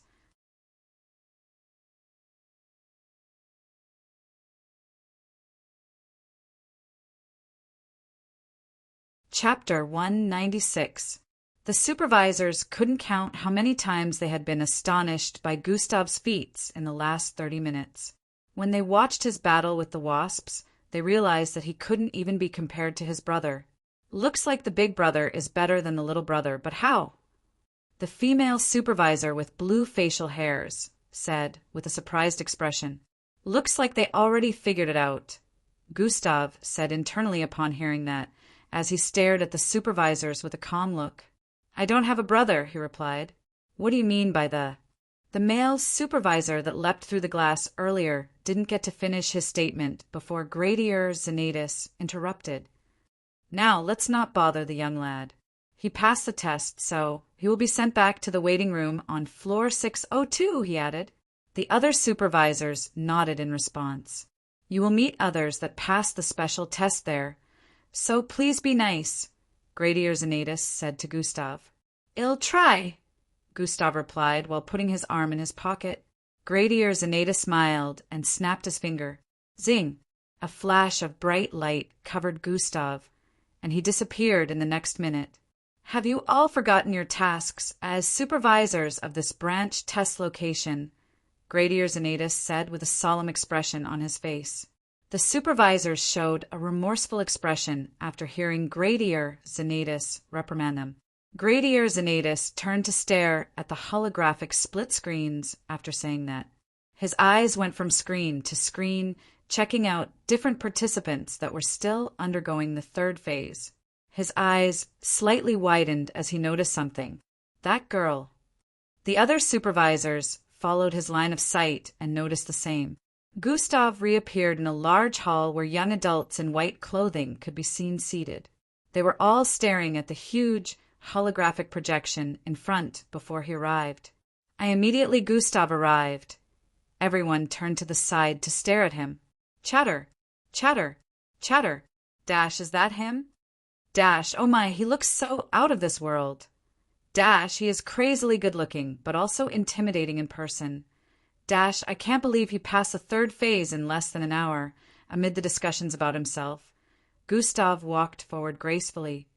Chapter 196. The supervisors couldn't count how many times they had been astonished by Gustav's feats in the last 30 minutes. When they watched his battle with the wasps, they realized that he couldn't even be compared to his brother. Looks like the big brother is better than the little brother, but how? The female supervisor with blue facial hairs said with a surprised expression. Looks like they already figured it out. Gustav said internally upon hearing that, as he stared at the supervisors with a calm look. I don't have a brother, he replied. What do you mean by the male supervisor that leapt through the glass earlier didn't get to finish his statement before Gradier Xanatus interrupted. Now, let's not bother the young lad. He passed the test, so he will be sent back to the waiting room on floor 602, he added. The other supervisors nodded in response. You will meet others that pass the special test there, so please be nice, Gradier Xanatus said to Gustav. I'll try, Gustav replied while putting his arm in his pocket. Gradier Xanatus smiled and snapped his finger. Zing! A flash of bright light covered Gustav, and he disappeared in the next minute. Have you all forgotten your tasks as supervisors of this branch test location? Gradier Xanatus said with a solemn expression on his face. The supervisors showed a remorseful expression after hearing Gradier Xanatus reprimand them. Gradier Xanatus turned to stare at the holographic split screens after saying that. His eyes went from screen to screen, checking out different participants that were still undergoing the third phase. His eyes slightly widened as he noticed something. That girl. The other supervisors followed his line of sight and noticed the same. Gustav reappeared in a large hall where young adults in white clothing could be seen seated. They were all staring at the huge holographic projection in front before he arrived. Gustav arrived. Everyone turned to the side to stare at him. Chatter, chatter, chatter. Dash, is that him? Dash, oh my, he looks so out of this world. Dash, he is crazily good-looking, but also intimidating in person. Dash, I can't believe he passed the third phase in less than an hour, amid the discussions about himself. Gustav walked forward gracefully,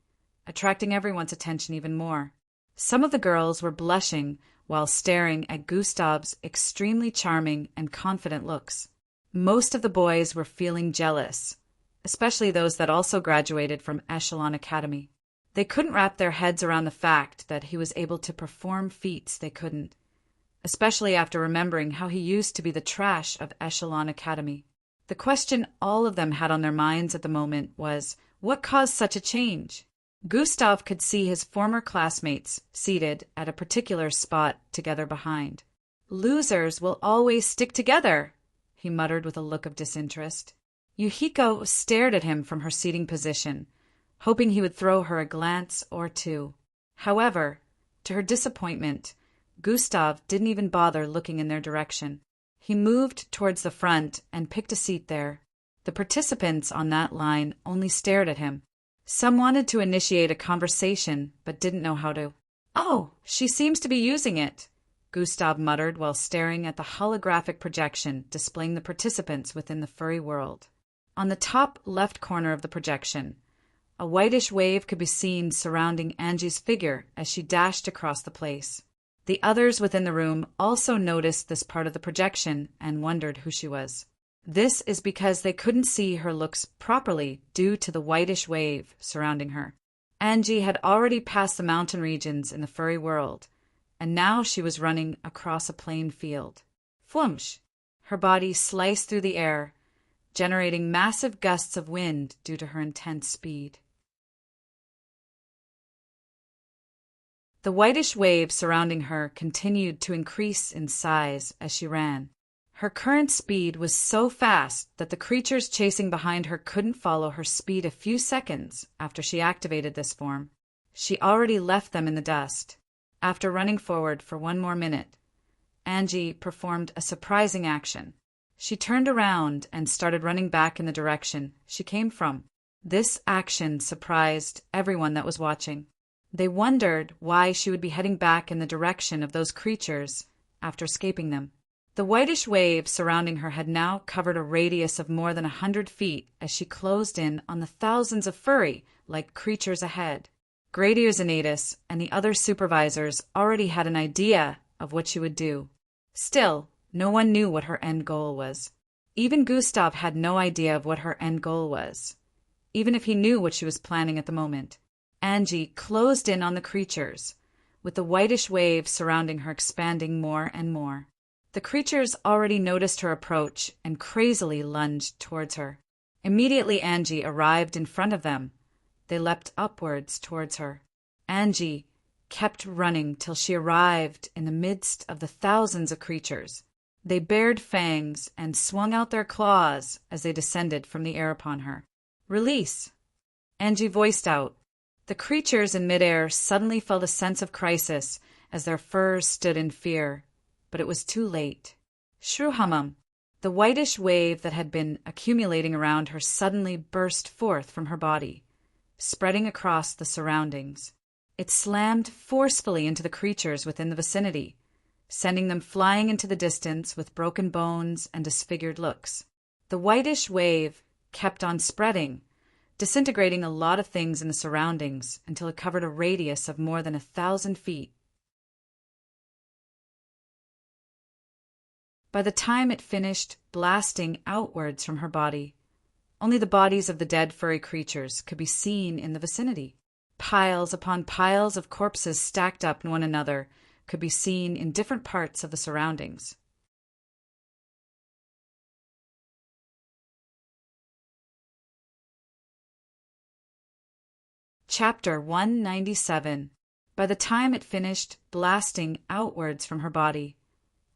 attracting everyone's attention even more. Some of the girls were blushing while staring at Gustav's extremely charming and confident looks. Most of the boys were feeling jealous, especially those that also graduated from Echelon Academy. They couldn't wrap their heads around the fact that he was able to perform feats they couldn't, especially after remembering how he used to be the trash of Echelon Academy. The question all of them had on their minds at the moment was, what caused such a change? Gustav could see his former classmates seated at a particular spot together behind. Losers will always stick together, he muttered with a look of disinterest. Yuhiko stared at him from her seating position, hoping he would throw her a glance or two. However, to her disappointment, Gustav didn't even bother looking in their direction. He moved towards the front and picked a seat there. The participants on that line only stared at him. Some wanted to initiate a conversation, but didn't know how to. Oh, she seems to be using it, Gustav muttered while staring at the holographic projection displaying the participants within the furry world. On the top left corner of the projection, a whitish wave could be seen surrounding Angie's figure as she dashed across the place. The others within the room also noticed this part of the projection and wondered who she was. This is because they couldn't see her looks properly due to the whitish wave surrounding her. Angie had already passed the mountain regions in the furry world, and now she was running across a plain field. Flumsh! Her body sliced through the air, generating massive gusts of wind due to her intense speed. The whitish wave surrounding her continued to increase in size as she ran. Her current speed was so fast that the creatures chasing behind her couldn't follow her speed a few seconds after she activated this form. She already left them in the dust. After running forward for one more minute, Angie performed a surprising action. She turned around and started running back in the direction she came from. This action surprised everyone that was watching. They wondered why she would be heading back in the direction of those creatures after escaping them. The whitish wave surrounding her had now covered a radius of more than 100 feet as she closed in on the thousands of furry-like creatures ahead. Gradier Xanatus and the other supervisors already had an idea of what she would do. Still, no one knew what her end goal was. Even Gustav had no idea of what her end goal was, even if he knew what she was planning at the moment. Angie closed in on the creatures, with the whitish wave surrounding her expanding more and more. The creatures already noticed her approach and crazily lunged towards her. Immediately Angie arrived in front of them. They leapt upwards towards her. Angie kept running till she arrived in the midst of the thousands of creatures. They bared fangs and swung out their claws as they descended from the air upon her. "Release!" Angie voiced out. The creatures in midair suddenly felt a sense of crisis as their furs stood in fear, but it was too late. Shruhamam, the whitish wave that had been accumulating around her, suddenly burst forth from her body, spreading across the surroundings. It slammed forcefully into the creatures within the vicinity, sending them flying into the distance with broken bones and disfigured looks. The whitish wave kept on spreading, disintegrating a lot of things in the surroundings until it covered a radius of more than 1,000 feet. By the time it finished blasting outwards from her body, only the bodies of the dead furry creatures could be seen in the vicinity. Piles upon piles of corpses stacked up one another could be seen in different parts of the surroundings. Chapter 197. By the time it finished blasting outwards from her body,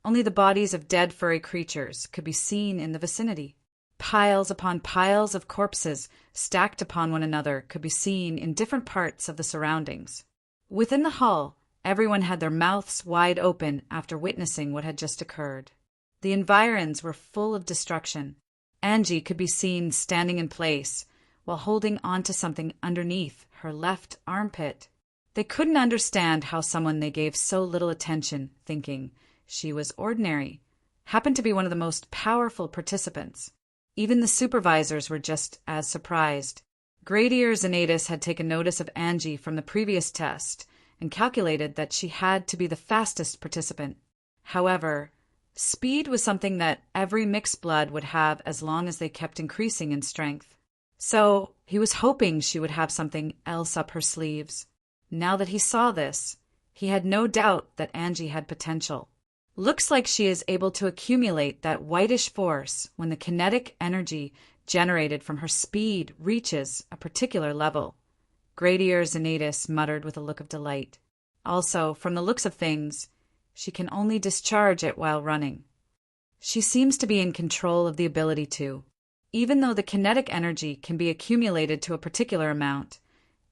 only the bodies of dead furry creatures could be seen in the vicinity. Piles upon piles of corpses stacked upon one another could be seen in different parts of the surroundings. Within the hall, everyone had their mouths wide open after witnessing what had just occurred. The environs were full of destruction. Angie could be seen standing in place while holding onto something underneath her left armpit. They couldn't understand how someone they gave so little attention, thinking she was ordinary, happened to be one of the most powerful participants. Even the supervisors were just as surprised. Gradier Xanatus had taken notice of Angie from the previous test and calculated that she had to be the fastest participant. However, speed was something that every mixed blood would have as long as they kept increasing in strength. So he was hoping she would have something else up her sleeves. Now that he saw this, he had no doubt that Angie had potential. Looks like she is able to accumulate that whitish force when the kinetic energy generated from her speed reaches a particular level. Gradier Xanatus muttered with a look of delight. Also, from the looks of things, she can only discharge it while running. She seems to be in control of the ability to. Even though the kinetic energy can be accumulated to a particular amount,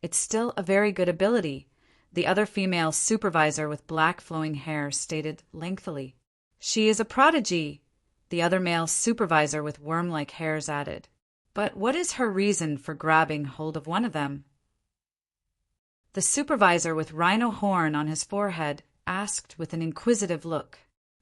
it's still a very good ability, the other female supervisor with black flowing hair stated lengthily. She is a prodigy, the other male supervisor with worm-like hairs added. But what is her reason for grabbing hold of one of them? The supervisor with rhino horn on his forehead asked with an inquisitive look.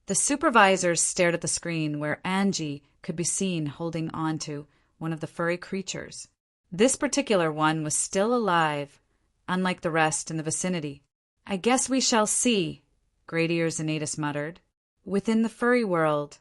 The supervisors stared at the screen where Angie could be seen holding on to one of the furry creatures. This particular one was still alive, unlike the rest in the vicinity. "I guess we shall see," Gradier Xanatus muttered. Within the furry world,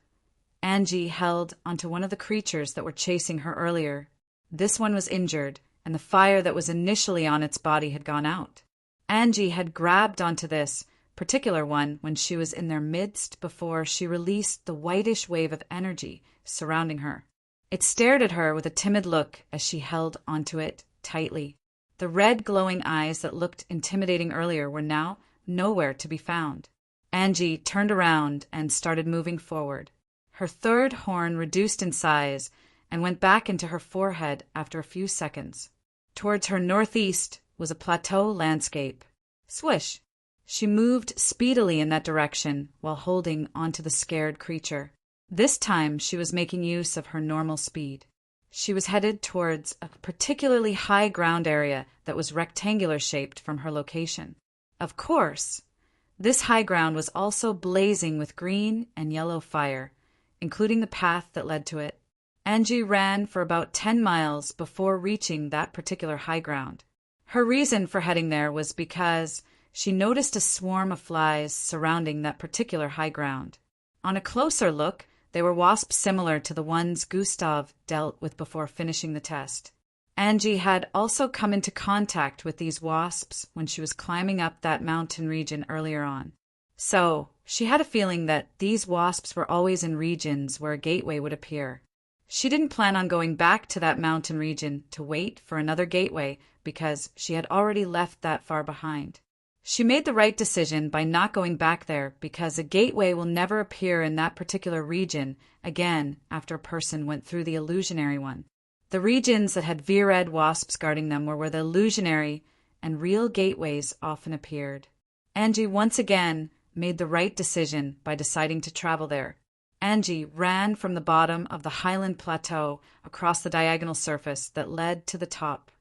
Angie held onto one of the creatures that were chasing her earlier. This one was injured, and the fire that was initially on its body had gone out. Angie had grabbed onto this particular one when she was in their midst before she released the whitish wave of energy surrounding her. It stared at her with a timid look as she held onto it tightly. The red glowing eyes that looked intimidating earlier were now nowhere to be found. Angie turned around and started moving forward. Her third horn reduced in size and went back into her forehead after a few seconds. Towards her northeast was a plateau landscape. Swish! She moved speedily in that direction while holding onto the scared creature. This time she was making use of her normal speed. She was headed towards a particularly high ground area that was rectangular-shaped from her location. Of course, this high ground was also blazing with green and yellow fire, including the path that led to it. Angie ran for about 10 miles before reaching that particular high ground. Her reason for heading there was because she noticed a swarm of flies surrounding that particular high ground. On a closer look, they were wasps similar to the ones Gustav dealt with before finishing the test. Angie had also come into contact with these wasps when she was climbing up that mountain region earlier on. So, she had a feeling that these wasps were always in regions where a gateway would appear. She didn't plan on going back to that mountain region to wait for another gateway because she had already left that far behind. She made the right decision by not going back there because a gateway will never appear in that particular region again after a person went through the illusionary one. The regions that had Vired wasps guarding them were where the illusionary and real gateways often appeared. Angie once again made the right decision by deciding to travel there. Angie ran from the bottom of the highland plateau across the diagonal surface that led to the top.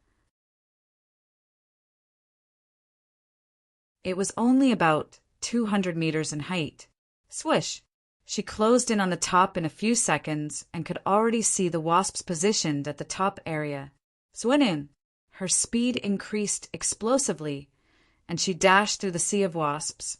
It was only about 200 meters in height. Swish! She closed in on the top in a few seconds and could already see the wasps positioned at the top area. Swinin! Her speed increased explosively, and she dashed through the sea of wasps,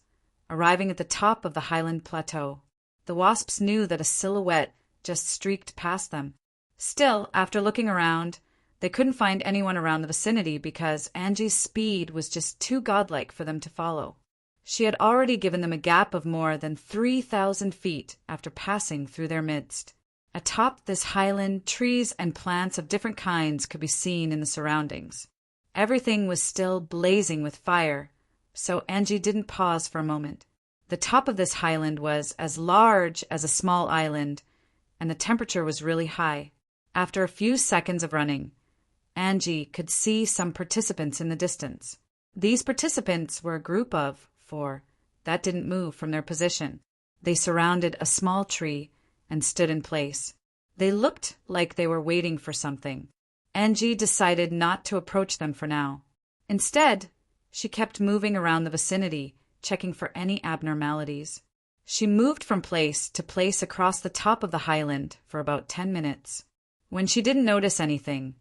arriving at the top of the highland plateau. The wasps knew that a silhouette just streaked past them. Still, after looking around, they couldn't find anyone around the vicinity because Angie's speed was just too godlike for them to follow. She had already given them a gap of more than 3,000 feet after passing through their midst. Atop this highland, trees and plants of different kinds could be seen in the surroundings. Everything was still blazing with fire, so Angie didn't pause for a moment. The top of this highland was as large as a small island, and the temperature was really high. After a few seconds of running, Angie could see some participants in the distance. These participants were a group of 4 that didn't move from their position. They surrounded a small tree and stood in place. They looked like they were waiting for something. Angie decided not to approach them for now. Instead, she kept moving around the vicinity, checking for any abnormalities. She moved from place to place across the top of the highland for about 10 minutes. When she didn't notice anything,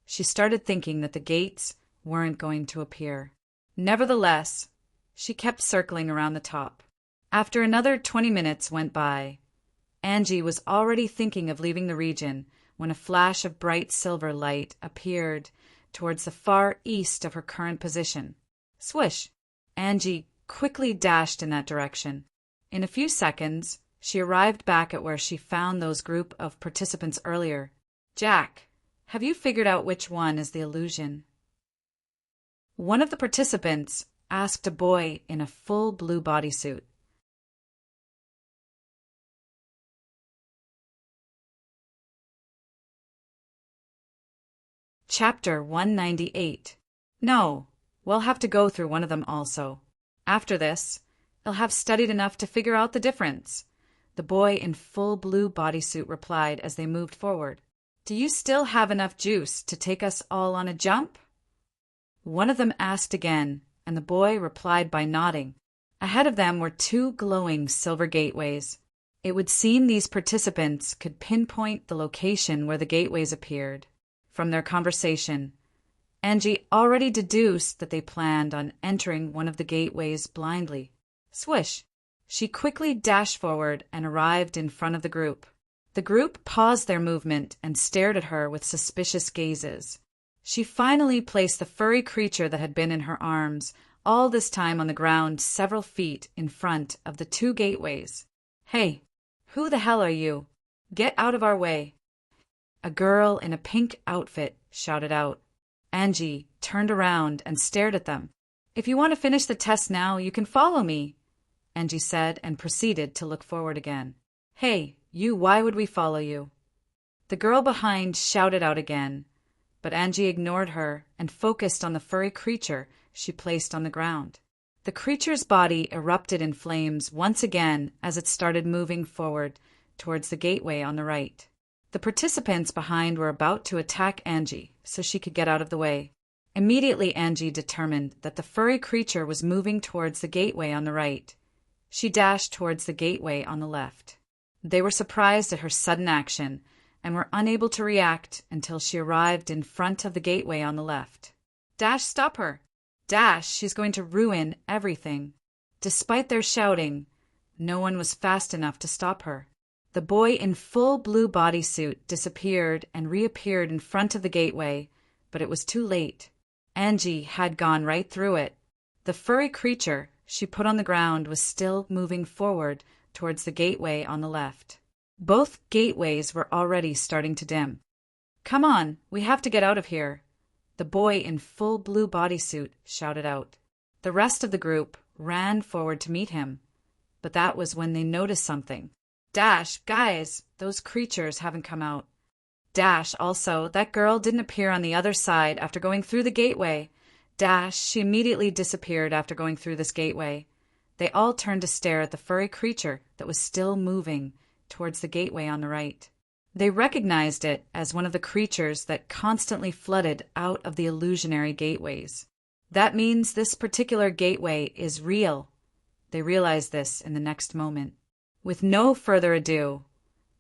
she started thinking that the gates weren't going to appear. Nevertheless, she kept circling around the top. After another 20 minutes went by, Angie was already thinking of leaving the region when a flash of bright silver light appeared towards the far east of her current position. Swish! Angie quickly dashed in that direction. In a few seconds, she arrived back at where she found those group of participants earlier. Jack, have you figured out which one is the illusion? One of the participants asked a boy in a full blue bodysuit. Chapter 198. No, we'll have to go through one of them also. After this, I'll have studied enough to figure out the difference. The boy in full blue bodysuit replied as they moved forward. Do you still have enough juice to take us all on a jump? One of them asked again, and the boy replied by nodding. Ahead of them were 2 glowing silver gateways. It would seem these participants could pinpoint the location where the gateways appeared. From their conversation, Angie already deduced that they planned on entering one of the gateways blindly. Swish! She quickly dashed forward and arrived in front of the group. The group paused their movement and stared at her with suspicious gazes. She finally placed the furry creature that had been in her arms, all this time on the ground several feet in front of the 2 gateways. Hey, who the hell are you? Get out of our way. A girl in a pink outfit shouted out. Angie turned around and stared at them. If you want to finish the test now, you can follow me, Angie said and proceeded to look forward again. Hey, you, why would we follow you? The girl behind shouted out again, but Angie ignored her and focused on the furry creature she placed on the ground. The creature's body erupted in flames once again as it started moving forward towards the gateway on the right. The participants behind were about to attack Angie so she could get out of the way. Immediately, Angie determined that the furry creature was moving towards the gateway on the right. She dashed towards the gateway on the left. They were surprised at her sudden action and were unable to react until she arrived in front of the gateway on the left. Dash, stop her! Dash, she's going to ruin everything. Despite their shouting, no one was fast enough to stop her. The boy in full blue bodysuit disappeared and reappeared in front of the gateway, but it was too late. Angie had gone right through it. The furry creature she put on the ground was still moving forward towards the gateway on the left. Both gateways were already starting to dim. "Come on, we have to get out of here," the boy in full blue bodysuit shouted out. The rest of the group ran forward to meet him, but that was when they noticed something. "Dash, guys, those creatures haven't come out." "Dash, also, that girl didn't appear on the other side after going through the gateway." "Dash, she immediately disappeared after going through this gateway." They all turned to stare at the furry creature that was still moving towards the gateway on the right. They recognized it as one of the creatures that constantly flooded out of the illusionary gateways. That means this particular gateway is real. They realized this in the next moment. With no further ado,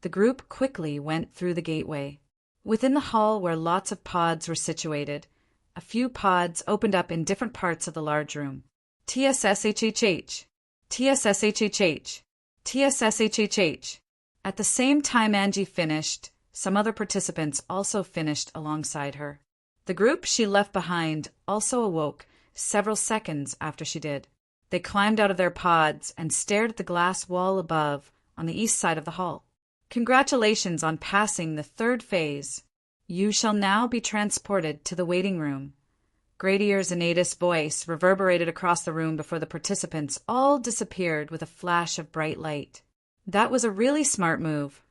the group quickly went through the gateway. Within the hall where lots of pods were situated, a few pods opened up in different parts of the large room. TSSHHH, TSSHHH, TSSHHH. At the same time Angie finished, some other participants also finished alongside her. The group she left behind also awoke several seconds after she did. They climbed out of their pods and stared at the glass wall above on the east side of the hall. "Congratulations on passing the third phase. You shall now be transported to the waiting room." Gradier's Annatus voice reverberated across the room before the participants all disappeared with a flash of bright light. "That was a really smart move.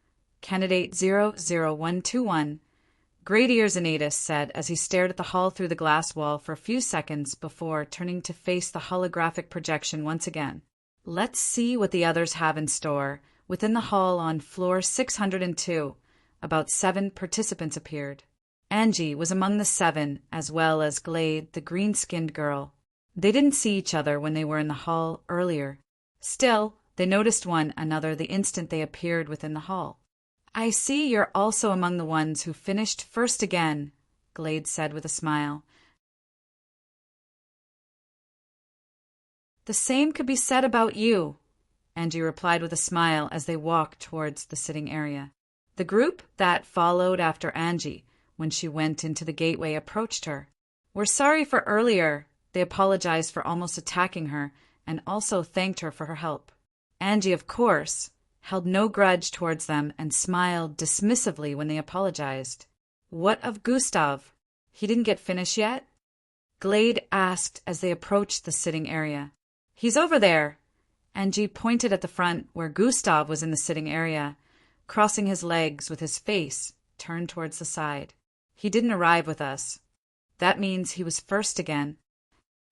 Candidate 00121, Gradier's Annatus said as he stared at the hall through the glass wall for a few seconds before turning to face the holographic projection once again. "Let's see what the others have in store." Within the hall on floor 602, about 7 participants appeared. Angie was among the 7, as well as Glade, the green-skinned girl. They didn't see each other when they were in the hall earlier. Still, they noticed one another the instant they appeared within the hall. "I see you're also among the ones who finished first again," Glade said with a smile. "The same could be said about you," Angie replied with a smile as they walked towards the sitting area. The group that followed after Angie when she went into the gateway approached her. "We're sorry for earlier." They apologized for almost attacking her and also thanked her for her help. Angie, of course, held no grudge towards them and smiled dismissively when they apologized. "What of Gustav? He didn't get finished yet?" Glade asked as they approached the sitting area. "He's over there." Angie pointed at the front where Gustav was in the sitting area, crossing his legs with his face turned towards the side. "He didn't arrive with us." "That means he was first again,"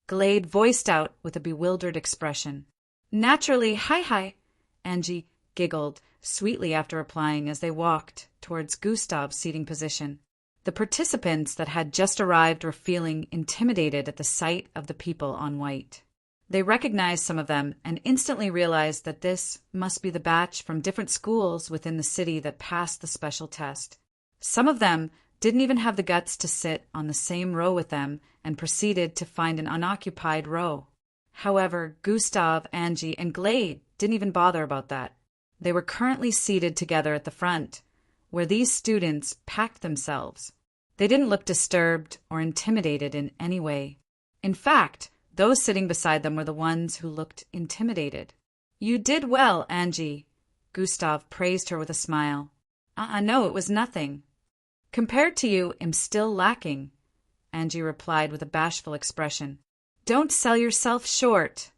Glade voiced out with a bewildered expression. "Naturally, hi, Angie giggled sweetly after replying as they walked towards Gustav's seating position. The participants that had just arrived were feeling intimidated at the sight of the people on white. They recognized some of them and instantly realized that this must be the batch from different schools within the city that passed the special test. Some of them didn't even have the guts to sit on the same row with them and proceeded to find an unoccupied row. However, Gustav, Angie, and Glade didn't even bother about that. They were currently seated together at the front, where these students packed themselves. They didn't look disturbed or intimidated in any way. In fact, those sitting beside them were the ones who looked intimidated. "You did well, Angie," Gustav praised her with a smile. No, it was nothing." "Compared to you, I'm still lacking," Angie replied with a bashful expression. "Don't sell yourself short,"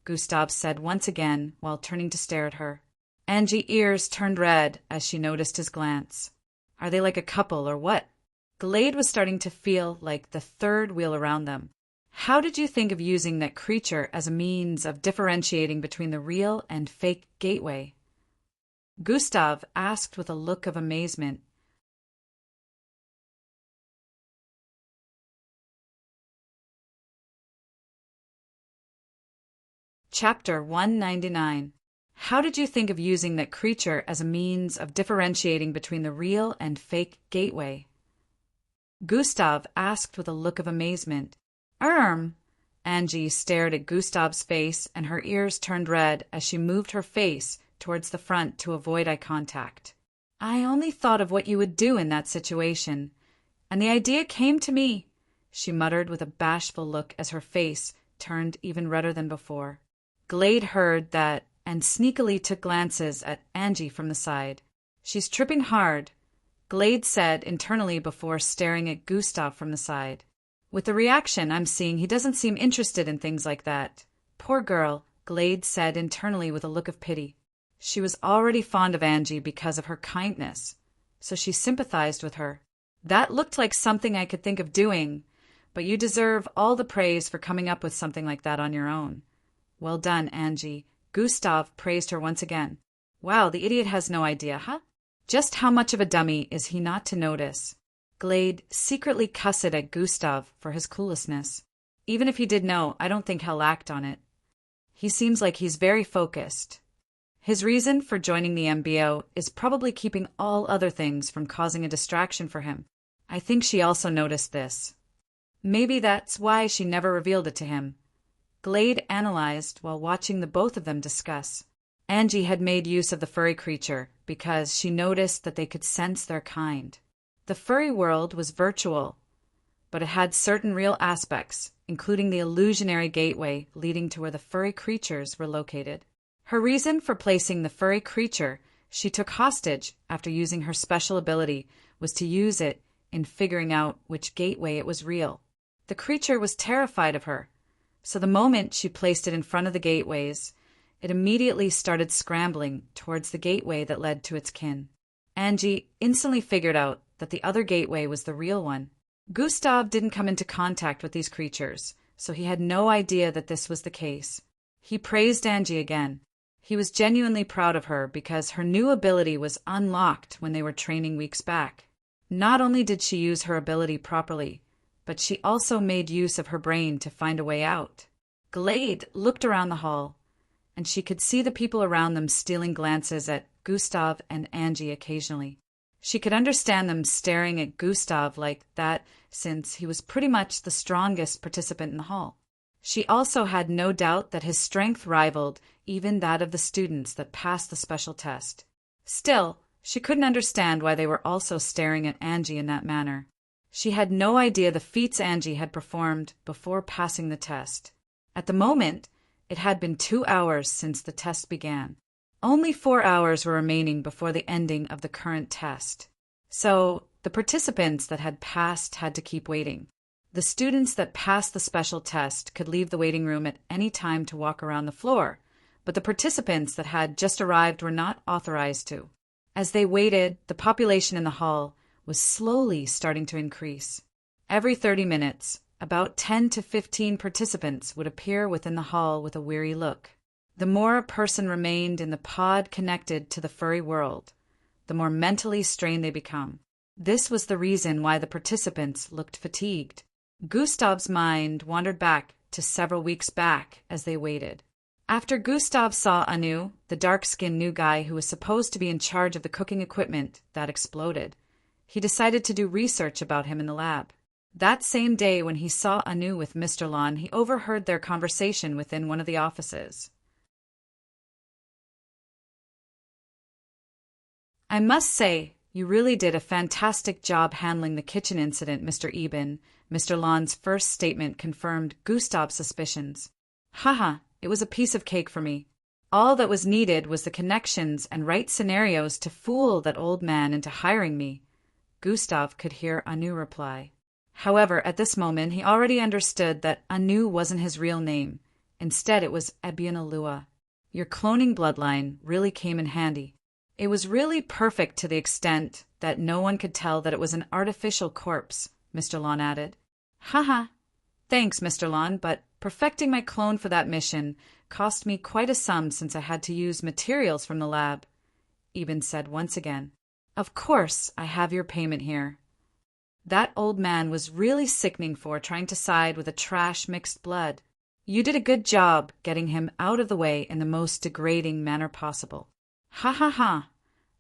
Gustav said once again while turning to stare at her. Angie's ears turned red as she noticed his glance. Are they like a couple or what? Glade was starting to feel like the third wheel around them. "How did you think of using that creature as a means of differentiating between the real and fake gateway?" Gustav asked with a look of amazement. Chapter 199. How did you think of using that creature as a means of differentiating between the real and fake gateway? Gustav asked with a look of amazement. Angie stared at Gustav's face and her ears turned red as she moved her face towards the front to avoid eye contact. "I only thought of what you would do in that situation, and the idea came to me," she muttered with a bashful look as her face turned even redder than before. Glade heard that and sneakily took glances at Angie from the side. She's tripping hard, Glade said internally before staring at Gustav from the side. With the reaction I'm seeing, he doesn't seem interested in things like that. Poor girl, Glade said internally with a look of pity. She was already fond of Angie because of her kindness, so she sympathized with her. That looked like something I could think of doing, but you deserve all the praise for coming up with something like that on your own. Well done, Angie. Gustav praised her once again. Wow, the idiot has no idea, huh? Just how much of a dummy is he not to notice? Glade secretly cussed at Gustav for his cluelessness. Even if he did know, I don't think he'll act on it. He seems like he's very focused. His reason for joining the MBO is probably keeping all other things from causing a distraction for him. I think she also noticed this. Maybe that's why she never revealed it to him. Glade analyzed while watching the both of them discuss. Angie had made use of the furry creature because she noticed that they could sense their kind. The furry world was virtual, but it had certain real aspects, including the illusionary gateway leading to where the furry creatures were located. Her reason for placing the furry creature she took hostage after using her special ability was to use it in figuring out which gateway it was real. The creature was terrified of her, so the moment she placed it in front of the gateways, it immediately started scrambling towards the gateway that led to its kin. Angie instantly figured out that the other gateway was the real one. Gustav didn't come into contact with these creatures, so he had no idea that this was the case. He praised Angie again. He was genuinely proud of her because her new ability was unlocked when they were training weeks back. Not only did she use her ability properly, but she also made use of her brain to find a way out. Glade looked around the hall, and she could see the people around them stealing glances at Gustav and Angie occasionally. She could understand them staring at Gustav like that since he was pretty much the strongest participant in the hall. She also had no doubt that his strength rivaled even that of the students that passed the special test. Still, she couldn't understand why they were also staring at Angie in that manner. She had no idea the feats Angie had performed before passing the test. At the moment, it had been 2 hours since the test began. Only 4 hours were remaining before the ending of the current test. So, the participants that had passed had to keep waiting. The students that passed the special test could leave the waiting room at any time to walk around the floor, but the participants that had just arrived were not authorized to. As they waited, the population in the hall was slowly starting to increase. Every 30 minutes, about 10 to 15 participants would appear within the hall with a weary look. The more a person remained in the pod connected to the furry world, the more mentally strained they become. This was the reason why the participants looked fatigued. Gustav's mind wandered back to several weeks back as they waited. After Gustav saw Anu, the dark-skinned new guy who was supposed to be in charge of the cooking equipment that exploded, he decided to do research about him in the lab. That same day when he saw Anu with Mr. Lon, he overheard their conversation within one of the offices. I must say, you really did a fantastic job handling the kitchen incident, Mr. Eben. Mr. Lon's first statement confirmed Gustav's suspicions. Haha, it was a piece of cake for me. All that was needed was the connections and right scenarios to fool that old man into hiring me. Gustav could hear Anu reply. However, at this moment, he already understood that Anu wasn't his real name. Instead, it was Ebionalua. Your cloning bloodline really came in handy. It was really perfect to the extent that no one could tell that it was an artificial corpse, Mr. Lon added. Haha. Thanks, Mr. Lon, but perfecting my clone for that mission cost me quite a sum since I had to use materials from the lab, Eben said once again. Of course, I have your payment here. That old man was really sickening for trying to side with a trash mixed blood. You did a good job getting him out of the way in the most degrading manner possible. Ha ha ha!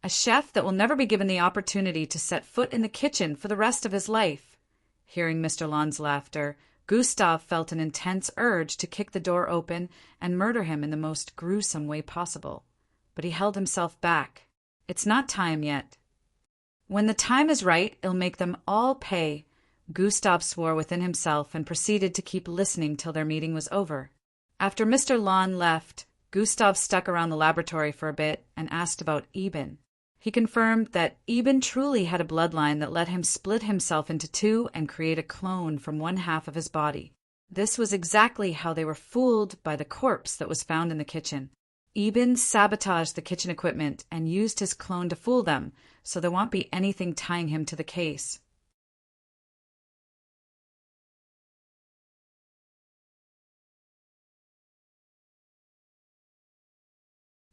A chef that will never be given the opportunity to set foot in the kitchen for the rest of his life. Hearing Mr. Lon's laughter, Gustav felt an intense urge to kick the door open and murder him in the most gruesome way possible. But he held himself back. It's not time yet. When the time is right, it'll make them all pay. Gustav swore within himself and proceeded to keep listening till their meeting was over. After Mr. Lon left, Gustav stuck around the laboratory for a bit and asked about Eben. He confirmed that Eben truly had a bloodline that let him split himself into two and create a clone from one half of his body. This was exactly how they were fooled by the corpse that was found in the kitchen. Eben sabotaged the kitchen equipment and used his clone to fool them, so there won't be anything tying him to the case.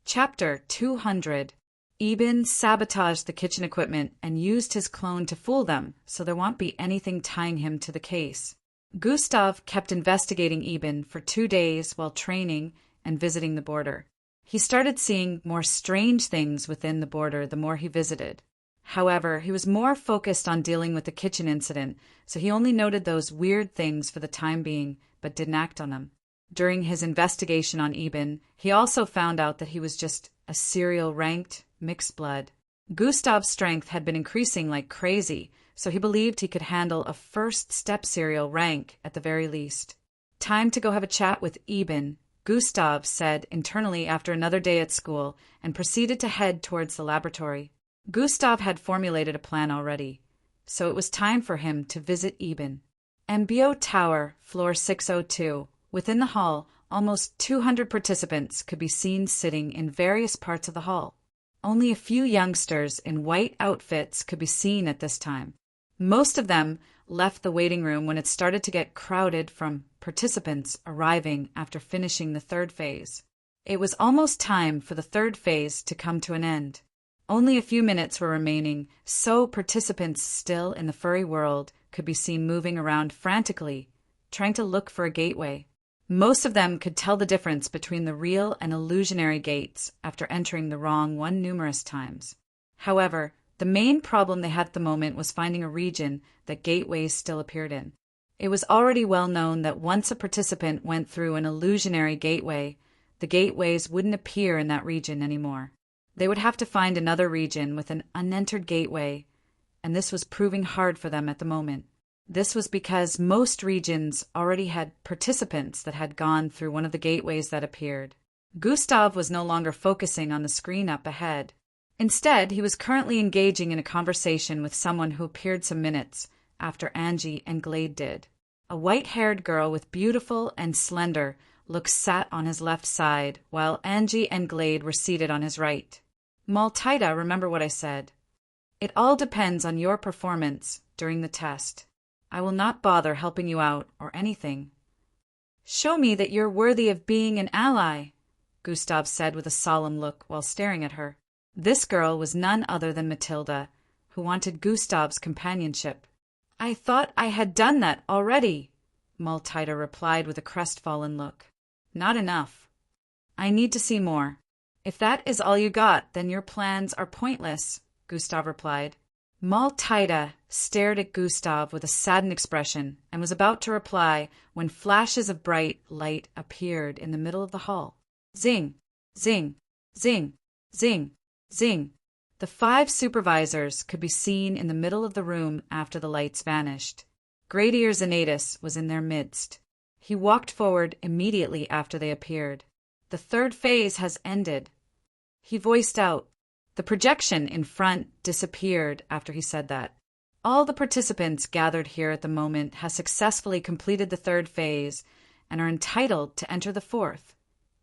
Chapter 200. Eben sabotaged the kitchen equipment and used his clone to fool them, so there won't be anything tying him to the case. Gustav kept investigating Eben for 2 days while training and visiting the border. He started seeing more strange things within the border the more he visited. However, he was more focused on dealing with the kitchen incident, so he only noted those weird things for the time being, but didn't act on them. During his investigation on Eben, he also found out that he was just a serial ranked mixed blood. Gustav's strength had been increasing like crazy, so he believed he could handle a first step serial rank at the very least. Time to go have a chat with Eben, Gustav said internally after another day at school, and proceeded to head towards the laboratory. Gustav had formulated a plan already, so it was time for him to visit Eben. MBO Tower, floor 602. Within the hall, almost 200 participants could be seen sitting in various parts of the hall. Only a few youngsters in white outfits could be seen at this time. Most of them left the waiting room when it started to get crowded from participants arriving after finishing the third phase. It was almost time for the third phase to come to an end. Only a few minutes were remaining, so participants still in the furry world could be seen moving around frantically, trying to look for a gateway. Most of them could tell the difference between the real and illusionary gates after entering the wrong one numerous times. However, the main problem they had at the moment was finding a region that gateways still appeared in. It was already well known that once a participant went through an illusionary gateway, the gateways wouldn't appear in that region anymore. They would have to find another region with an unentered gateway, and this was proving hard for them at the moment. This was because most regions already had participants that had gone through one of the gateways that appeared. Gustav was no longer focusing on the screen up ahead. Instead, he was currently engaging in a conversation with someone who appeared some minutes after Angie and Glade did. A white-haired girl with beautiful and slender looks sat on his left side, while Angie and Glade were seated on his right. Maltida, remember what I said. It all depends on your performance during the test. I will not bother helping you out or anything. Show me that you're worthy of being an ally, Gustav said with a solemn look while staring at her. This girl was none other than Matilda, who wanted Gustav's companionship. I thought I had done that already, Maltida replied with a crestfallen look. Not enough. I need to see more. If that is all you got, then your plans are pointless, Gustav replied. Maltida stared at Gustav with a saddened expression and was about to reply when flashes of bright light appeared in the middle of the hall. Zing, zing, zing, zing, zing. The 5 supervisors could be seen in the middle of the room after the lights vanished. Gradier Zanatus was in their midst. He walked forward immediately after they appeared. The third phase has ended. He voiced out. The projection in front disappeared after he said that. All the participants gathered here at the moment have successfully completed the third phase and are entitled to enter the fourth.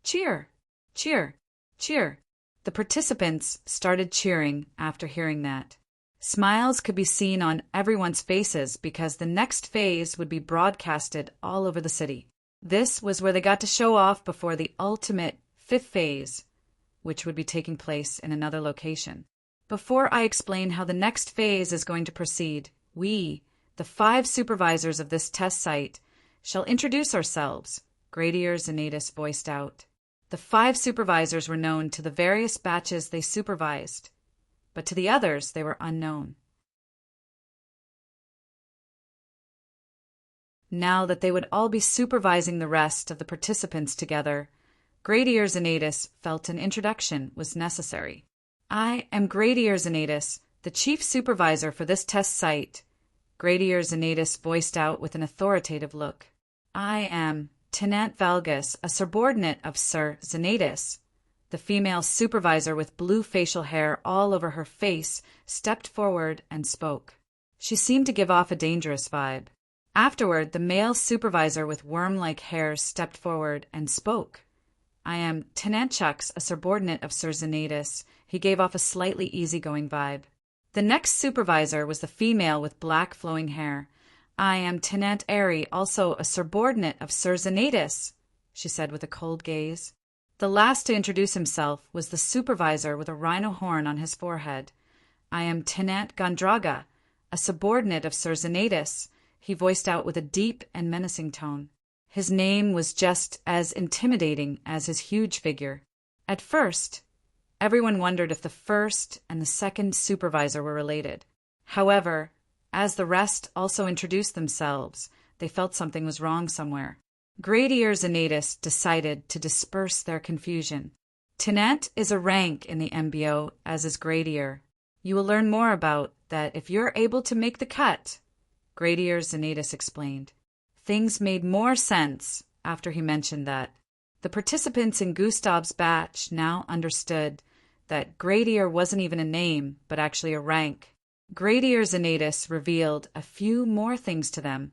Cheer! Cheer! Cheer! The participants started cheering after hearing that. Smiles could be seen on everyone's faces because the next phase would be broadcasted all over the city. This was where they got to show off before the ultimate 5th phase, which would be taking place in another location. Before I explain how the next phase is going to proceed, we, the 5 supervisors of this test site, shall introduce ourselves, Gradier Zanatus voiced out. The 5 supervisors were known to the various batches they supervised, but to the others they were unknown. Now that they would all be supervising the rest of the participants together, Gradier Zanatus felt an introduction was necessary. I am Gradier Zanatus, the chief supervisor for this test site, Gradier Zanatus voiced out with an authoritative look. I am Tenant Valgus, a subordinate of Sir Zanatus, The female supervisor with blue facial hair all over her face stepped forward and spoke. She seemed to give off a dangerous vibe. Afterward, the male supervisor with worm-like hair stepped forward and spoke. I am Tenanchux, a subordinate of Sir Xanatus. He gave off a slightly easygoing vibe. The next supervisor was the female with black flowing hair. I am Tenant Airy, also a subordinate of Sir Xanatus, she said with a cold gaze. The last to introduce himself was the supervisor with a rhino horn on his forehead. I am Tenant Gandraga, a subordinate of Sir Xanatus, he voiced out with a deep and menacing tone. His name was just as intimidating as his huge figure. At first, everyone wondered if the first and the second supervisor were related. However, as the rest also introduced themselves, they felt something was wrong somewhere. Gradier Xanatus decided to disperse their confusion. Tenant is a rank in the MBO, as is Gradier. You will learn more about that if you're able to make the cut, Gradier Xanatus explained. Things made more sense after he mentioned that. The participants in Gustav's batch now understood that Gradier wasn't even a name, but actually a rank. Gradier Xanatus revealed a few more things to them,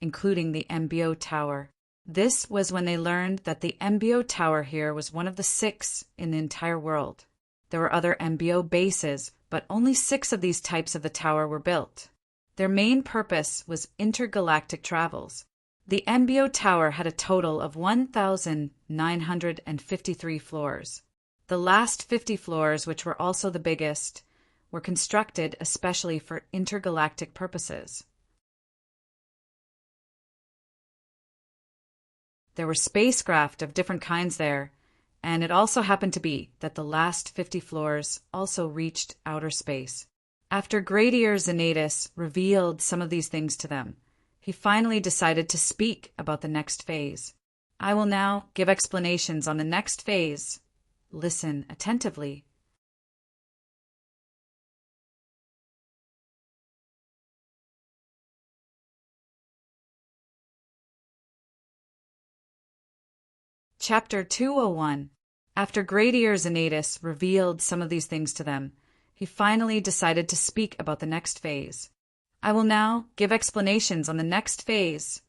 including the MBO tower. This was when they learned that the MBO tower here was one of the 6 in the entire world. There were other MBO bases, but only 6 of these types of the tower were built. Their main purpose was intergalactic travels. The MBO tower had a total of 1,953 floors. The last 50 floors, which were also the biggest, were constructed especially for intergalactic purposes. There were spacecraft of different kinds there, and it also happened to be that the last 50 floors also reached outer space. After Gradier Xanatus revealed some of these things to them, he finally decided to speak about the next phase. I will now give explanations on the next phase. Listen attentively. Chapter 201. After Gradier Xanatus revealed some of these things to them, he finally decided to speak about the next phase. I will now give explanations on the next phase.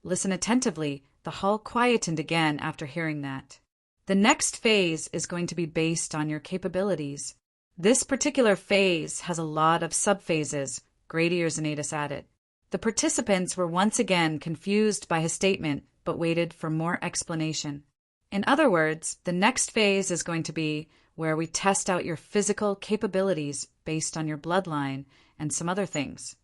Listen attentively. The hall quietened again after hearing that. The next phase is going to be based on your capabilities. This particular phase has a lot of subphases, Gradier Xanatus added. The participants were once again confused by his statement, but waited for more explanation. In other words, the next phase is going to be where we test out your physical capabilities based on your bloodline and some other things.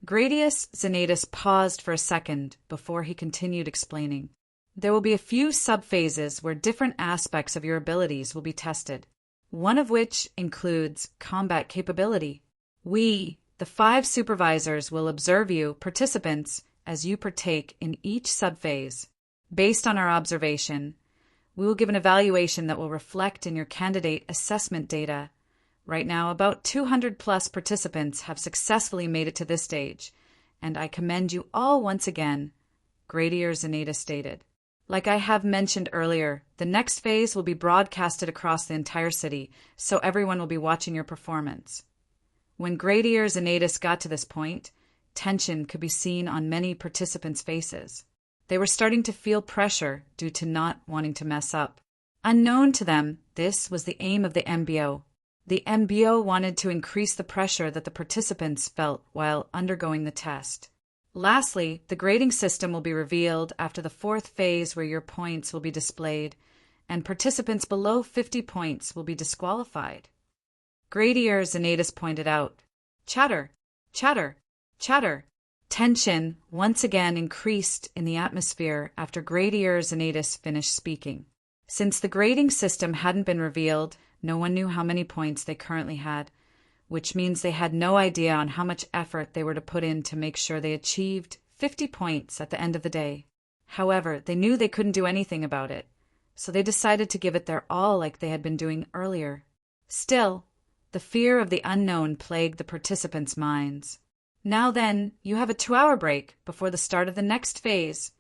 Gradier Xanatus paused for a second before he continued explaining. There will be a few subphases where different aspects of your abilities will be tested, one of which includes combat capability. We, the 5 supervisors, will observe you, participants, as you partake in each subphase. Based on our observation, we will give an evaluation that will reflect in your candidate assessment data. Right now, about 200 plus participants have successfully made it to this stage, and I commend you all once again, Gradier Xanatus stated. Like I have mentioned earlier, the next phase will be broadcasted across the entire city, so everyone will be watching your performance. When Gradier Xanatus got to this point, tension could be seen on many participants' faces. They were starting to feel pressure due to not wanting to mess up. Unknown to them, this was the aim of the MBO. The MBO wanted to increase the pressure that the participants felt while undergoing the test. Lastly, the grading system will be revealed after the 4th phase where your points will be displayed, and participants below 50 points will be disqualified. Gradier Xanatus pointed out, Chatter, chatter, chatter. Tension once again increased in the atmosphere after Gradier Xanatus finished speaking. Since the grading system hadn't been revealed, no one knew how many points they currently had, which means they had no idea on how much effort they were to put in to make sure they achieved 50 points at the end of the day. However, they knew they couldn't do anything about it, so they decided to give it their all like they had been doing earlier. Still, the fear of the unknown plagued the participants' minds. Now then, you have a 2-hour break before the start of the next phase.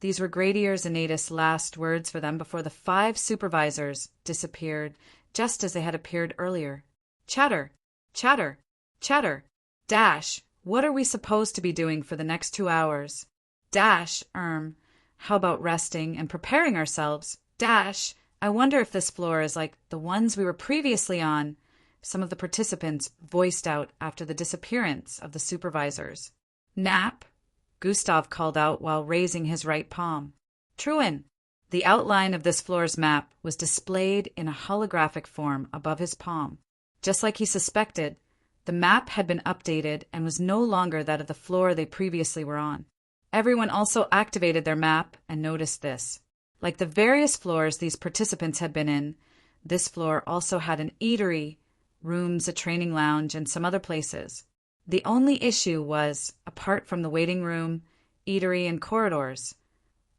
These were Gradier's and Natus' last words for them before the 5 supervisors disappeared just as they had appeared earlier. Chatter, chatter, chatter. Dash, what are we supposed to be doing for the next 2 hours? Dash, how about resting and preparing ourselves? Dash, I wonder if this floor is like the ones we were previously on. Some of the participants voiced out after the disappearance of the supervisors. Nap, Gustav called out while raising his right palm. Truin, the outline of this floor's map was displayed in a holographic form above his palm. Just like he suspected, the map had been updated and was no longer that of the floor they previously were on. Everyone also activated their map and noticed this. Like the various floors these participants had been in, this floor also had an eatery, rooms, a training lounge, and some other places. The only issue was, apart from the waiting room, eatery, and corridors,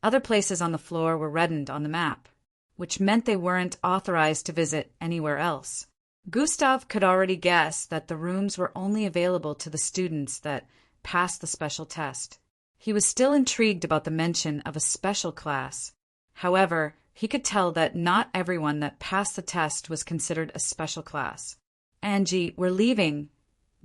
other places on the floor were reddened on the map, which meant they weren't authorized to visit anywhere else. Gustav could already guess that the rooms were only available to the students that passed the special test. He was still intrigued about the mention of a special class. However, he could tell that not everyone that passed the test was considered a special class. Angie, we're leaving.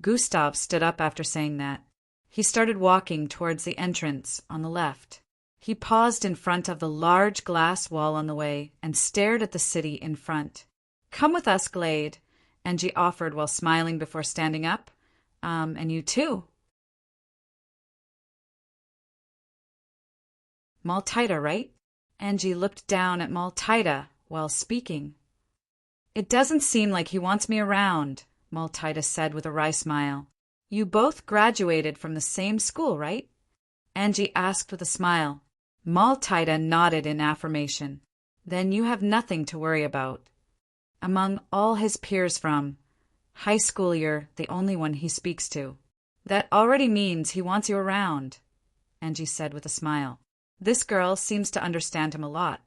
Gustav stood up after saying that. He started walking towards the entrance on the left. He paused in front of the large glass wall on the way and stared at the city in front. Come with us, Glade, Angie offered while smiling before standing up. And you too. Maltida, right? Angie looked down at Maltida while speaking. It doesn't seem like he wants me around, Maltida said with a wry smile. You both graduated from the same school, right? Angie asked with a smile. Maltida nodded in affirmation. Then you have nothing to worry about. Among all his peers from high school, you're the only one he speaks to. That already means he wants you around, Angie said with a smile. This girl seems to understand him a lot.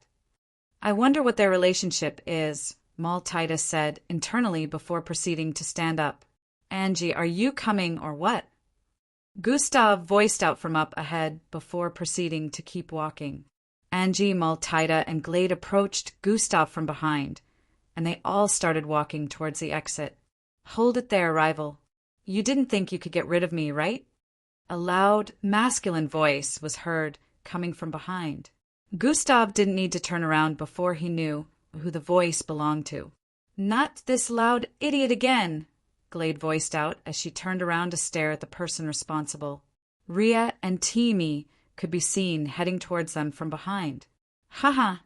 I wonder what their relationship is, Maltida said internally before proceeding to stand up. Angie, are you coming or what? Gustav voiced out from up ahead before proceeding to keep walking. Angie, Maltida, and Glade approached Gustav from behind, and they all started walking towards the exit. Hold it there, rival. You didn't think you could get rid of me, right? A loud, masculine voice was heard coming from behind. Gustav didn't need to turn around before he knew who the voice belonged to. Not this loud idiot again, Glade voiced out as she turned around to stare at the person responsible. Rhea and Teamy could be seen heading towards them from behind. Haha,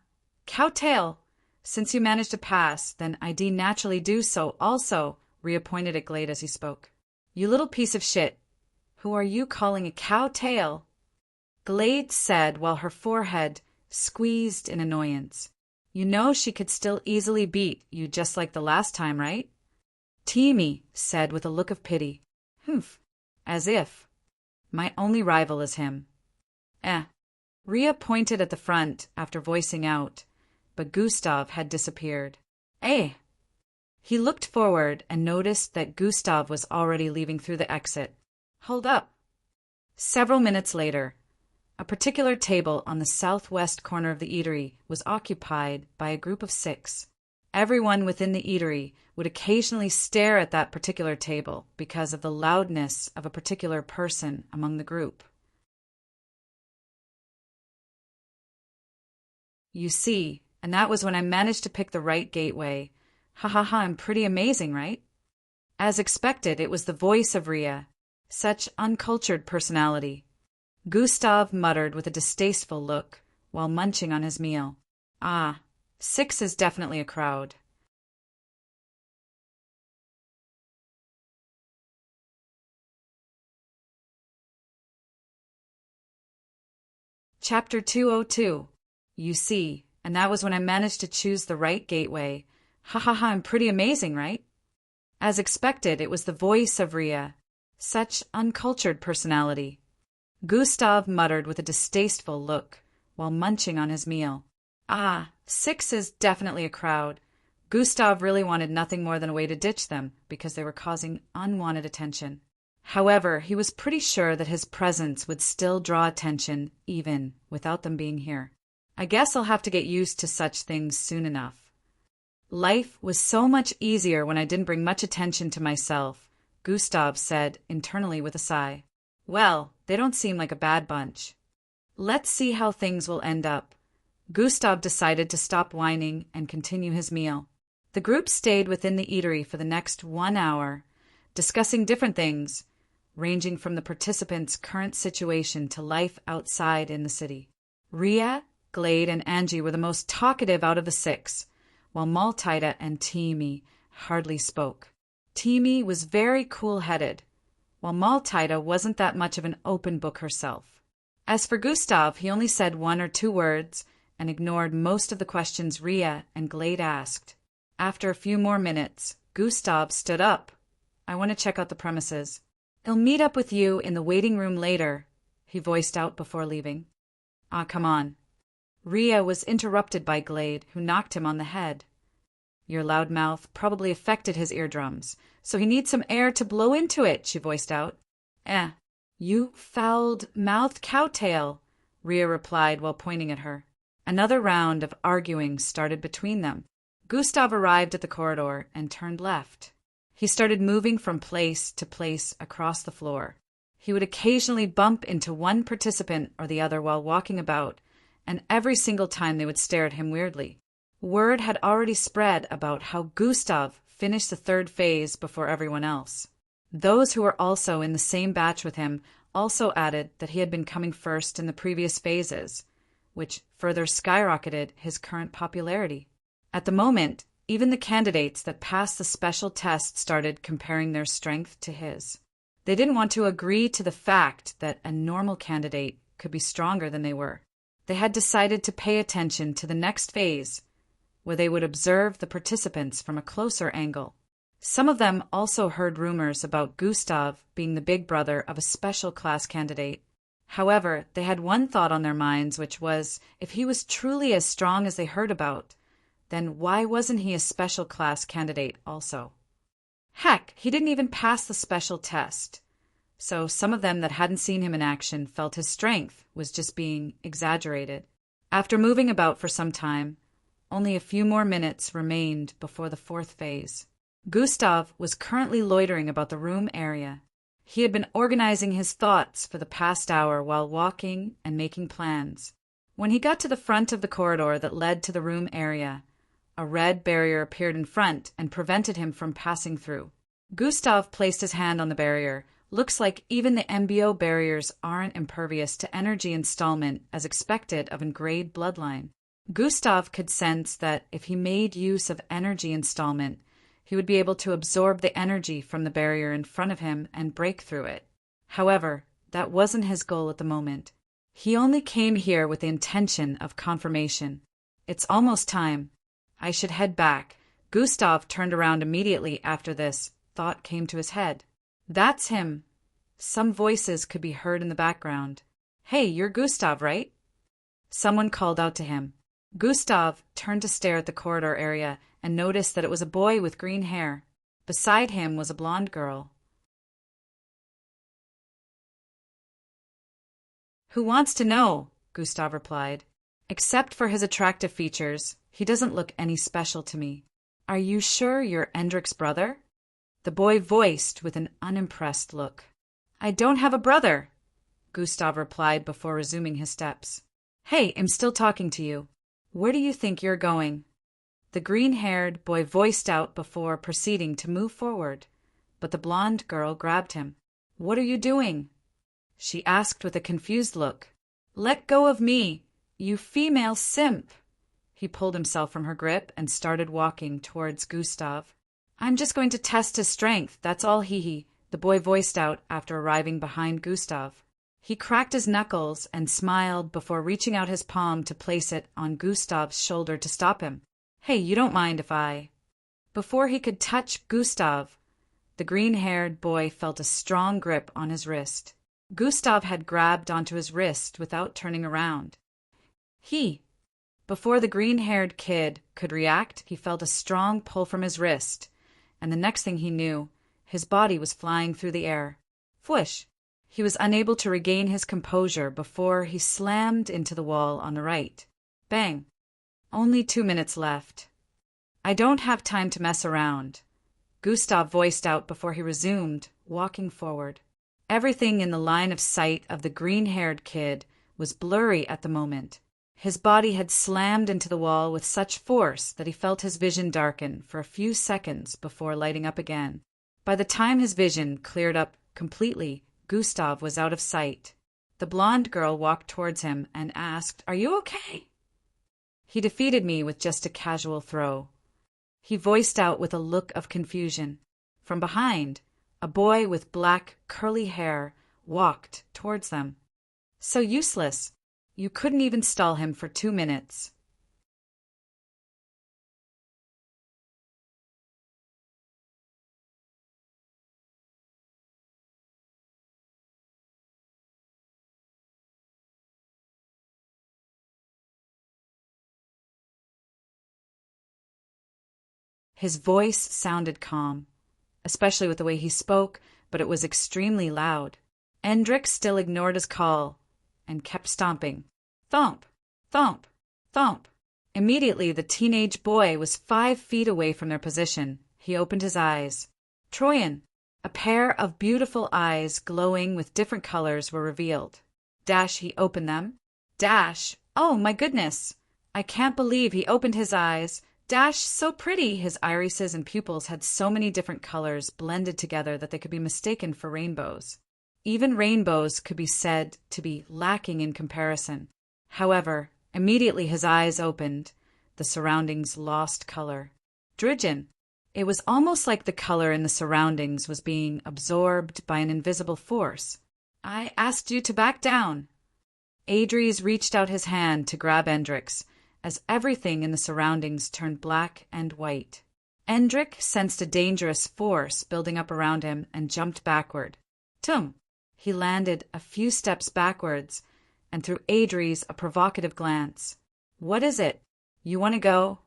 Cowtail. Since you managed to pass, then ID naturally do so also, Rhea pointed at Glade as he spoke. You little piece of shit. Who are you calling a cowtail? Glade said while her forehead squeezed in annoyance. You know she could still easily beat you just like the last time, right? Teamy said with a look of pity. Humph, as if. My only rival is him. Rhea pointed at the front after voicing out, but Gustav had disappeared. He looked forward and noticed that Gustav was already leaving through the exit. Hold up. Several minutes later, a particular table on the southwest corner of the eatery was occupied by a group of 6. Everyone within the eatery would occasionally stare at that particular table because of the loudness of a particular person among the group. You see, and that was when I managed to pick the right gateway. Ha ha ha, I'm pretty amazing, right? As expected, it was the voice of Rhea. Such uncultured personality. Gustav muttered with a distasteful look while munching on his meal. 6 is definitely a crowd. Chapter 202. You see, and that was when I managed to choose the right gateway. Ha ha ha, I'm pretty amazing, right? As expected, it was the voice of Rhea. Such uncultured personality. Gustav muttered with a distasteful look while munching on his meal. 6 is definitely a crowd. Gustav really wanted nothing more than a way to ditch them because they were causing unwanted attention. However, he was pretty sure that his presence would still draw attention even without them being here. I guess I'll have to get used to such things soon enough. Life was so much easier when I didn't bring much attention to myself, Gustav said internally with a sigh. Well, they don't seem like a bad bunch. Let's see how things will end up. Gustav decided to stop whining and continue his meal. The group stayed within the eatery for the next 1 hour, discussing different things, ranging from the participants' current situation to life outside in the city. Ria, Glade, and Angie were the most talkative out of the 6, while Maltida and Timi hardly spoke. Timi was very cool-headed, while Maltida wasn't that much of an open book herself. As for Gustav, he only said 1 or 2 words and ignored most of the questions Ria and Glade asked. After a few more minutes, Gustav stood up. I want to check out the premises. I'll meet up with you in the waiting room later, he voiced out before leaving. Ah, come on. Ria was interrupted by Glade, who knocked him on the head. Your loud mouth probably affected his eardrums, so he needs some air to blow into it, she voiced out. You foul-mouthed cowtail, Ria replied while pointing at her. Another round of arguing started between them. Gustav arrived at the corridor and turned left. He started moving from place to place across the floor. He would occasionally bump into one participant or the other while walking about, and every single time they would stare at him weirdly. Word had already spread about how Gustav finished the 3rd phase before everyone else. Those who were also in the same batch with him also added that he had been coming first in the previous phases, which further skyrocketed his current popularity. At the moment, even the candidates that passed the special test started comparing their strength to his. They didn't want to agree to the fact that a normal candidate could be stronger than they were. They had decided to pay attention to the next phase, where they would observe the participants from a closer angle. Some of them also heard rumors about Gustav being the big brother of a special class candidate. However, they had one thought on their minds, which was, if he was truly as strong as they heard about, then why wasn't he a special class candidate also? Heck, he didn't even pass the special test. So some of them that hadn't seen him in action felt his strength was just being exaggerated. After moving about for some time, only a few more minutes remained before the 4th phase. Gustav was currently loitering about the room area. He had been organizing his thoughts for the past hour while walking and making plans. When he got to the front of the corridor that led to the room area, a red barrier appeared in front and prevented him from passing through. Gustav placed his hand on the barrier. Looks like even the MBO barriers aren't impervious to energy installment as expected of an grade bloodline. Gustav could sense that if he made use of energy installment, he would be able to absorb the energy from the barrier in front of him and break through it. However, that wasn't his goal at the moment. He only came here with the intention of confirmation. It's almost time. I should head back. Gustav turned around immediately after this thought came to his head. That's him. Some voices could be heard in the background. Hey, you're Gustav, right? Someone called out to him. Gustav turned to stare at the corridor area and noticed that it was a boy with green hair. Beside him was a blonde girl. Who wants to know? Gustav replied. Except for his attractive features, he doesn't look any special to me. Are you sure you're Endrick's brother? The boy voiced with an unimpressed look. I don't have a brother, Gustav replied before resuming his steps. Hey, I'm still talking to you. Where do you think you're going? The green-haired boy voiced out before proceeding to move forward, but the blonde girl grabbed him. What are you doing? She asked with a confused look. Let go of me, you female simp. He pulled himself from her grip and started walking towards Gustav. I'm just going to test his strength, that's all, hee-hee, the boy voiced out after arriving behind Gustav. He cracked his knuckles and smiled before reaching out his palm to place it on Gustav's shoulder to stop him. Hey, you don't mind if I... Before he could touch Gustav, the green-haired boy felt a strong grip on his wrist. Gustav had grabbed onto his wrist without turning around. Before the green-haired kid could react, he felt a strong pull from his wrist, and the next thing he knew, his body was flying through the air. Whoosh! He was unable to regain his composure before he slammed into the wall on the right. Bang! Only 2 minutes left. I don't have time to mess around, Gustav voiced out before he resumed, walking forward. Everything in the line of sight of the green-haired kid was blurry at the moment. His body had slammed into the wall with such force that he felt his vision darken for a few seconds before lighting up again. By the time his vision cleared up completely, Gustav was out of sight. The blonde girl walked towards him and asked, "Are you okay?" He defeated me with just a casual throw, he voiced out with a look of confusion. From behind, a boy with black, curly hair walked towards them. So useless. You couldn't even stall him for 2 minutes. His voice sounded calm, especially with the way he spoke, but it was extremely loud. Endrich still ignored his call and kept stomping. Thump! Thump! Thump! Immediately, the teenage boy was 5 feet away from their position. He opened his eyes. Troyan! A pair of beautiful eyes glowing with different colors were revealed. Dash, he opened them. Dash! Oh, my goodness! I can't believe he opened his eyes. Dash, so pretty! His irises and pupils had so many different colors blended together that they could be mistaken for rainbows. Even rainbows could be said to be lacking in comparison. However, immediately his eyes opened, the surroundings lost color. Dridgen! It was almost like the color in the surroundings was being absorbed by an invisible force. I asked you to back down. Adries reached out his hand to grab Endrich's, as everything in the surroundings turned black and white. Endrich sensed a dangerous force building up around him and jumped backward. Tum! He landed a few steps backwards and threw Adries a provocative glance. What is it? You want to go?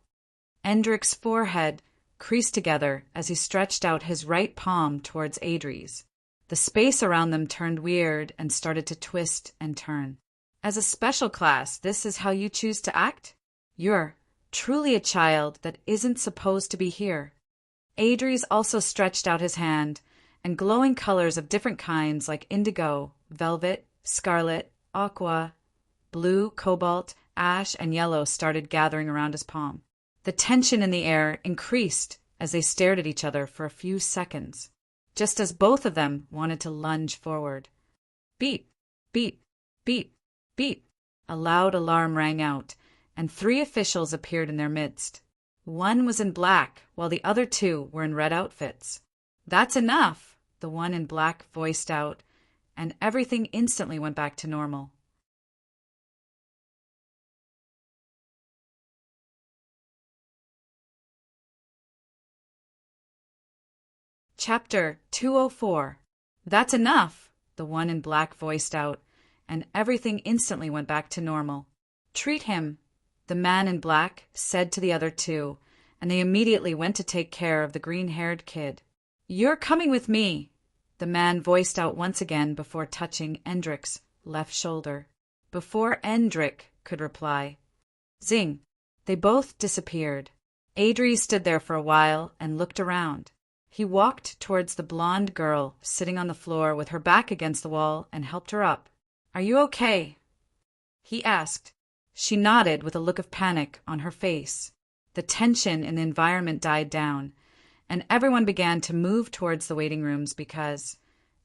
Endrich's forehead creased together as he stretched out his right palm towards Adries. The space around them turned weird and started to twist and turn. As a special class, this is how you choose to act? You're truly a child that isn't supposed to be here. Adries also stretched out his hand, and glowing colors of different kinds like indigo, velvet, scarlet, aqua, blue, cobalt, ash, and yellow started gathering around his palm. The tension in the air increased as they stared at each other for a few seconds, just as both of them wanted to lunge forward. Beep, beep, beep, beep. A loud alarm rang out, and 3 officials appeared in their midst. One was in black, while the other 2 were in red outfits. That's enough, the one in black voiced out, and everything instantly went back to normal. Chapter 204. That's enough, the one in black voiced out, and everything instantly went back to normal. Treat him, the man in black said to the other 2, and they immediately went to take care of the green-haired kid. You're coming with me, the man voiced out once again before touching Endrich's left shoulder. Before Endrich could reply, zing, they both disappeared. Adries stood there for a while and looked around. He walked towards the blonde girl sitting on the floor with her back against the wall and helped her up. Are you okay? He asked. She nodded with a look of panic on her face. The tension in the environment died down, and everyone began to move towards the waiting rooms because,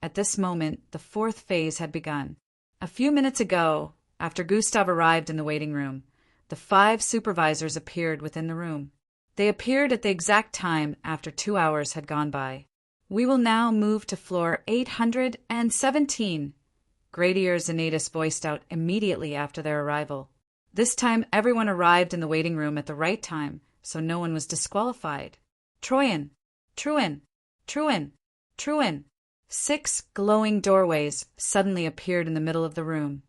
at this moment, the 4th phase had begun. A few minutes ago, after Gustav arrived in the waiting room, the 5 supervisors appeared within the room. They appeared at the exact time after 2 hours had gone by. We will now move to floor 817, Gradier Zanatus voiced out immediately after their arrival. This time everyone arrived in the waiting room at the right time, so no one was disqualified. Troyan, Truin, Truin, Truin. 6 glowing doorways suddenly appeared in the middle of the room,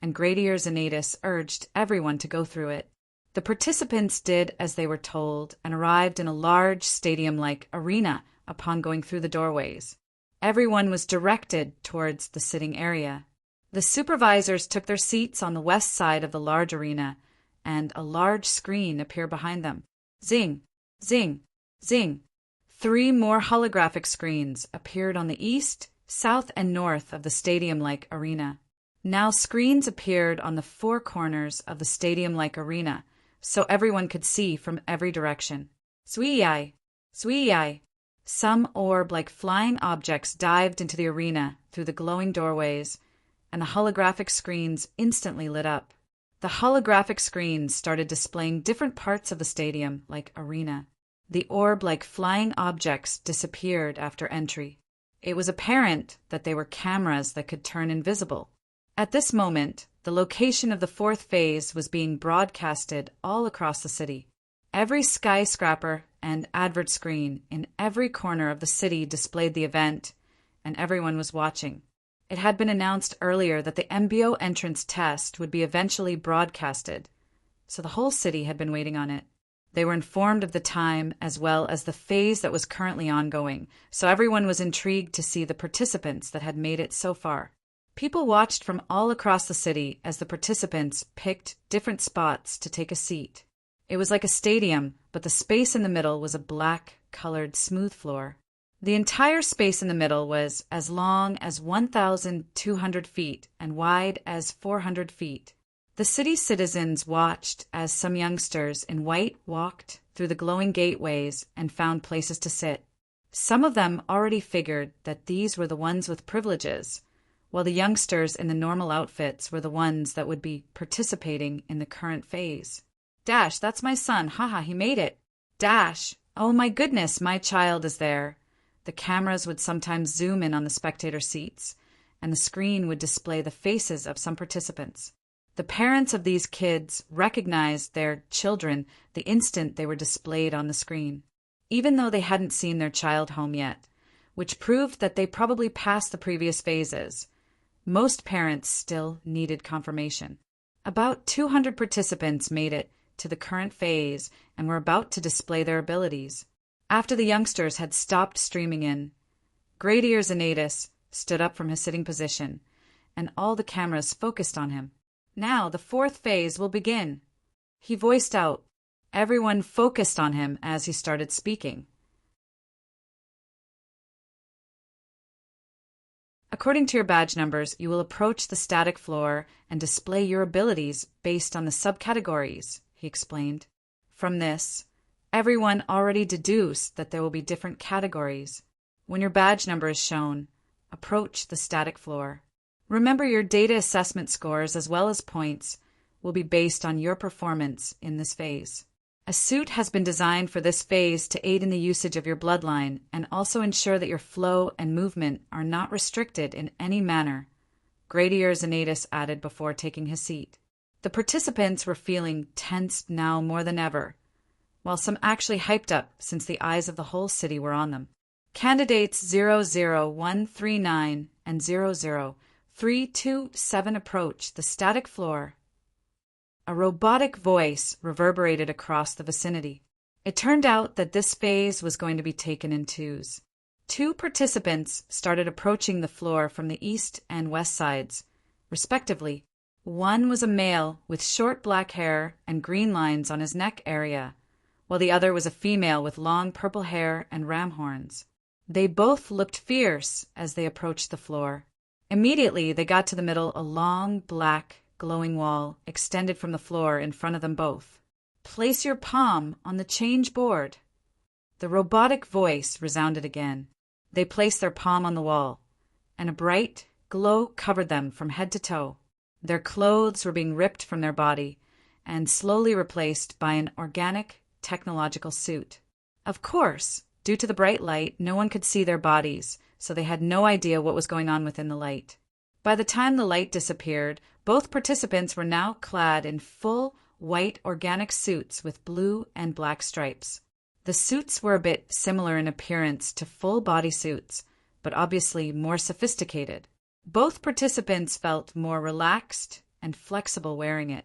and Gradier Zanatus urged everyone to go through it. The participants did as they were told and arrived in a large stadium-like arena upon going through the doorways. Everyone was directed towards the sitting area. The supervisors took their seats on the west side of the large arena, and a large screen appeared behind them. Zing, zing, zing. 3 more holographic screens appeared on the east, south, and north of the stadium-like arena. Now screens appeared on the 4 corners of the stadium-like arena, so everyone could see from every direction. Swee-yi, swee-yi. Some orb-like flying objects dived into the arena through the glowing doorways, and the holographic screens instantly lit up. The holographic screens started displaying different parts of the stadium, like arena. The orb-like flying objects disappeared after entry. It was apparent that they were cameras that could turn invisible. At this moment, the location of the 4th phase was being broadcasted all across the city. Every skyscraper and advert screen in every corner of the city displayed the event, and everyone was watching. It had been announced earlier that the MBO entrance test would be eventually broadcasted, so the whole city had been waiting on it. They were informed of the time as well as the phase that was currently ongoing, so everyone was intrigued to see the participants that had made it so far. People watched from all across the city as the participants picked different spots to take a seat. It was like a stadium, but the space in the middle was a black-colored smooth floor. The entire space in the middle was as long as 1,200 feet and wide as 400 feet. The city citizens watched as some youngsters in white walked through the glowing gateways and found places to sit. Some of them already figured that these were the ones with privileges, while the youngsters in the normal outfits were the ones that would be participating in the current phase. Dash, that's my son. Haha, he made it. Dash, oh my goodness, my child is there. The cameras would sometimes zoom in on the spectator seats, and the screen would display the faces of some participants. The parents of these kids recognized their children the instant they were displayed on the screen, even though they hadn't seen their child home yet, which proved that they probably passed the previous phases. Most parents still needed confirmation. About 200 participants made it to the current phase and were about to display their abilities. After the youngsters had stopped streaming in, Gradier Xanatus stood up from his sitting position, and all the cameras focused on him. Now the 4th phase will begin. He voiced out. Everyone focused on him as he started speaking. According to your badge numbers, you will approach the static floor and display your abilities based on the subcategories, he explained. From this, everyone already deduced that there will be different categories. When your badge number is shown, approach the static floor. Remember, your data assessment scores as well as points will be based on your performance in this phase. A suit has been designed for this phase to aid in the usage of your bloodline and also ensure that your flow and movement are not restricted in any manner, Gradier Xanatus added before taking his seat. The participants were feeling tensed now more than ever, while some actually hyped up since the eyes of the whole city were on them. Candidates 00139 and 00327 approached the static floor. A robotic voice reverberated across the vicinity. It turned out that this phase was going to be taken in twos. 2 participants started approaching the floor from the east and west sides, respectively. One was a male with short black hair and green lines on his neck area, while the other was a female with long purple hair and ram horns. They both looked fierce as they approached the floor. Immediately, they got to the middle. A long, black, glowing wall extended from the floor in front of them both. Place your palm on the change board. The robotic voice resounded again. They placed their palm on the wall, and a bright glow covered them from head to toe. Their clothes were being ripped from their body and slowly replaced by an organic, technological suit. Of course, due to the bright light, no one could see their bodies, so they had no idea what was going on within the light. By the time the light disappeared, both participants were now clad in full white organic suits with blue and black stripes. The suits were a bit similar in appearance to full body suits, but obviously more sophisticated. Both participants felt more relaxed and flexible wearing it.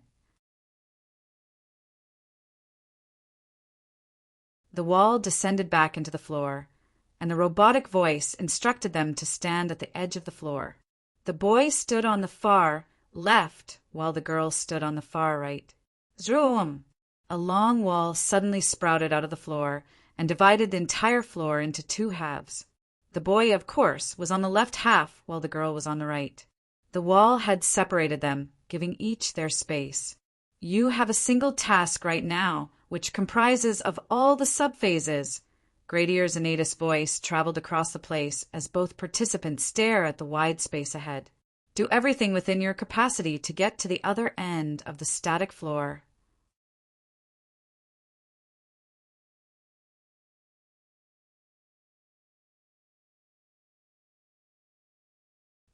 The wall descended back into the floor, and the robotic voice instructed them to stand at the edge of the floor. The boy stood on the far left while the girl stood on the far right. Zoom! A long wall suddenly sprouted out of the floor and divided the entire floor into two halves. The boy, of course, was on the left half while the girl was on the right. The wall had separated them, giving each their space. You have a single task right now, which comprises of all the subphases. Gradier's Anatus voice traveled across the place as both participants stare at the wide space ahead. Do everything within your capacity to get to the other end of the static floor.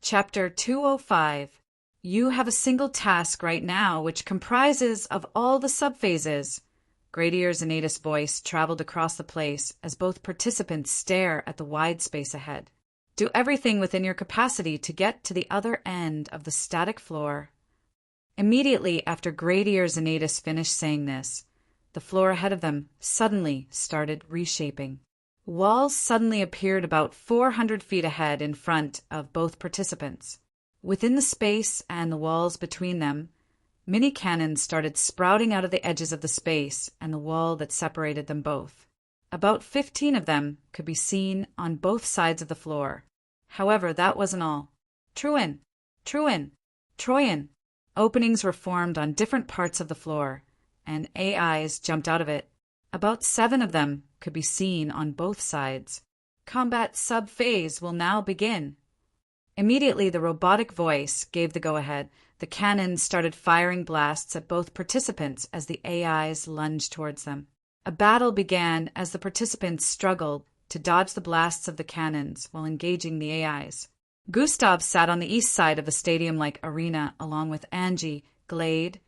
Chapter 205. You have a single task right now which comprises of all the subphases. Gradier's Anatus voice traveled across the place as both participants stare at the wide space ahead. Do everything within your capacity to get to the other end of the static floor. Immediately after Gradier's Anatus finished saying this, the floor ahead of them suddenly started reshaping. Walls suddenly appeared about 400 feet ahead in front of both participants. Within the space and the walls between them, mini cannons started sprouting out of the edges of the space and the wall that separated them both. About 15 of them could be seen on both sides of the floor. However, that wasn't all. Troyan! Openings were formed on different parts of the floor, and AIs jumped out of it. About 7 of them could be seen on both sides. Combat sub-phase will now begin. Immediately, the robotic voice gave the go-ahead. The cannons started firing blasts at both participants as the AIs lunged towards them. A battle began as the participants struggled to dodge the blasts of the cannons while engaging the AIs. Gustav sat on the east side of the stadium-like arena along with Angie, Glade,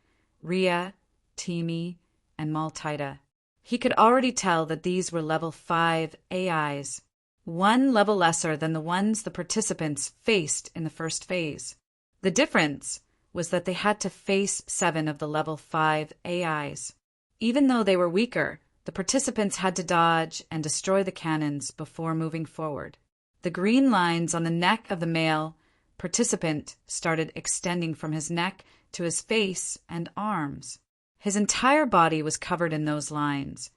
Rhea, Timi, and Maltida. He could already tell that these were level 5 AIs, one level lesser than the ones the participants faced in the first phase. The difference was that they had to face 7 of the level 5 AIs. Even though they were weaker, the participants had to dodge and destroy the cannons before moving forward. The green lines on the neck of the male participant started extending from his neck to his face and arms. His entire body was covered in those lines,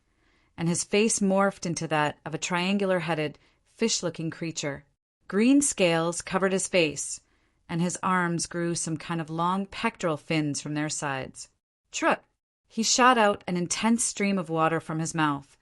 and his face morphed into that of a triangular-headed, fish-looking creature. Green scales covered his face, and his arms grew some kind of long pectoral fins from their sides. Truck! He shot out an intense stream of water from his mouth,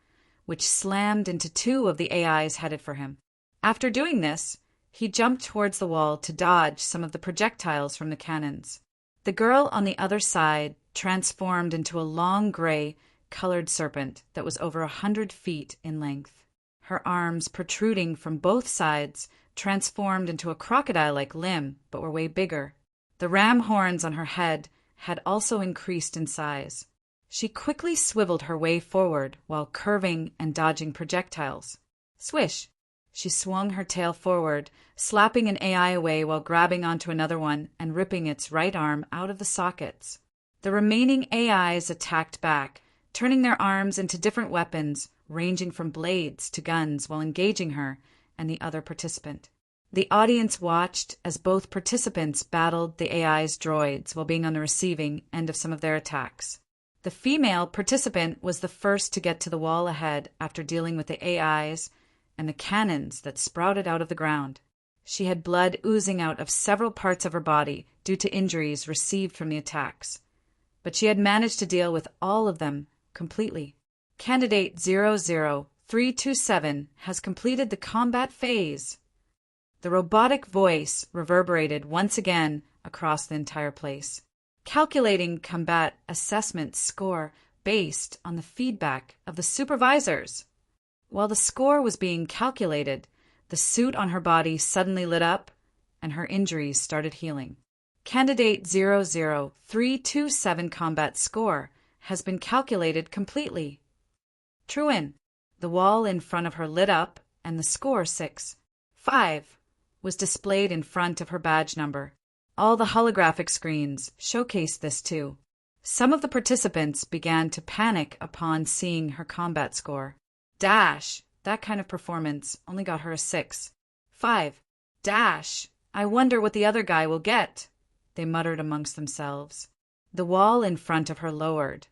which slammed into 2 of the AIs headed for him. After doing this, he jumped towards the wall to dodge some of the projectiles from the cannons. The girl on the other side transformed into a long gray, colored serpent that was over 100 feet in length. Her arms, protruding from both sides, transformed into a crocodile-like limb, but were way bigger. The ram horns on her head had also increased in size. She quickly swiveled her way forward while curving and dodging projectiles. Swish! She swung her tail forward, slapping an AI away while grabbing onto another one and ripping its right arm out of the sockets. The remaining AIs attacked back, turning their arms into different weapons, ranging from blades to guns while engaging her and the other participant. The audience watched as both participants battled the AI's droids while being on the receiving end of some of their attacks. The female participant was the first to get to the wall ahead after dealing with the AIs and the cannons that sprouted out of the ground. She had blood oozing out of several parts of her body due to injuries received from the attacks, but she had managed to deal with all of them completely. Candidate 00327 has completed the combat phase. The robotic voice reverberated once again across the entire place, calculating combat assessment score based on the feedback of the supervisors. While the score was being calculated, the suit on her body suddenly lit up and her injuries started healing. Candidate 00327 combat score has been calculated completely. Truan, the wall in front of her lit up and the score 6-5 was displayed in front of her badge number. All the holographic screens showcased this too. Some of the participants began to panic upon seeing her combat score. Dash! That kind of performance only got her a 6. 5. Dash! I wonder what the other guy will get, they muttered amongst themselves. The wall in front of her lowered,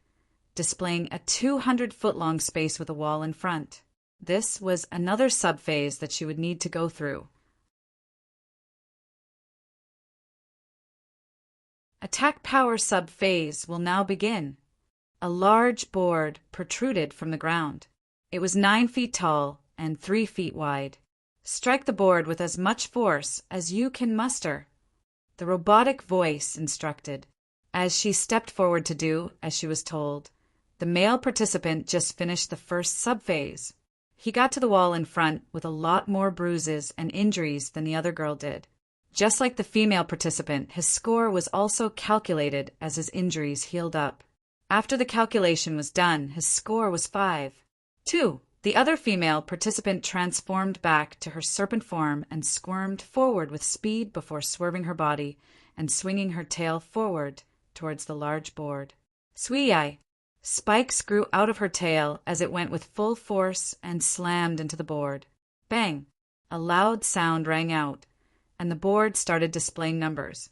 displaying a 200-foot-long space with a wall in front. This was another subphase that she would need to go through. Attack power subphase will now begin. A large board protruded from the ground. It was 9 feet tall and 3 feet wide. Strike the board with as much force as you can muster, the robotic voice instructed. As she stepped forward to do as she was told, the male participant just finished the first subphase. He got to the wall in front with a lot more bruises and injuries than the other girl did. Just like the female participant, his score was also calculated as his injuries healed up. After the calculation was done, his score was 5. 2. The other female participant transformed back to her serpent form and squirmed forward with speed before swerving her body and swinging her tail forward towards the large board. Swee-yi! Spikes grew out of her tail as it went with full force and slammed into the board. Bang! A loud sound rang out, and the board started displaying numbers.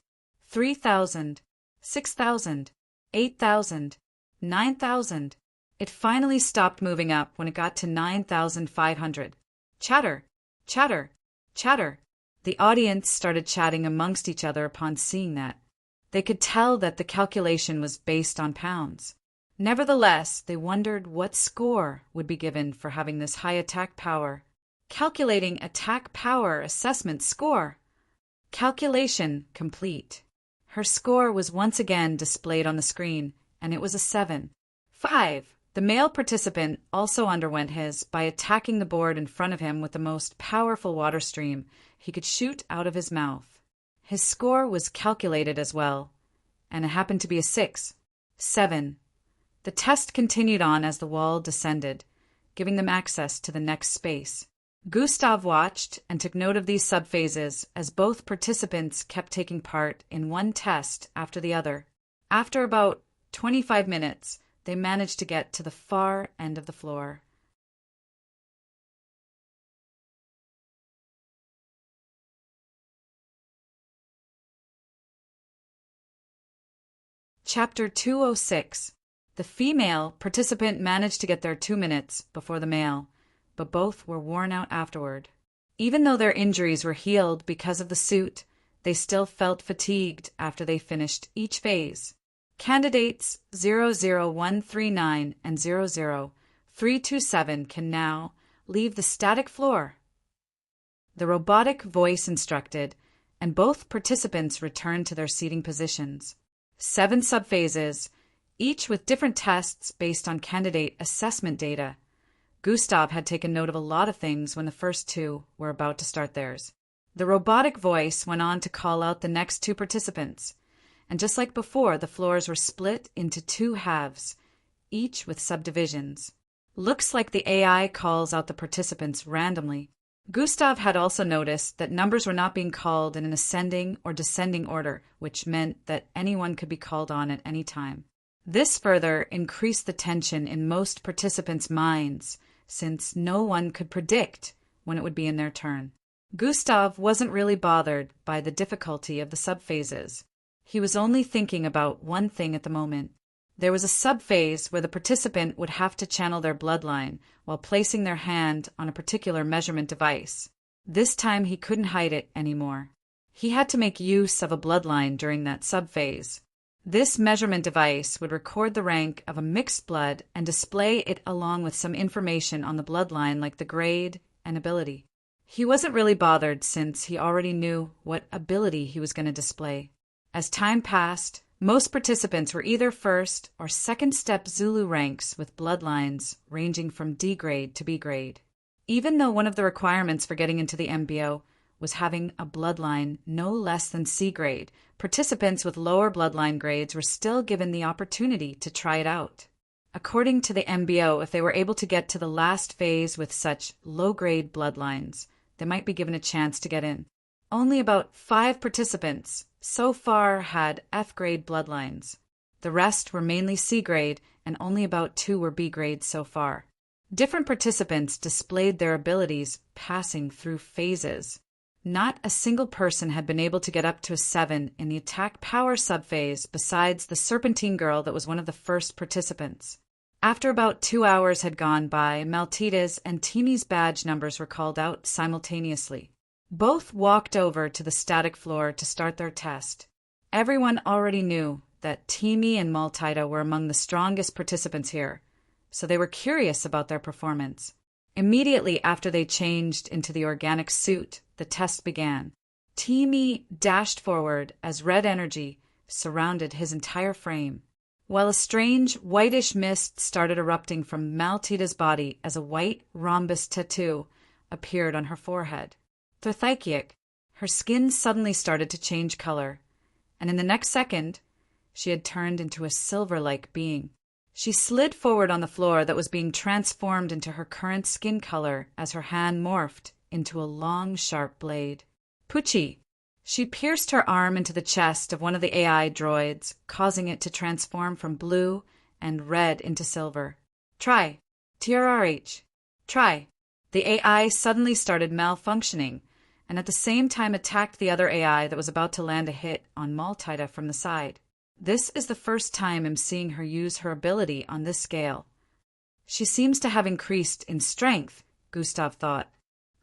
3,000, 6,000, 8,000, 9,000. It finally stopped moving up when it got to 9,500. Chatter, chatter, chatter. The audience started chatting amongst each other upon seeing that. They could tell that the calculation was based on pounds. Nevertheless, they wondered what score would be given for having this high attack power. Calculating attack power assessment score. Calculation complete. Her score was once again displayed on the screen, and it was a 7. 5. The male participant also underwent his by attacking the board in front of him with the most powerful water stream he could shoot out of his mouth. His score was calculated as well, and it happened to be a 6. 7. The test continued on as the wall descended, giving them access to the next space. Gustav watched and took note of these subphases as both participants kept taking part in one test after the other. After about 25 minutes, they managed to get to the far end of the floor. Chapter 206. The female participant managed to get there 2 minutes before the male, but both were worn out afterward. Even though their injuries were healed because of the suit, they still felt fatigued after they finished each phase. Candidates 00139 and 00327 can now leave the static floor. The robotic voice instructed, and both participants returned to their seating positions. 7 subphases, each with different tests based on candidate assessment data. Gustav had taken note of a lot of things when the first 2 were about to start theirs. The robotic voice went on to call out the next 2 participants, and just like before, the floors were split into 2 halves, each with subdivisions. Looks like the AI calls out the participants randomly. Gustav had also noticed that numbers were not being called in an ascending or descending order, which meant that anyone could be called on at any time. This further increased the tension in most participants' minds, since no one could predict when it would be in their turn. Gustav wasn't really bothered by the difficulty of the subphases. He was only thinking about one thing at the moment. There was a subphase where the participant would have to channel their bloodline while placing their hand on a particular measurement device. This time he couldn't hide it anymore. He had to make use of a bloodline during that subphase. This measurement device would record the rank of a mixed blood and display it along with some information on the bloodline like the grade and ability. He wasn't really bothered since he already knew what ability he was going to display. As time passed, most participants were either first or second step Zulu ranks with bloodlines ranging from D grade to B grade. Even though one of the requirements for getting into the MBO was having a bloodline no less than C grade, participants with lower bloodline grades were still given the opportunity to try it out. According to the MBO, if they were able to get to the last phase with such low-grade bloodlines, they might be given a chance to get in. Only about 5 participants so far had F-grade bloodlines. The rest were mainly C-grade, and only about 2 were B-grade so far. Different participants displayed their abilities, passing through phases. Not a single person had been able to get up to a 7 in the attack power subphase besides the Serpentine girl that was one of the first participants. After about 2 hours had gone by, Maltita's and Timi's badge numbers were called out simultaneously. Both walked over to the static floor to start their test. Everyone already knew that Timi and Maltita were among the strongest participants here, so they were curious about their performance. Immediately after they changed into the organic suit, the test began. Timi dashed forward as red energy surrounded his entire frame, while a strange whitish mist started erupting from Maltita's body as a white rhombus tattoo appeared on her forehead. Therthykiak, her skin suddenly started to change color, and in the next second, she had turned into a silver-like being. She slid forward on the floor that was being transformed into her current skin color as her hand morphed into a long, sharp blade. Pucci! She pierced her arm into the chest of one of the AI droids, causing it to transform from blue and red into silver. Try. TRRH. Try. The AI suddenly started malfunctioning, and at the same time attacked the other AI that was about to land a hit on Maltita from the side. This is the first time I'm seeing her use her ability on this scale. She seems to have increased in strength, Gustav thought.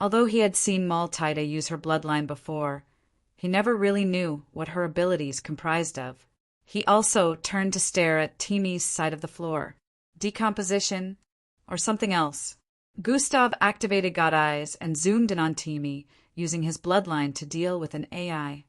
Although he had seen Maltita use her bloodline before, he never really knew what her abilities comprised of. He also turned to stare at Timi's side of the floor. Decomposition, or something else. Gustav activated God Eyes and zoomed in on Timi, using his bloodline to deal with an AI.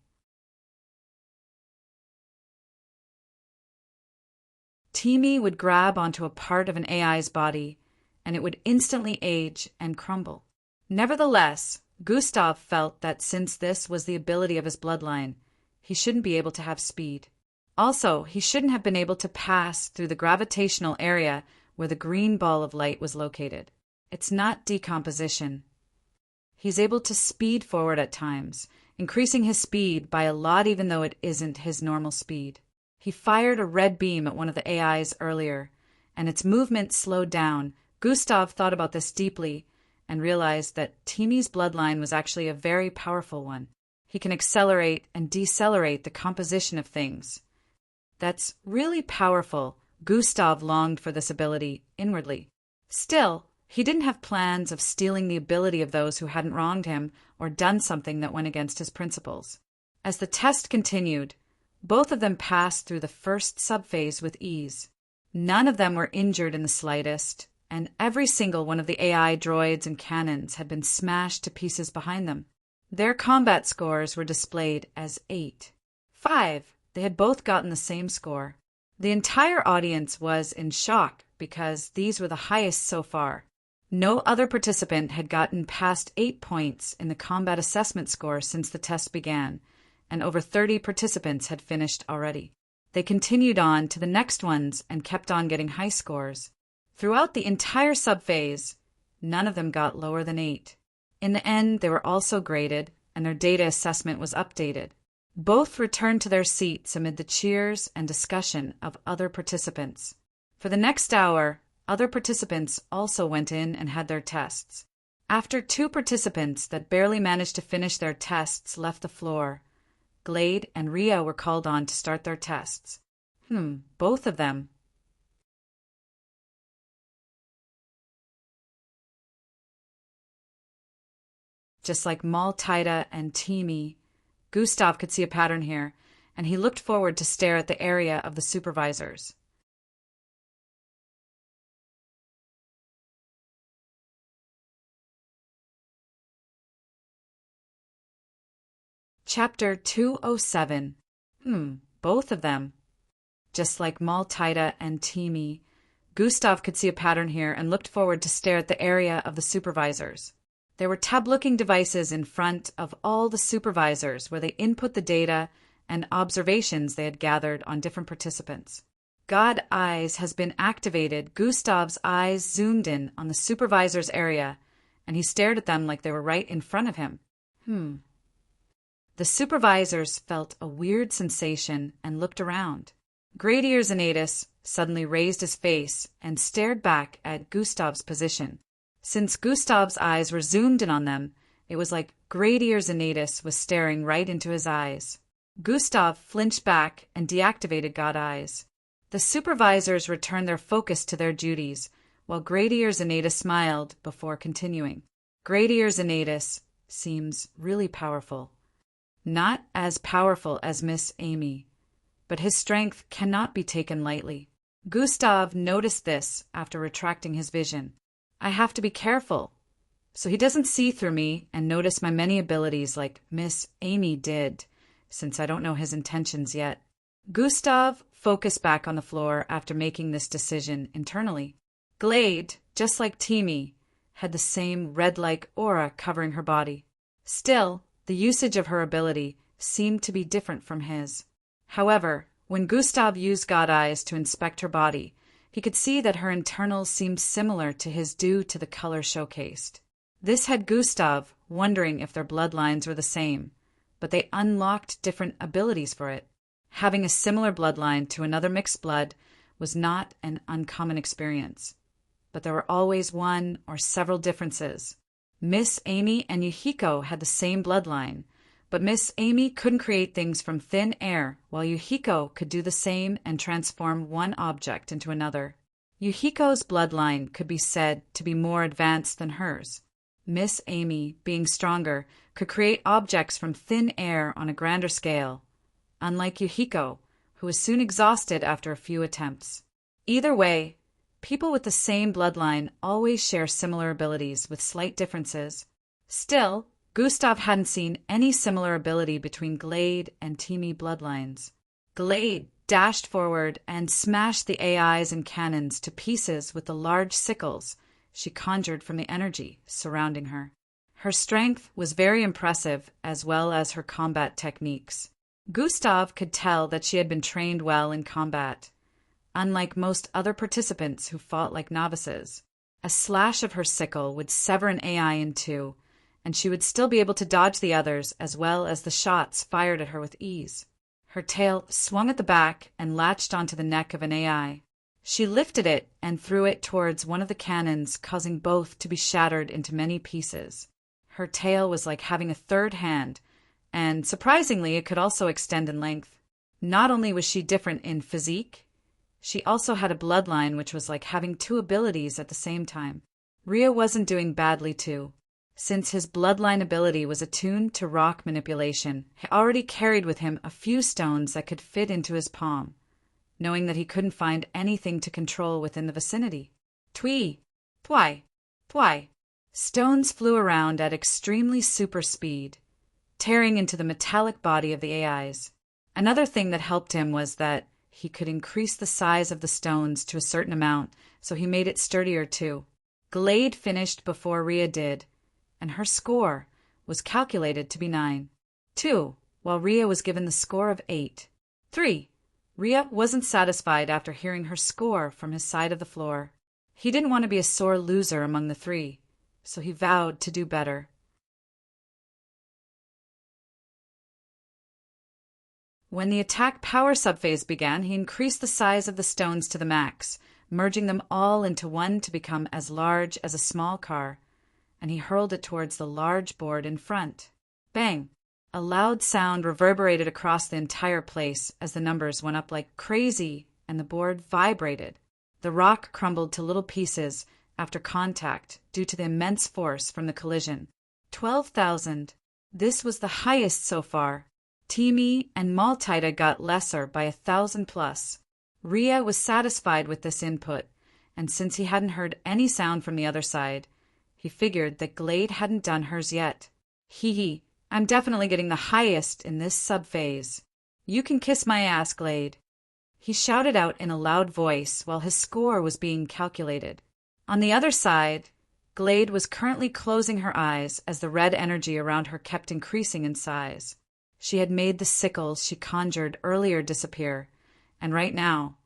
Timi would grab onto a part of an AI's body, and it would instantly age and crumble. Nevertheless, Gustav felt that since this was the ability of his bloodline, he shouldn't be able to have speed. Also, he shouldn't have been able to pass through the gravitational area where the green ball of light was located. It's not decomposition. He's able to speed forward at times, increasing his speed by a lot even though it isn't his normal speed. He fired a red beam at one of the AIs earlier, and its movement slowed down. Gustav thought about this deeply and realized that Timi's bloodline was actually a very powerful one. He can accelerate and decelerate the composition of things. That's really powerful. Gustav longed for this ability inwardly. Still, he didn't have plans of stealing the ability of those who hadn't wronged him or done something that went against his principles. As the test continued, both of them passed through the first subphase with ease. None of them were injured in the slightest, and every single one of the AI droids and cannons had been smashed to pieces behind them. Their combat scores were displayed as 8. 5. They had both gotten the same score. The entire audience was in shock because these were the highest so far. No other participant had gotten past 8 points in the combat assessment score since the test began, and over 30 participants had finished already. They continued on to the next ones and kept on getting high scores. Throughout the entire subphase, none of them got lower than 8. In the end, they were also graded, and their data assessment was updated. Both returned to their seats amid the cheers and discussion of other participants. For the next hour, other participants also went in and had their tests. After 2 participants that barely managed to finish their tests left the floor, Glade and Ria were called on to start their tests. Both of them. Just like Maltita and Timi, Gustav could see a pattern here, and he looked forward to stare at the area of the supervisors. Chapter 207. Both of them. Just like Maltita and Timi, Gustav could see a pattern here and looked forward to stare at the area of the supervisors. There were tab-looking devices in front of all the supervisors where they input the data and observations they had gathered on different participants. God Eyes has been activated. Gustav's eyes zoomed in on the supervisor's area, and he stared at them like they were right in front of him. The supervisors felt a weird sensation and looked around. Gradius Anatus suddenly raised his face and stared back at Gustav's position. Since Gustav's eyes were zoomed in on them, it was like Gradius Anatus was staring right into his eyes. Gustav flinched back and deactivated God Eyes. The supervisors returned their focus to their duties, while Gradius Anatus smiled before continuing. Gradius Anatus seems really powerful. Not as powerful as Miss Amy, but his strength cannot be taken lightly. Gustav noticed this after retracting his vision. I have to be careful, so he doesn't see through me and notice my many abilities like Miss Amy did, since I don't know his intentions yet. Gustav focused back on the floor after making this decision internally. Glade, just like Timmy, had the same red-like aura covering her body. Still, the usage of her ability seemed to be different from his. However, when Gustav used God Eyes to inspect her body, he could see that her internals seemed similar to his due to the color showcased. This had Gustav wondering if their bloodlines were the same, but they unlocked different abilities for it. Having a similar bloodline to another mixed blood was not an uncommon experience, but there were always one or several differences. Miss Amy and Yuhiko had the same bloodline, but Miss Amy couldn't create things from thin air, while Yuhiko could do the same and transform one object into another. Yuhiko's bloodline could be said to be more advanced than hers. Miss Amy, being stronger, could create objects from thin air on a grander scale, unlike Yuhiko, who was soon exhausted after a few attempts. Either way, people with the same bloodline always share similar abilities with slight differences. Still, Gustav hadn't seen any similar ability between Glade and Timmy bloodlines. Glade dashed forward and smashed the AIs and cannons to pieces with the large sickles she conjured from the energy surrounding her. Her strength was very impressive, as well as her combat techniques. Gustav could tell that she had been trained well in combat, unlike most other participants who fought like novices. A slash of her sickle would sever an AI in two, and she would still be able to dodge the others as well as the shots fired at her with ease. Her tail swung at the back and latched onto the neck of an AI. She lifted it and threw it towards one of the cannons, causing both to be shattered into many pieces. Her tail was like having a third hand, and surprisingly, it could also extend in length. Not only was she different in physique, she also had a bloodline which was like having two abilities at the same time. Rhea wasn't doing badly too. Since his bloodline ability was attuned to rock manipulation, he already carried with him a few stones that could fit into his palm, knowing that he couldn't find anything to control within the vicinity. Twee, pwy, pwy. Stones flew around at extremely super speed, tearing into the metallic body of the AIs. Another thing that helped him was that he could increase the size of the stones to a certain amount, so he made it sturdier too. Glade finished before Rhea did, and her score was calculated to be 9. 2, while Rhea was given the score of 8. 3. Rhea wasn't satisfied after hearing her score from his side of the floor. He didn't want to be a sore loser among the three, so he vowed to do better. When the attack power subphase began, he increased the size of the stones to the max, merging them all into one to become as large as a small car, and he hurled it towards the large board in front. Bang! A loud sound reverberated across the entire place as the numbers went up like crazy and the board vibrated. The rock crumbled to little pieces after contact due to the immense force from the collision. 12,000. This was the highest so far. Timmy and Maltida got lesser by 1,000 plus. Rhea was satisfied with this input, and since he hadn't heard any sound from the other side, he figured that Glade hadn't done hers yet. Hee, I'm definitely getting the highest in this subphase. You can kiss my ass, Glade. He shouted out in a loud voice while his score was being calculated. On the other side, Glade was currently closing her eyes as the red energy around her kept increasing in size. She had made the sickles she conjured earlier disappear, and right now,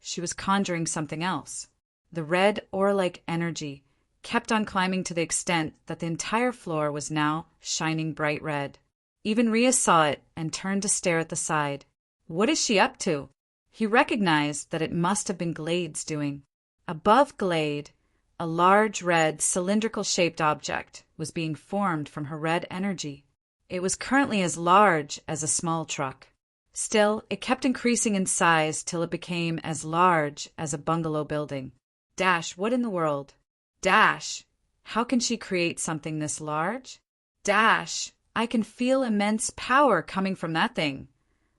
she was conjuring something else. The red ore-like energy kept on climbing to the extent that the entire floor was now shining bright red. Even Rhea saw it and turned to stare at the side. What is she up to? He recognized that it must have been Glade's doing. Above Glade, a large red cylindrical-shaped object was being formed from her red energy. It was currently as large as a small truck. Still, it kept increasing in size till it became as large as a bungalow building. Dash, what in the world? Dash, how can she create something this large? Dash, I can feel immense power coming from that thing,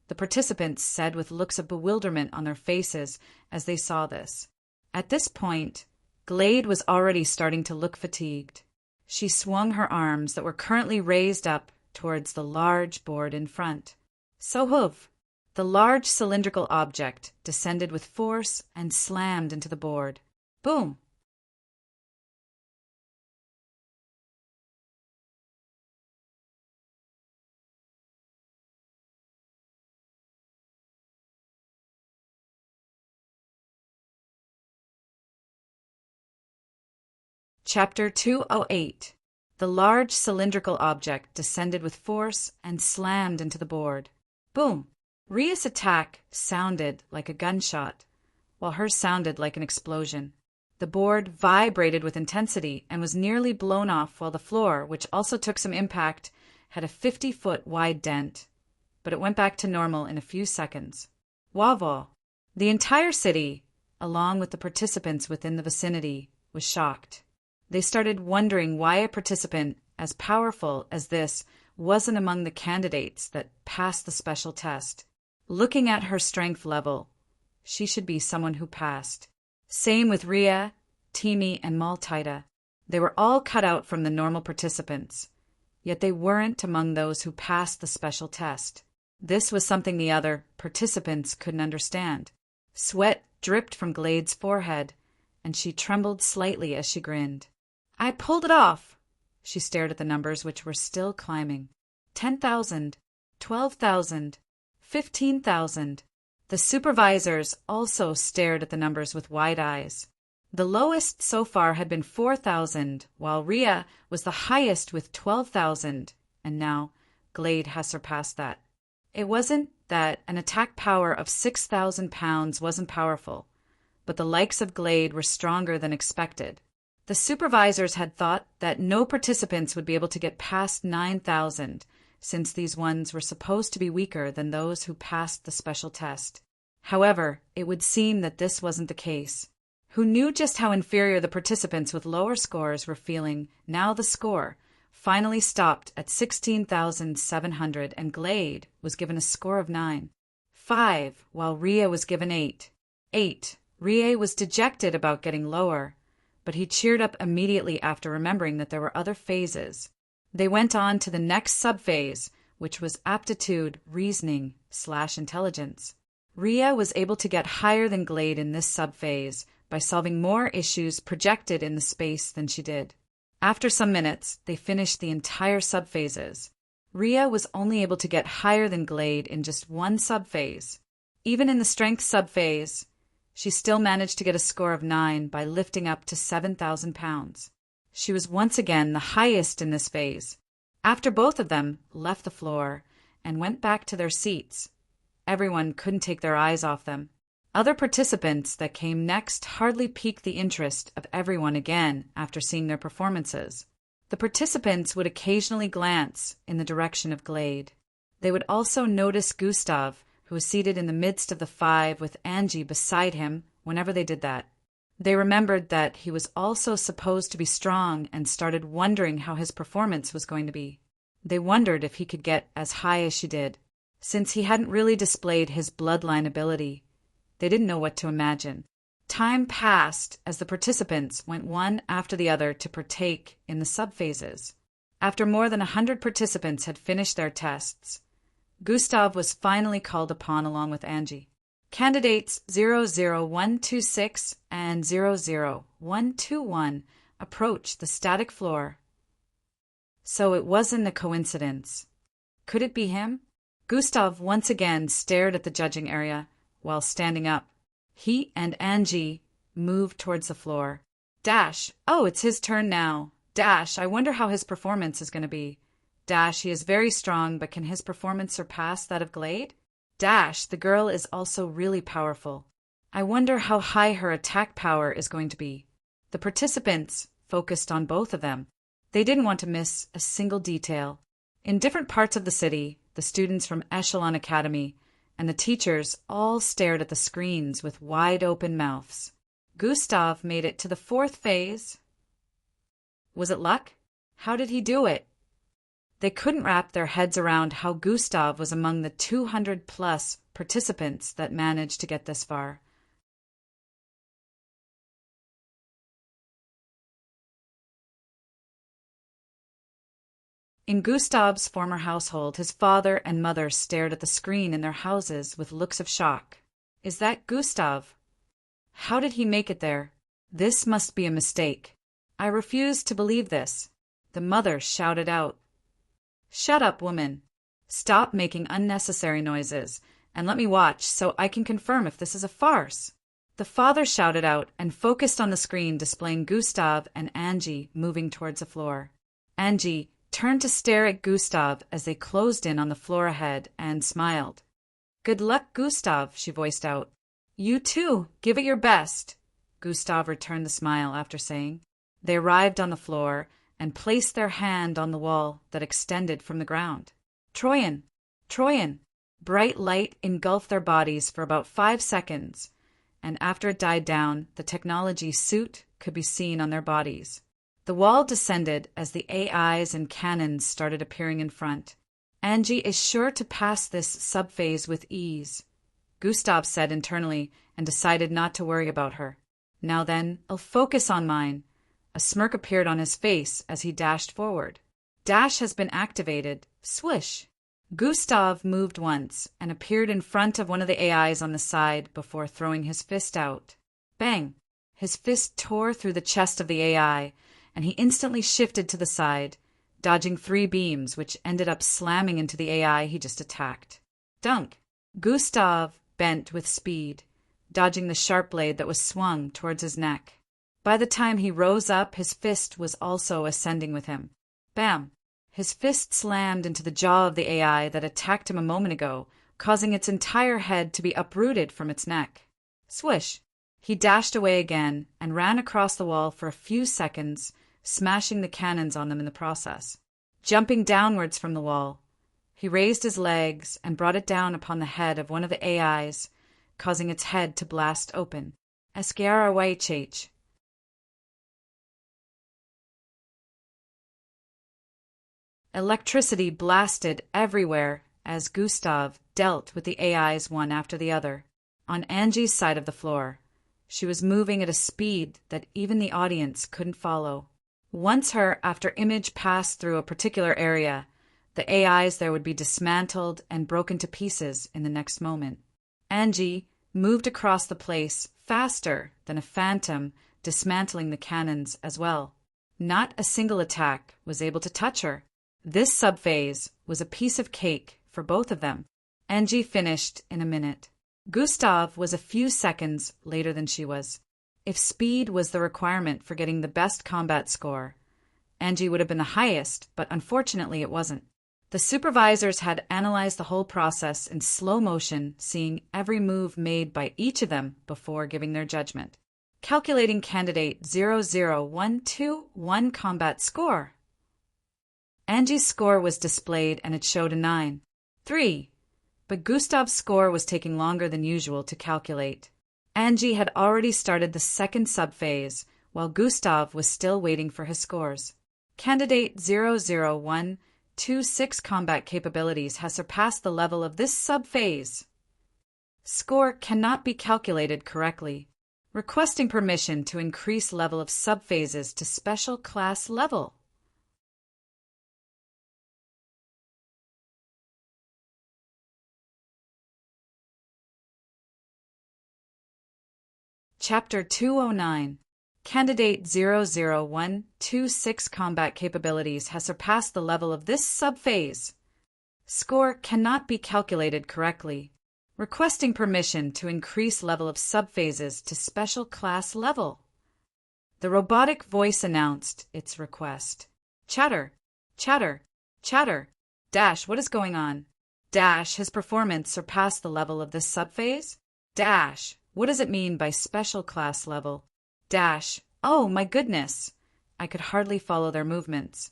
the participants said with looks of bewilderment on their faces as they saw this. At this point, Glade was already starting to look fatigued. She swung her arms that were currently raised up towards the large board in front. Sohuv! The large cylindrical object descended with force and slammed into the board. Boom! Chapter 208. The large cylindrical object descended with force and slammed into the board. Boom! Ria's attack sounded like a gunshot, while hers sounded like an explosion. The board vibrated with intensity and was nearly blown off, while the floor, which also took some impact, had a 50-foot wide dent. But it went back to normal in a few seconds. Wavo! The entire city, along with the participants within the vicinity, was shocked. They started wondering why a participant as powerful as this wasn't among the candidates that passed the special test. Looking at her strength level, she should be someone who passed. Same with Ria, Timi, and Maltida. They were all cut out from the normal participants, yet they weren't among those who passed the special test. This was something the other participants couldn't understand. Sweat dripped from Glade's forehead, and she trembled slightly as she grinned. I pulled it off. She stared at the numbers, which were still climbing. 10,000, 12,000, 15,000. The supervisors also stared at the numbers with wide eyes. The lowest so far had been 4,000, while Ria was the highest with 12,000, and now Glade has surpassed that. It wasn't that an attack power of 6,000 pounds wasn't powerful, but the likes of Glade were stronger than expected. The supervisors had thought that no participants would be able to get past 9,000, since these ones were supposed to be weaker than those who passed the special test. However, it would seem that this wasn't the case. Who knew just how inferior the participants with lower scores were feeling? Now the score finally stopped at 16,700, and Glade was given a score of 9. 5, while Ria was given 8. 8. Ria was dejected about getting lower, but he cheered up immediately after remembering that there were other phases. They went on to the next subphase, which was aptitude, reasoning / intelligence. Ria was able to get higher than Glade in this subphase by solving more issues projected in the space than she did. After some minutes, they finished the entire subphases. Ria was only able to get higher than Glade in just one subphase. Even in the strength subphase, she still managed to get a score of 9 by lifting up to 7,000 pounds. She was once again the highest in this phase. After both of them left the floor and went back to their seats, everyone couldn't take their eyes off them. Other participants that came next hardly piqued the interest of everyone again after seeing their performances. The participants would occasionally glance in the direction of Glade. They would also notice Gustav, who was seated in the midst of the 5 with Angie beside him whenever they did that. They remembered that he was also supposed to be strong and started wondering how his performance was going to be. They wondered if he could get as high as she did. Since he hadn't really displayed his bloodline ability, they didn't know what to imagine. Time passed as the participants went one after the other to partake in the subphases. After more than 100 participants had finished their tests, Gustav was finally called upon along with Angie. Candidates 00126 and 00121 approached the static floor. So it wasn't a coincidence. Could it be him? Gustav once again stared at the judging area while standing up. He and Angie moved towards the floor. Dash, oh, it's his turn now. Dash, I wonder how his performance is going to be. Dash, he is very strong, but can his performance surpass that of Glade? Dash, the girl is also really powerful. I wonder how high her attack power is going to be. The participants focused on both of them. They didn't want to miss a single detail. In different parts of the city, the students from Echelon Academy and the teachers all stared at the screens with wide-open mouths. Gustav made it to the 4th phase. Was it luck? How did he do it? They couldn't wrap their heads around how Gustav was among the 200-plus participants that managed to get this far. In Gustav's former household, his father and mother stared at the screen in their houses with looks of shock. Is that Gustav? How did he make it there? This must be a mistake. I refuse to believe this. The mother shouted out. Shut up, woman. Stop making unnecessary noises, and let me watch so I can confirm if this is a farce. The father shouted out and focused on the screen displaying Gustav and Angie moving towards the floor. Angie turned to stare at Gustav as they closed in on the floor ahead and smiled. Good luck, Gustav, she voiced out. You too, give it your best. Gustav returned the smile after saying. They arrived on the floor and placed their hand on the wall that extended from the ground. Troyan! Troyan! Bright light engulfed their bodies for about 5 seconds, and after it died down, the technology suit could be seen on their bodies. The wall descended as the AIs and cannons started appearing in front. Angie is sure to pass this subphase with ease, Gustav said internally and decided not to worry about her. Now then, I'll focus on mine. A smirk appeared on his face as he dashed forward. Dash has been activated. Swish! Gustav moved once and appeared in front of one of the AIs on the side before throwing his fist out. Bang! His fist tore through the chest of the AI, and he instantly shifted to the side, dodging 3 beams which ended up slamming into the AI he just attacked. Dunk! Gustav bent with speed, dodging the sharp blade that was swung towards his neck. By the time he rose up, his fist was also ascending with him. Bam! His fist slammed into the jaw of the AI that attacked him a moment ago, causing its entire head to be uprooted from its neck. Swish! He dashed away again and ran across the wall for a few seconds, smashing the cannons on them in the process. Jumping downwards from the wall, he raised his legs and brought it down upon the head of one of the AIs, causing its head to blast open. SKRYHH. Electricity blasted everywhere as Gustav dealt with the AIs one after the other. On Angie's side of the floor, she was moving at a speed that even the audience couldn't follow. Once her after image passed through a particular area, the AIs there would be dismantled and broken to pieces in the next moment. Angie moved across the place faster than a phantom, dismantling the cannons as well. Not a single attack was able to touch her. This subphase was a piece of cake for both of them. Angie finished in a minute. Gustav was a few seconds later than she was. If speed was the requirement for getting the best combat score, Angie would have been the highest, but unfortunately it wasn't. The supervisors had analyzed the whole process in slow motion, seeing every move made by each of them before giving their judgment. Calculating candidate 00121 combat score. Angie's score was displayed and it showed a 9. 3. But Gustav's score was taking longer than usual to calculate. Angie had already started the second subphase, while Gustav was still waiting for his scores. Candidate 00126 combat capabilities has surpassed the level of this subphase. Score cannot be calculated correctly. Requesting permission to increase level of subphases to special class level. Chapter 209. Candidate 00126 combat capabilities has surpassed the level of this subphase. Score cannot be calculated correctly. Requesting permission to increase level of subphases to special class level. The robotic voice announced its request. Chatter, chatter, chatter. Dash, what is going on? His performance surpassed the level of this subphase? What does it mean by special class level? Oh my goodness! I could hardly follow their movements.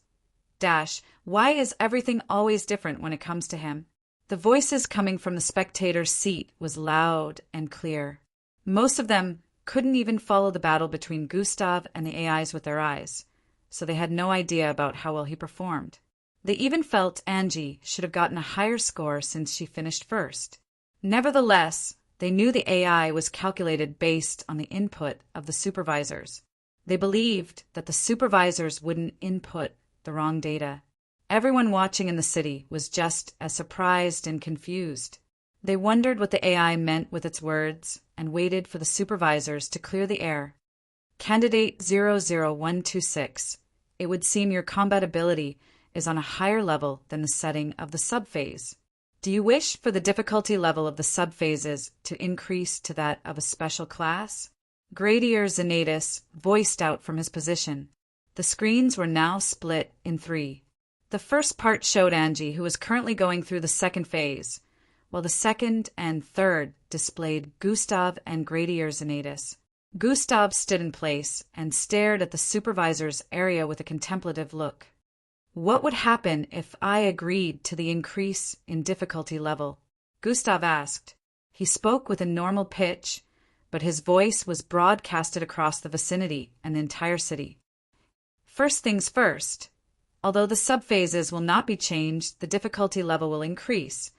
Why is everything always different when it comes to him? The voices coming from the spectator's seat was loud and clear. Most of them couldn't even follow the battle between Gustav and the AIs with their eyes, so they had no idea about how well he performed. They even felt Angie should have gotten a higher score since she finished first. Nevertheless, they knew the AI was calculated based on the input of the supervisors. They believed that the supervisors wouldn't input the wrong data. Everyone watching in the city was just as surprised and confused. They wondered what the AI meant with its words and waited for the supervisors to clear the air. Candidate 00126, it would seem your combat ability is on a higher level than the setting of the subphase. Do you wish for the difficulty level of the subphases to increase to that of a special class? Gradier Zanatus voiced out from his position. The screens were now split in 3. The first part showed Angie, who was currently going through the second phase, while the second and third displayed Gustav and Gradier Zanatus. Gustav stood in place and stared at the supervisor's area with a contemplative look. What would happen if I agreed to the increase in difficulty level? Gustav asked. He spoke with a normal pitch, but his voice was broadcasted across the vicinity and the entire city. First things first. Although the subphases will not be changed, the difficulty level will increase,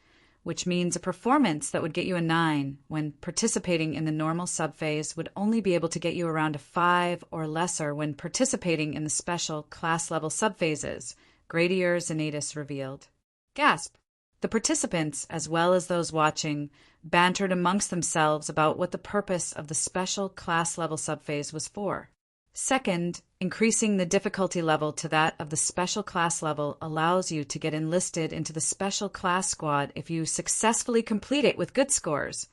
which means a performance that would get you a 9 when participating in the normal subphase would only be able to get you around a 5 or lesser when participating in the special class level subphases, Gradier Zanatus revealed. Gasp! The participants, as well as those watching, bantered amongst themselves about what the purpose of the special class level subphase was for. Second, increasing the difficulty level to that of the special class level allows you to get enlisted into the special class squad if you successfully complete it with good scores,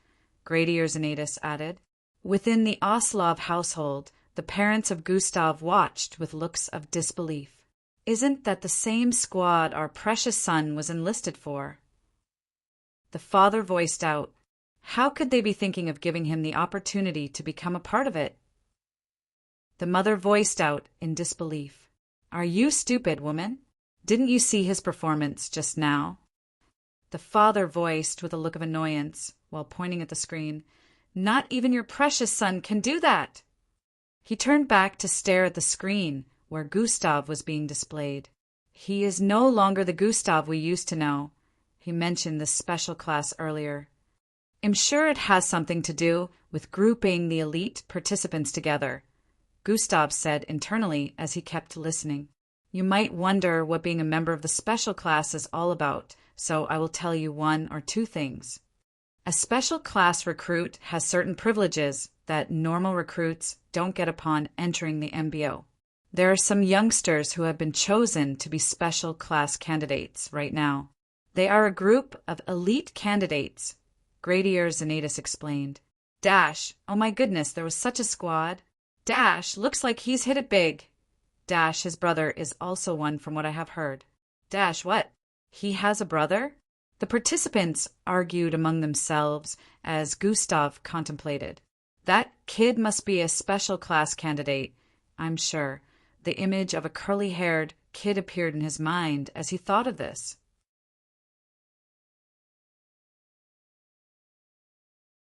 Gradier Zanatus added. Within the Oslov household, the parents of Gustav watched with looks of disbelief. Isn't that the same squad our precious son was enlisted for? The father voiced out, how could they be thinking of giving him the opportunity to become a part of it? The mother voiced out in disbelief. Are you stupid, woman? Didn't you see his performance just now? The father voiced with a look of annoyance while pointing at the screen. Not even your precious son can do that. He turned back to stare at the screen where Gustav was being displayed. He is no longer the Gustav we used to know. He mentioned this special class earlier. I'm sure it has something to do with grouping the elite participants together, Gustav said internally as he kept listening. You might wonder what being a member of the special class is all about, so I will tell you 1 or 2 things. A special class recruit has certain privileges that normal recruits don't get upon entering the MBO. There are some youngsters who have been chosen to be special class candidates right now. They are a group of elite candidates, Gradier Zanatus explained. Oh my goodness, there was such a squad. Looks like he's hit it big. His brother is also one from what I have heard. What? He has a brother? The participants argued among themselves as Gustav contemplated. That kid must be a special class candidate, I'm sure. The image of a curly-haired kid appeared in his mind as he thought of this.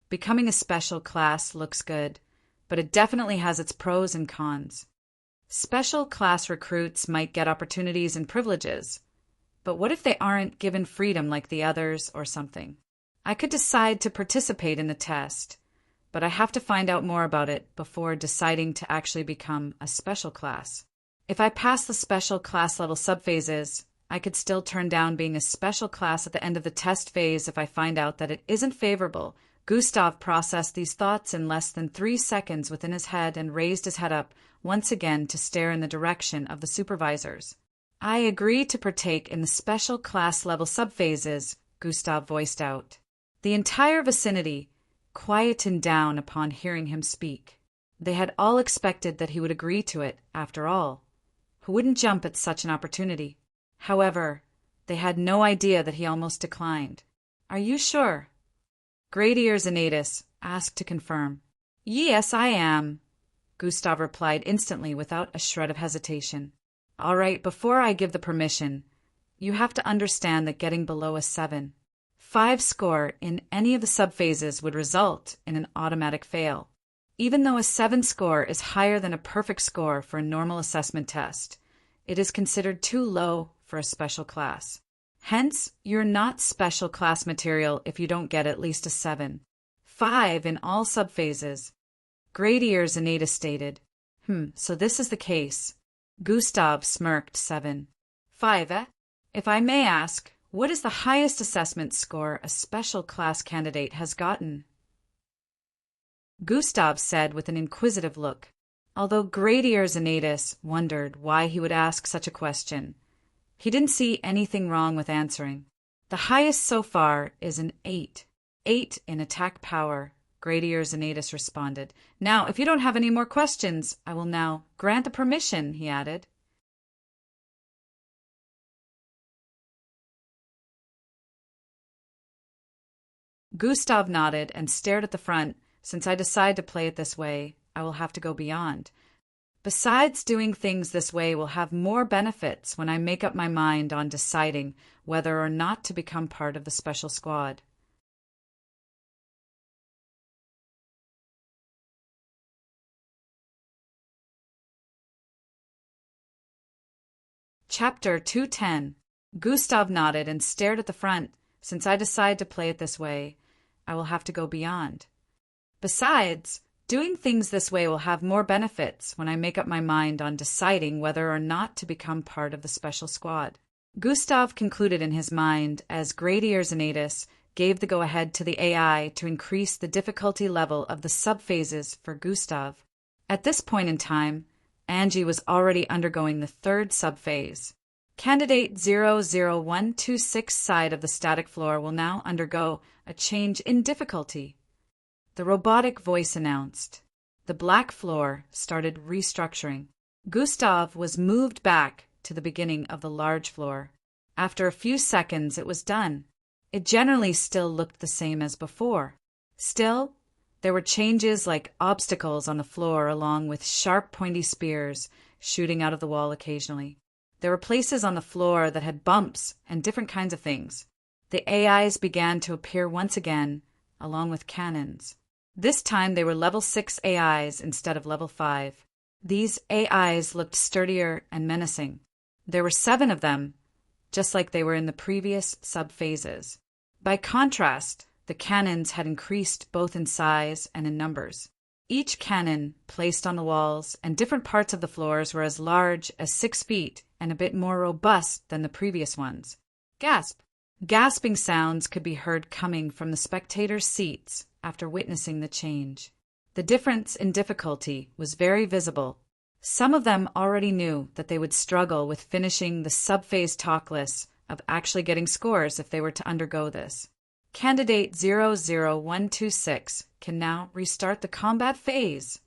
Becoming a special class looks good, but it definitely has its pros and cons. Special class recruits might get opportunities and privileges, but what if they aren't given freedom like the others or something? I could decide to participate in the test, but I have to find out more about it before deciding to actually become a special class. If I pass the special class level subphases, I could still turn down being a special class at the end of the test phase if I find out that it isn't favorable. Gustav processed these thoughts in less than 3 seconds within his head and raised his head up once again to stare in the direction of the supervisors. I agree to partake in the special class level subphases, Gustav voiced out. The entire vicinity quietened down upon hearing him speak. They had all expected that he would agree to it, after all. Who wouldn't jump at such an opportunity? However, they had no idea that he almost declined. Are you sure? Great Ears Anatus asked to confirm. Yes, I am, Gustav replied instantly without a shred of hesitation. All right, before I give the permission, you have to understand that getting below a 5 score in any of the subphases would result in an automatic fail. Even though a 7 score is higher than a perfect score for a normal assessment test, it is considered too low for a special class. Hence, you're not special class material if you don't get at least a 5 in all subphases. Great Ears Anatus stated. So this is the case. Gustav smirked. 5, eh? If I may ask, what is the highest assessment score a special class candidate has gotten? Gustav said with an inquisitive look, although Great Ears Anatus wondered why he would ask such a question. He didn't see anything wrong with answering. The highest so far is an 8. 8 in attack power, Great Ears Anatus responded. Now, if you don't have any more questions, I will now grant the permission, he added. Gustav nodded and stared at the front. Since I decide to play it this way, I will have to go beyond. Besides, doing things this way will have more benefits when I make up my mind on deciding whether or not to become part of the special squad. Chapter 210. Gustav nodded and stared at the front. Since I decide to play it this way, I will have to go beyond. Besides, doing things this way will have more benefits when I make up my mind on deciding whether or not to become part of the special squad. Gustav concluded in his mind as Great Ears Anatus gave the go-ahead to the AI to increase the difficulty level of the subphases for Gustav. At this point in time, Angie was already undergoing the 3rd subphase. Candidate 00126 side of the static floor will now undergo a change in difficulty. The robotic voice announced. The black floor started restructuring. Gustav was moved back to the beginning of the large floor. After a few seconds, it was done. It generally still looked the same as before. Still, there were changes like obstacles on the floor along with sharp pointy spears shooting out of the wall occasionally. There were places on the floor that had bumps and different kinds of things. The AIs began to appear once again, along with cannons. This time they were level 6 AIs instead of level 5. These AIs looked sturdier and menacing. There were 7 of them, just like they were in the previous sub-phases. By contrast, the cannons had increased both in size and in numbers. Each cannon placed on the walls and different parts of the floors were as large as 6 feet and a bit more robust than the previous ones. Gasp! Gasping sounds could be heard coming from the spectators' seats after witnessing the change. The difference in difficulty was very visible. Some of them already knew that they would struggle with finishing the sub-phase talk lists of actually getting scores if they were to undergo this. Candidate 00126 can now restart the combat phase.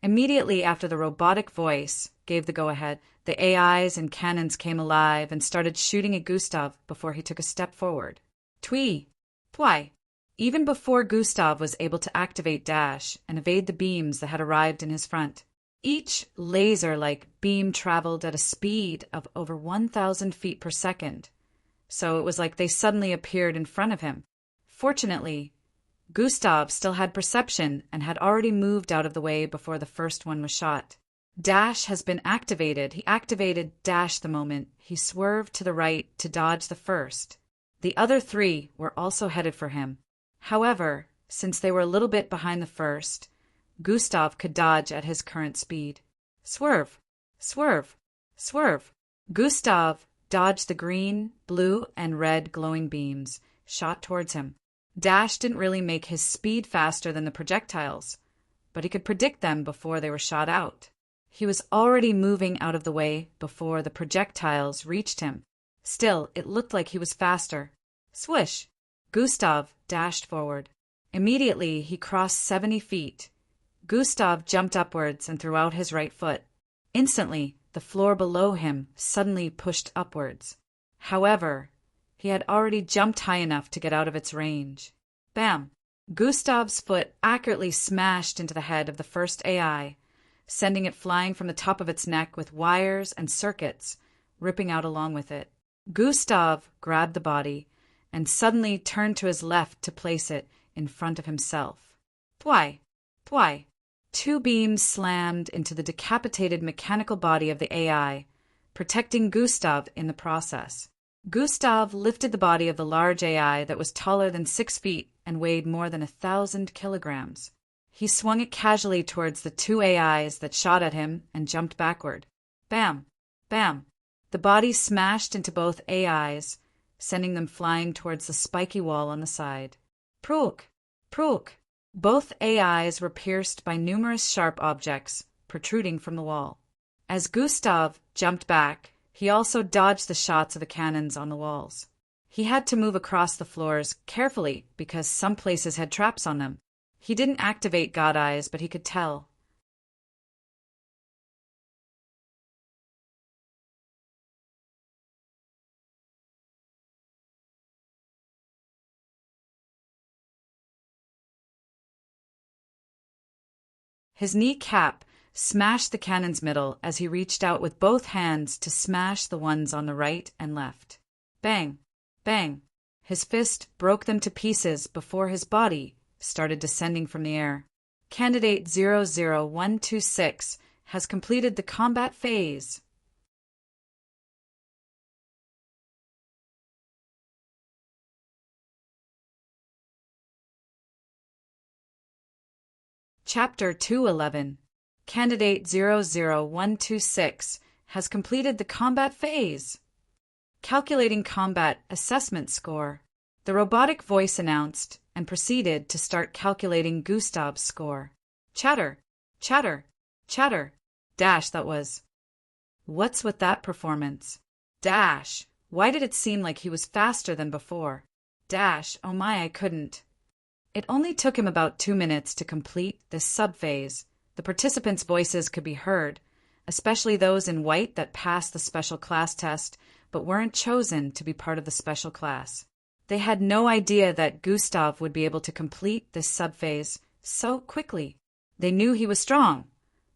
Immediately after the robotic voice gave the go-ahead, the AIs and cannons came alive and started shooting at Gustav before he took a step forward. Twee! Pwy! Even before Gustav was able to activate Dash and evade the beams that had arrived in his front. Each laser-like beam traveled at a speed of over 1,000 feet per second, so it was like they suddenly appeared in front of him. Fortunately, Gustav still had perception and had already moved out of the way before the first one was shot. Dash has been activated. He activated Dash the moment he swerved to the right to dodge the first. The other 3 were also headed for him. However, since they were a little bit behind the first, Gustav could dodge at his current speed. Swerve! Swerve! Swerve! Gustav dodged the green, blue, and red glowing beams shot towards him. Dash didn't really make his speed faster than the projectiles, but he could predict them before they were shot out. He was already moving out of the way before the projectiles reached him. Still, it looked like he was faster. Swish! Gustav dashed forward. Immediately, he crossed 70 feet. Gustav jumped upwards and threw out his right foot. Instantly, the floor below him suddenly pushed upwards. However, He had already jumped high enough to get out of its range. Bam! Gustav's foot accurately smashed into the head of the first AI, sending it flying from the top of its neck with wires and circuits ripping out along with it. Gustav grabbed the body and suddenly turned to his left to place it in front of himself. Pwai! Pwai! Two beams slammed into the decapitated mechanical body of the AI, protecting Gustav in the process. Gustav lifted the body of the large AI that was taller than 6 feet and weighed more than 1,000 kilograms. He swung it casually towards the two AIs that shot at him and jumped backward. Bam! Bam! The body smashed into both AIs, sending them flying towards the spiky wall on the side. Prook! Prook! Both AIs were pierced by numerous sharp objects protruding from the wall. As Gustav jumped back, he also dodged the shots of the cannons on the walls. He had to move across the floors carefully because some places had traps on them. He didn't activate God Eyes, but he could tell. His kneecap smashed the cannon's middle as he reached out with both hands to smash the ones on the right and left. Bang! Bang! His fist broke them to pieces before his body started descending from the air. Candidate 00126 has completed the combat phase. Chapter 211. Candidate 00126 has completed the combat phase. Calculating combat assessment score. The robotic voice announced and proceeded to start calculating Gustav's score. Chatter, chatter, chatter. Dash, that was. What's with that performance? Dash, why did it seem like he was faster than before? Dash, oh my, I couldn't. It only took him about 2 minutes to complete this subphase. The participants' voices could be heard, especially those in white that passed the special class test but weren't chosen to be part of the special class. They had no idea that Gustav would be able to complete this subphase so quickly. They knew he was strong,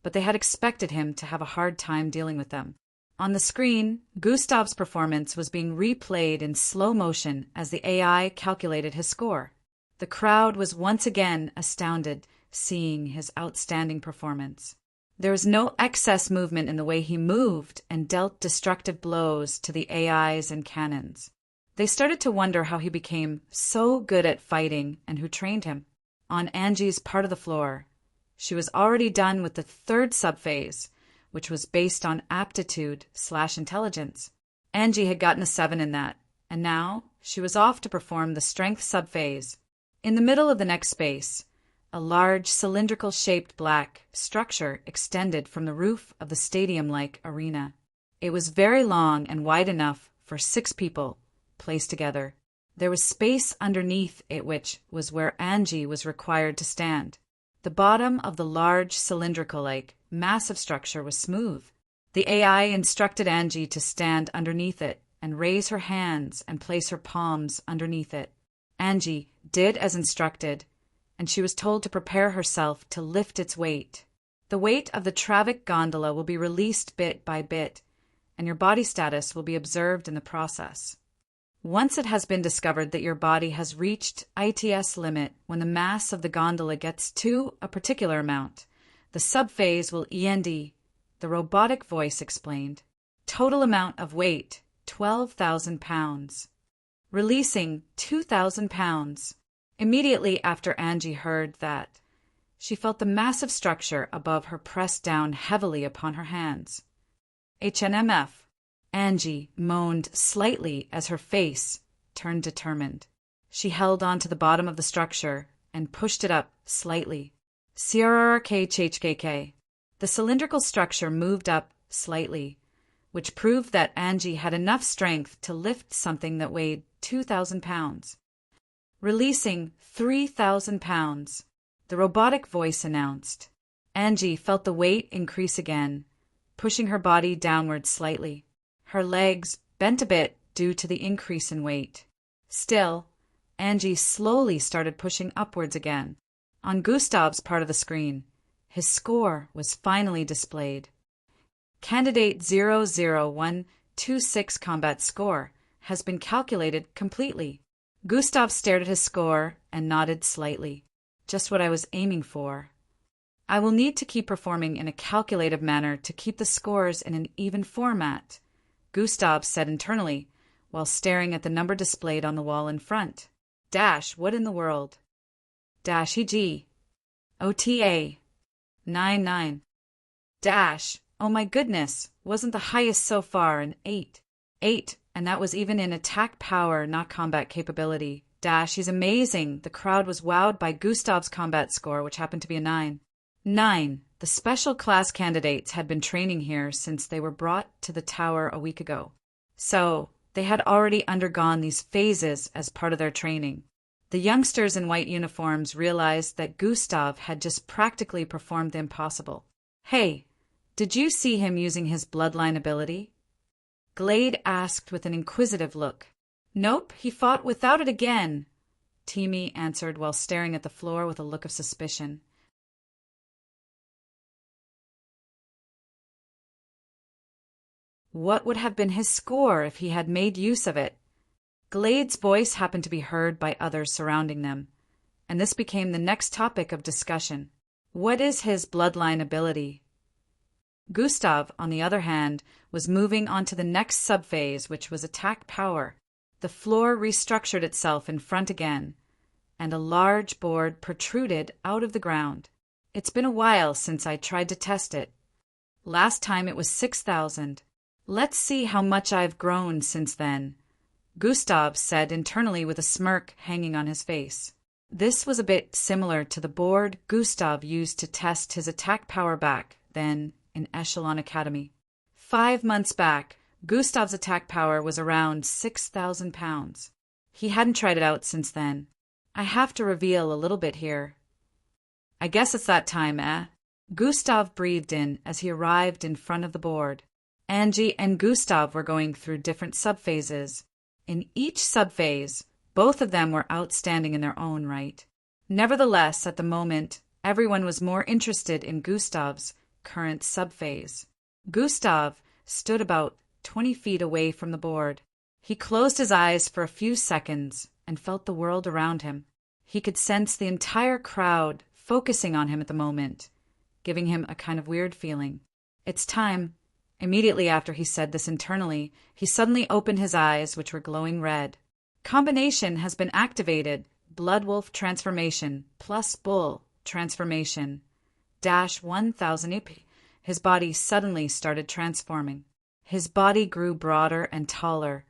but they had expected him to have a hard time dealing with them. On the screen, Gustav's performance was being replayed in slow motion as the AI calculated his score. The crowd was once again astounded, seeing his outstanding performance. There was no excess movement in the way he moved and dealt destructive blows to the AIs and cannons. They started to wonder how he became so good at fighting and who trained him. On Angie's part of the floor, she was already done with the third subphase, which was based on aptitude/intelligence. Angie had gotten a 7 in that, and now she was off to perform the strength subphase. In the middle of the next space, a large cylindrical-shaped black structure extended from the roof of the stadium-like arena. It was very long and wide enough for 6 people placed together. There was space underneath it, which was where Angie was required to stand. The bottom of the large cylindrical-like massive structure was smooth. The AI instructed Angie to stand underneath it and raise her hands and place her palms underneath it. Angie did as instructed, and she was told to prepare herself to lift its weight. The weight of the Travic gondola will be released bit by bit, and your body status will be observed in the process. Once it has been discovered that your body has reached ITS limit when the mass of the gondola gets to a particular amount, the subphase will end, the robotic voice explained. Total amount of weight, 12,000 pounds. Releasing 2,000 pounds. Immediately after Angie heard that, she felt the massive structure above her press down heavily upon her hands. HNMF. Angie moaned slightly as her face turned determined. She held on to the bottom of the structure and pushed it up slightly. CRRKHKK. The cylindrical structure moved up slightly, which proved that Angie had enough strength to lift something that weighed 2,000 pounds. Releasing 3,000 pounds, the robotic voice announced. Angie felt the weight increase again, pushing her body downward slightly. Her legs bent a bit due to the increase in weight. Still, Angie slowly started pushing upwards again. On Gustav's part of the screen, his score was finally displayed. Candidate 00126 combat score has been calculated completely. Gustav stared at his score and nodded slightly. Just what I was aiming for. I will need to keep performing in a calculative manner to keep the scores in an even format, Gustav said internally, while staring at the number displayed on the wall in front. What in the world? EG. OTA. 99. Oh my goodness, wasn't the highest so far an 8. 8, and that was even in attack power, not combat capability. He's amazing. The crowd was wowed by Gustav's combat score, which happened to be a 9. 9. The special class candidates had been training here since they were brought to the tower a week ago. So, they had already undergone these phases as part of their training. The youngsters in white uniforms realized that Gustav had just practically performed the impossible. Hey, did you see him using his bloodline ability? Glade asked with an inquisitive look. Nope, he fought without it again, Timmy answered while staring at the floor with a look of suspicion. What would have been his score if he had made use of it? Glade's voice happened to be heard by others surrounding them, and this became the next topic of discussion. What is his bloodline ability? Gustav, on the other hand, was moving on to the next subphase, which was attack power. The floor restructured itself in front again, and a large board protruded out of the ground. It's been a while since I tried to test it. Last time it was 6,000. Let's see how much I've grown since then, Gustav said internally with a smirk hanging on his face. This was a bit similar to the board Gustav used to test his attack power back then in Echelon Academy. 5 months back, Gustav's attack power was around 6,000 pounds. He hadn't tried it out since then. I have to reveal a little bit here. I guess it's that time, eh? Gustav breathed in as he arrived in front of the board. Angie and Gustav were going through different subphases. In each subphase, both of them were outstanding in their own right. Nevertheless, at the moment, everyone was more interested in Gustav's current subphase. Gustav stood about 20 feet away from the board. He closed his eyes for a few seconds and felt the world around him. He could sense the entire crowd focusing on him at the moment, giving him a kind of weird feeling. It's time. Immediately after he said this internally, he suddenly opened his eyes, which were glowing red. Combination has been activated. Blood Wolf transformation plus Bull transformation. 1000 EP. His body suddenly started transforming. His body grew broader and taller,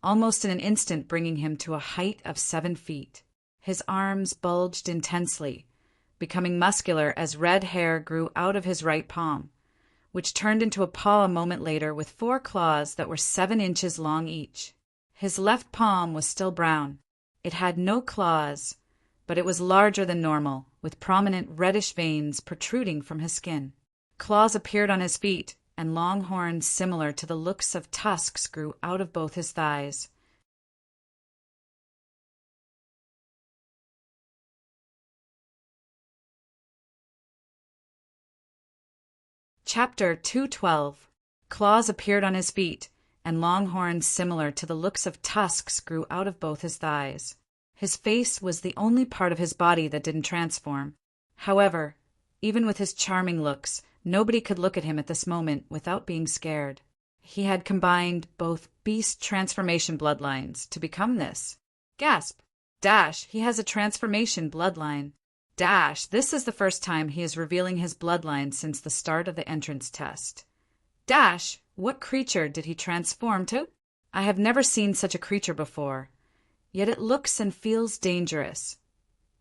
almost in an instant bringing him to a height of 7 feet. His arms bulged intensely, becoming muscular as red hair grew out of his right palm, which turned into a paw a moment later with 4 claws that were 7 inches long each. His left palm was still brown. It had no claws, but it was larger than normal, with prominent reddish veins protruding from his skin. Claws appeared on his feet, and long horns similar to the looks of tusks grew out of both his thighs. Chapter 212. Claws appeared on his feet, and long horns similar to the looks of tusks grew out of both his thighs. His face was the only part of his body that didn't transform. However, even with his charming looks, nobody could look at him at this moment without being scared. He had combined both beast transformation bloodlines to become this. Gasp! He has a transformation bloodline. This is the first time he is revealing his bloodline since the start of the entrance test. What creature did he transform to? I have never seen such a creature before, yet it looks and feels dangerous.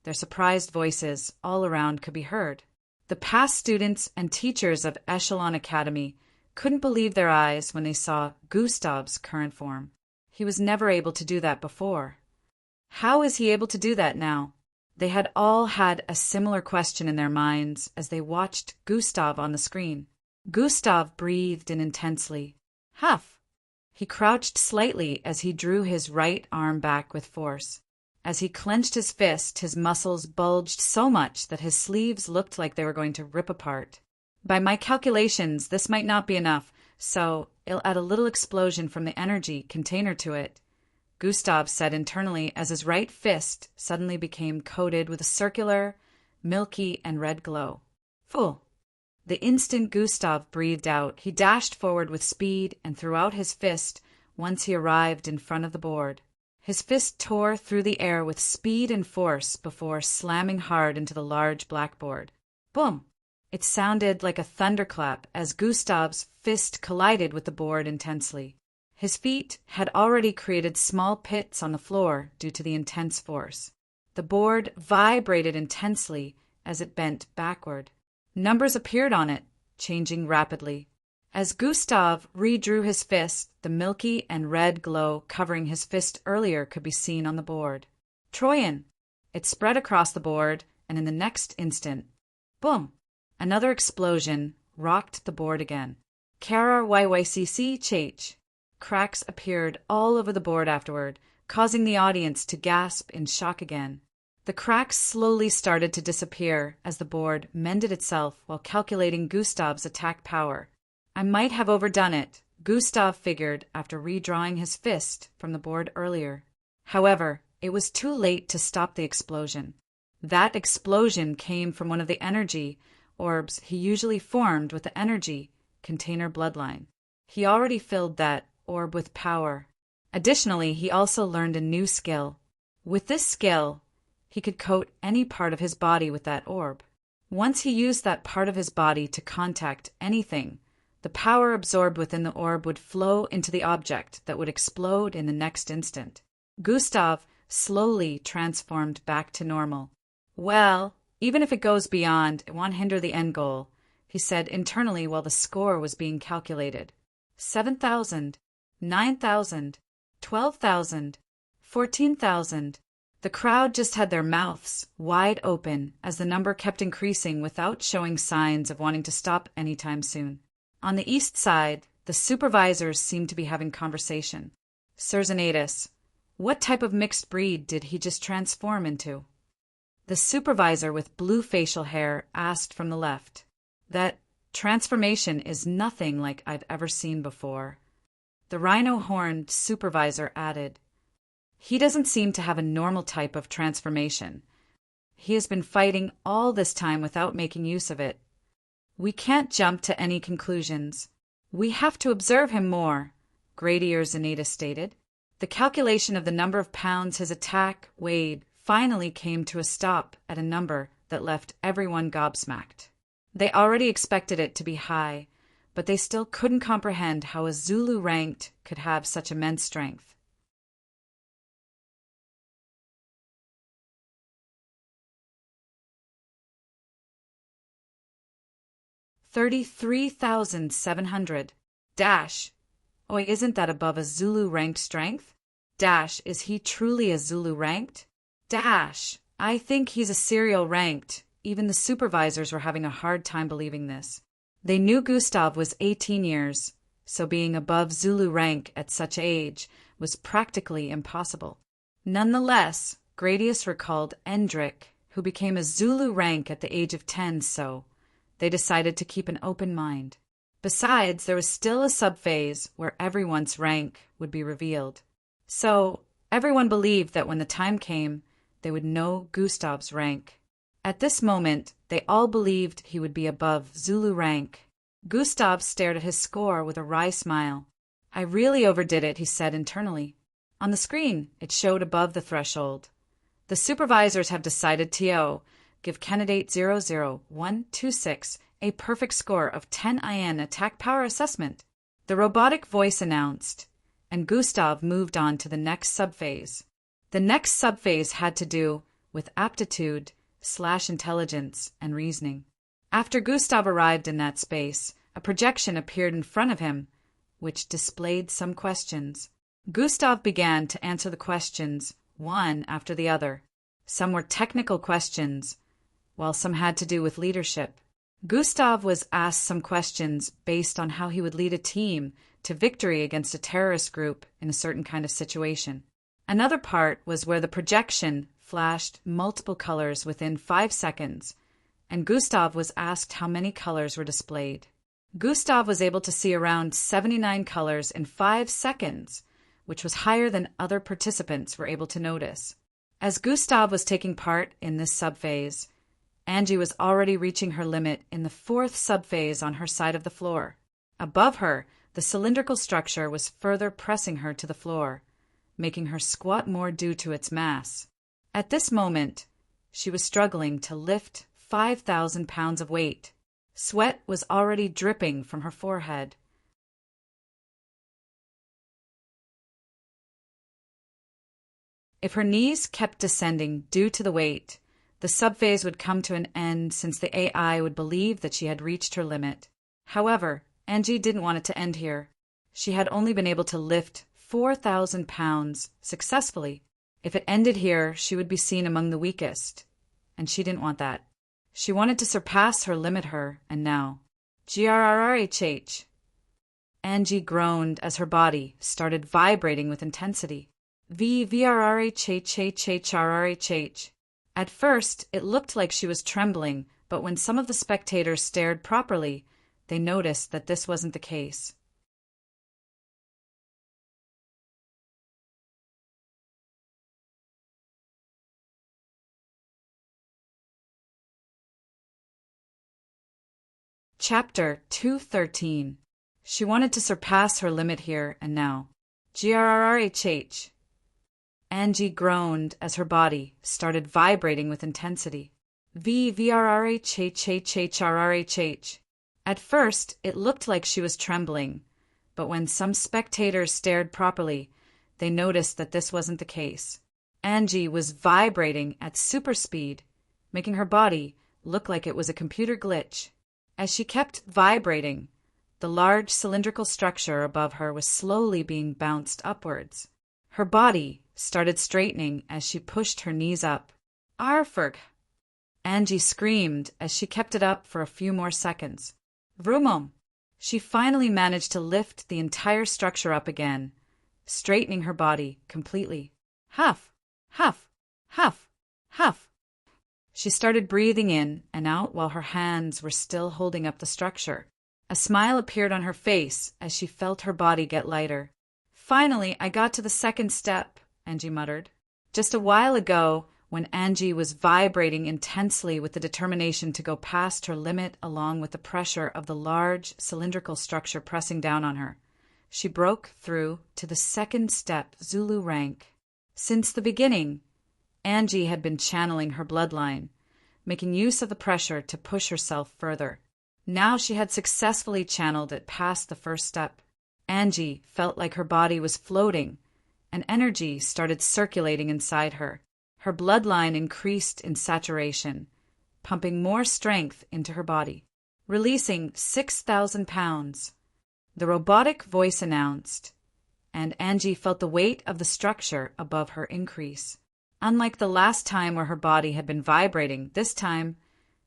Their surprised voices all around could be heard. The past students and teachers of Echelon Academy couldn't believe their eyes when they saw Gustav's current form. He was never able to do that before. How is he able to do that now? They had all had a similar question in their minds as they watched Gustav on the screen. Gustav breathed in intensely. Huff! He crouched slightly as he drew his right arm back with force. As he clenched his fist, his muscles bulged so much that his sleeves looked like they were going to rip apart. By my calculations, this might not be enough, so I'll add a little explosion from the energy container to it, Gustav said internally as his right fist suddenly became coated with a circular, milky, and red glow. Fool! The instant Gustav breathed out, he dashed forward with speed and threw out his fist once he arrived in front of the board. His fist tore through the air with speed and force before slamming hard into the large blackboard. Boom! It sounded like a thunderclap as Gustav's fist collided with the board intensely. His feet had already created small pits on the floor due to the intense force. The board vibrated intensely as it bent backward. Numbers appeared on it, changing rapidly. As Gustav redrew his fist, the milky and red glow covering his fist earlier could be seen on the board. Troyan! It spread across the board, and in the next instant, boom! Another explosion rocked the board again. Kara YYCC Chach. Cracks appeared all over the board afterward, causing the audience to gasp in shock again. The cracks slowly started to disappear as the board mended itself while calculating Gustav's attack power. I might have overdone it, Gustav figured after redrawing his fist from the board earlier. However, it was too late to stop the explosion. That explosion came from one of the energy orbs he usually formed with the energy container Bloodline. He already filled that orb with power. Additionally, he also learned a new skill. With this skill, he could coat any part of his body with that orb. Once he used that part of his body to contact anything, the power absorbed within the orb would flow into the object that would explode in the next instant. Gustav slowly transformed back to normal. Well, even if it goes beyond, it won't hinder the end goal, he said internally while the score was being calculated. 7,000, 9,000, 12,000, 14,000. The crowd just had their mouths wide open as the number kept increasing without showing signs of wanting to stop anytime soon. On the east side, the supervisors seemed to be having conversation. Cerzanatus, what type of mixed breed did he just transform into? The supervisor with blue facial hair asked from the left. That transformation is nothing like I've ever seen before. The rhino-horned supervisor added, he doesn't seem to have a normal type of transformation. He has been fighting all this time without making use of it. We can't jump to any conclusions. We have to observe him more, Gradier Zanatus stated. The calculation of the number of pounds his attack weighed finally came to a stop at a number that left everyone gobsmacked. They already expected it to be high, but they still couldn't comprehend how a Zulu ranked could have such immense strength. $33,700. Dash. Oi, isn't that above a Zulu ranked strength? Dash, is he truly a Zulu ranked? Dash, I think he's a serial ranked. Even the supervisors were having a hard time believing this. They knew Gustav was 18 years, so being above Zulu rank at such age was practically impossible. Nonetheless, Gradius recalled Endrick, who became a Zulu rank at the age of 10, so they decided to keep an open mind. Besides, there was still a subphase where everyone's rank would be revealed. So everyone believed that when the time came, they would know Gustav's rank. At this moment, they all believed he would be above Zulu rank. Gustav stared at his score with a wry smile. I really overdid it, he said internally. On the screen, it showed above the threshold. The supervisors have decided to give candidate 00126 a perfect score of 10 IN attack power assessment. The robotic voice announced, and Gustav moved on to the next subphase. The next subphase had to do with aptitude/intelligence and reasoning. After Gustav arrived in that space, a projection appeared in front of him, which displayed some questions. Gustav began to answer the questions one after the other. Some were technical questions, while some had to do with leadership. Gustav was asked some questions based on how he would lead a team to victory against a terrorist group in a certain kind of situation. Another part was where the projection flashed multiple colors within 5 seconds, and Gustav was asked how many colors were displayed. Gustav was able to see around 79 colors in 5 seconds, which was higher than other participants were able to notice. As Gustav was taking part in this subphase, Angie was already reaching her limit in the 4th subphase on her side of the floor. Above her, the cylindrical structure was further pressing her to the floor, making her squat more due to its mass. At this moment, she was struggling to lift 5,000 pounds of weight. Sweat was already dripping from her forehead. If her knees kept descending due to the weight, the subphase would come to an end since the AI would believe that she had reached her limit. However, Angie didn't want it to end here. She had only been able to lift 4,000 pounds successfully. If it ended here, she would be seen among the weakest, and she didn't want that. She wanted to surpass her limit and now. Grrrhh. Angie groaned as her body started vibrating with intensity. Vrrhh. At first, it looked like she was trembling, but when some of the spectators stared properly, they noticed that this wasn't the case. Chapter 213. She wanted to surpass her limit here and now. Grrrhh. Angie groaned as her body started vibrating with intensity. Vrrhh. At first, it looked like she was trembling, but when some spectators stared properly, they noticed that this wasn't the case. Angie was vibrating at super speed, making her body look like it was a computer glitch. As she kept vibrating, the large cylindrical structure above her was slowly being bounced upwards. Her body started straightening as she pushed her knees up. Arfurg! Angie screamed as she kept it up for a few more seconds. Vrumum! She finally managed to lift the entire structure up again, straightening her body completely. Huff! Huff! Huff! Huff! She started breathing in and out while her hands were still holding up the structure. A smile appeared on her face as she felt her body get lighter. Finally, I got to the 2nd step, Angie muttered. Just a while ago, when Angie was vibrating intensely with the determination to go past her limit along with the pressure of the large cylindrical structure pressing down on her, she broke through to the 2nd step Zulu rank. Since the beginning, Angie had been channeling her bloodline, making use of the pressure to push herself further. Now she had successfully channeled it past the 1st step. Angie felt like her body was floating, and energy started circulating inside her. Her bloodline increased in saturation, pumping more strength into her body. Releasing 6,000 pounds, the robotic voice announced, and Angie felt the weight of the structure above her increase. Unlike the last time where her body had been vibrating, this time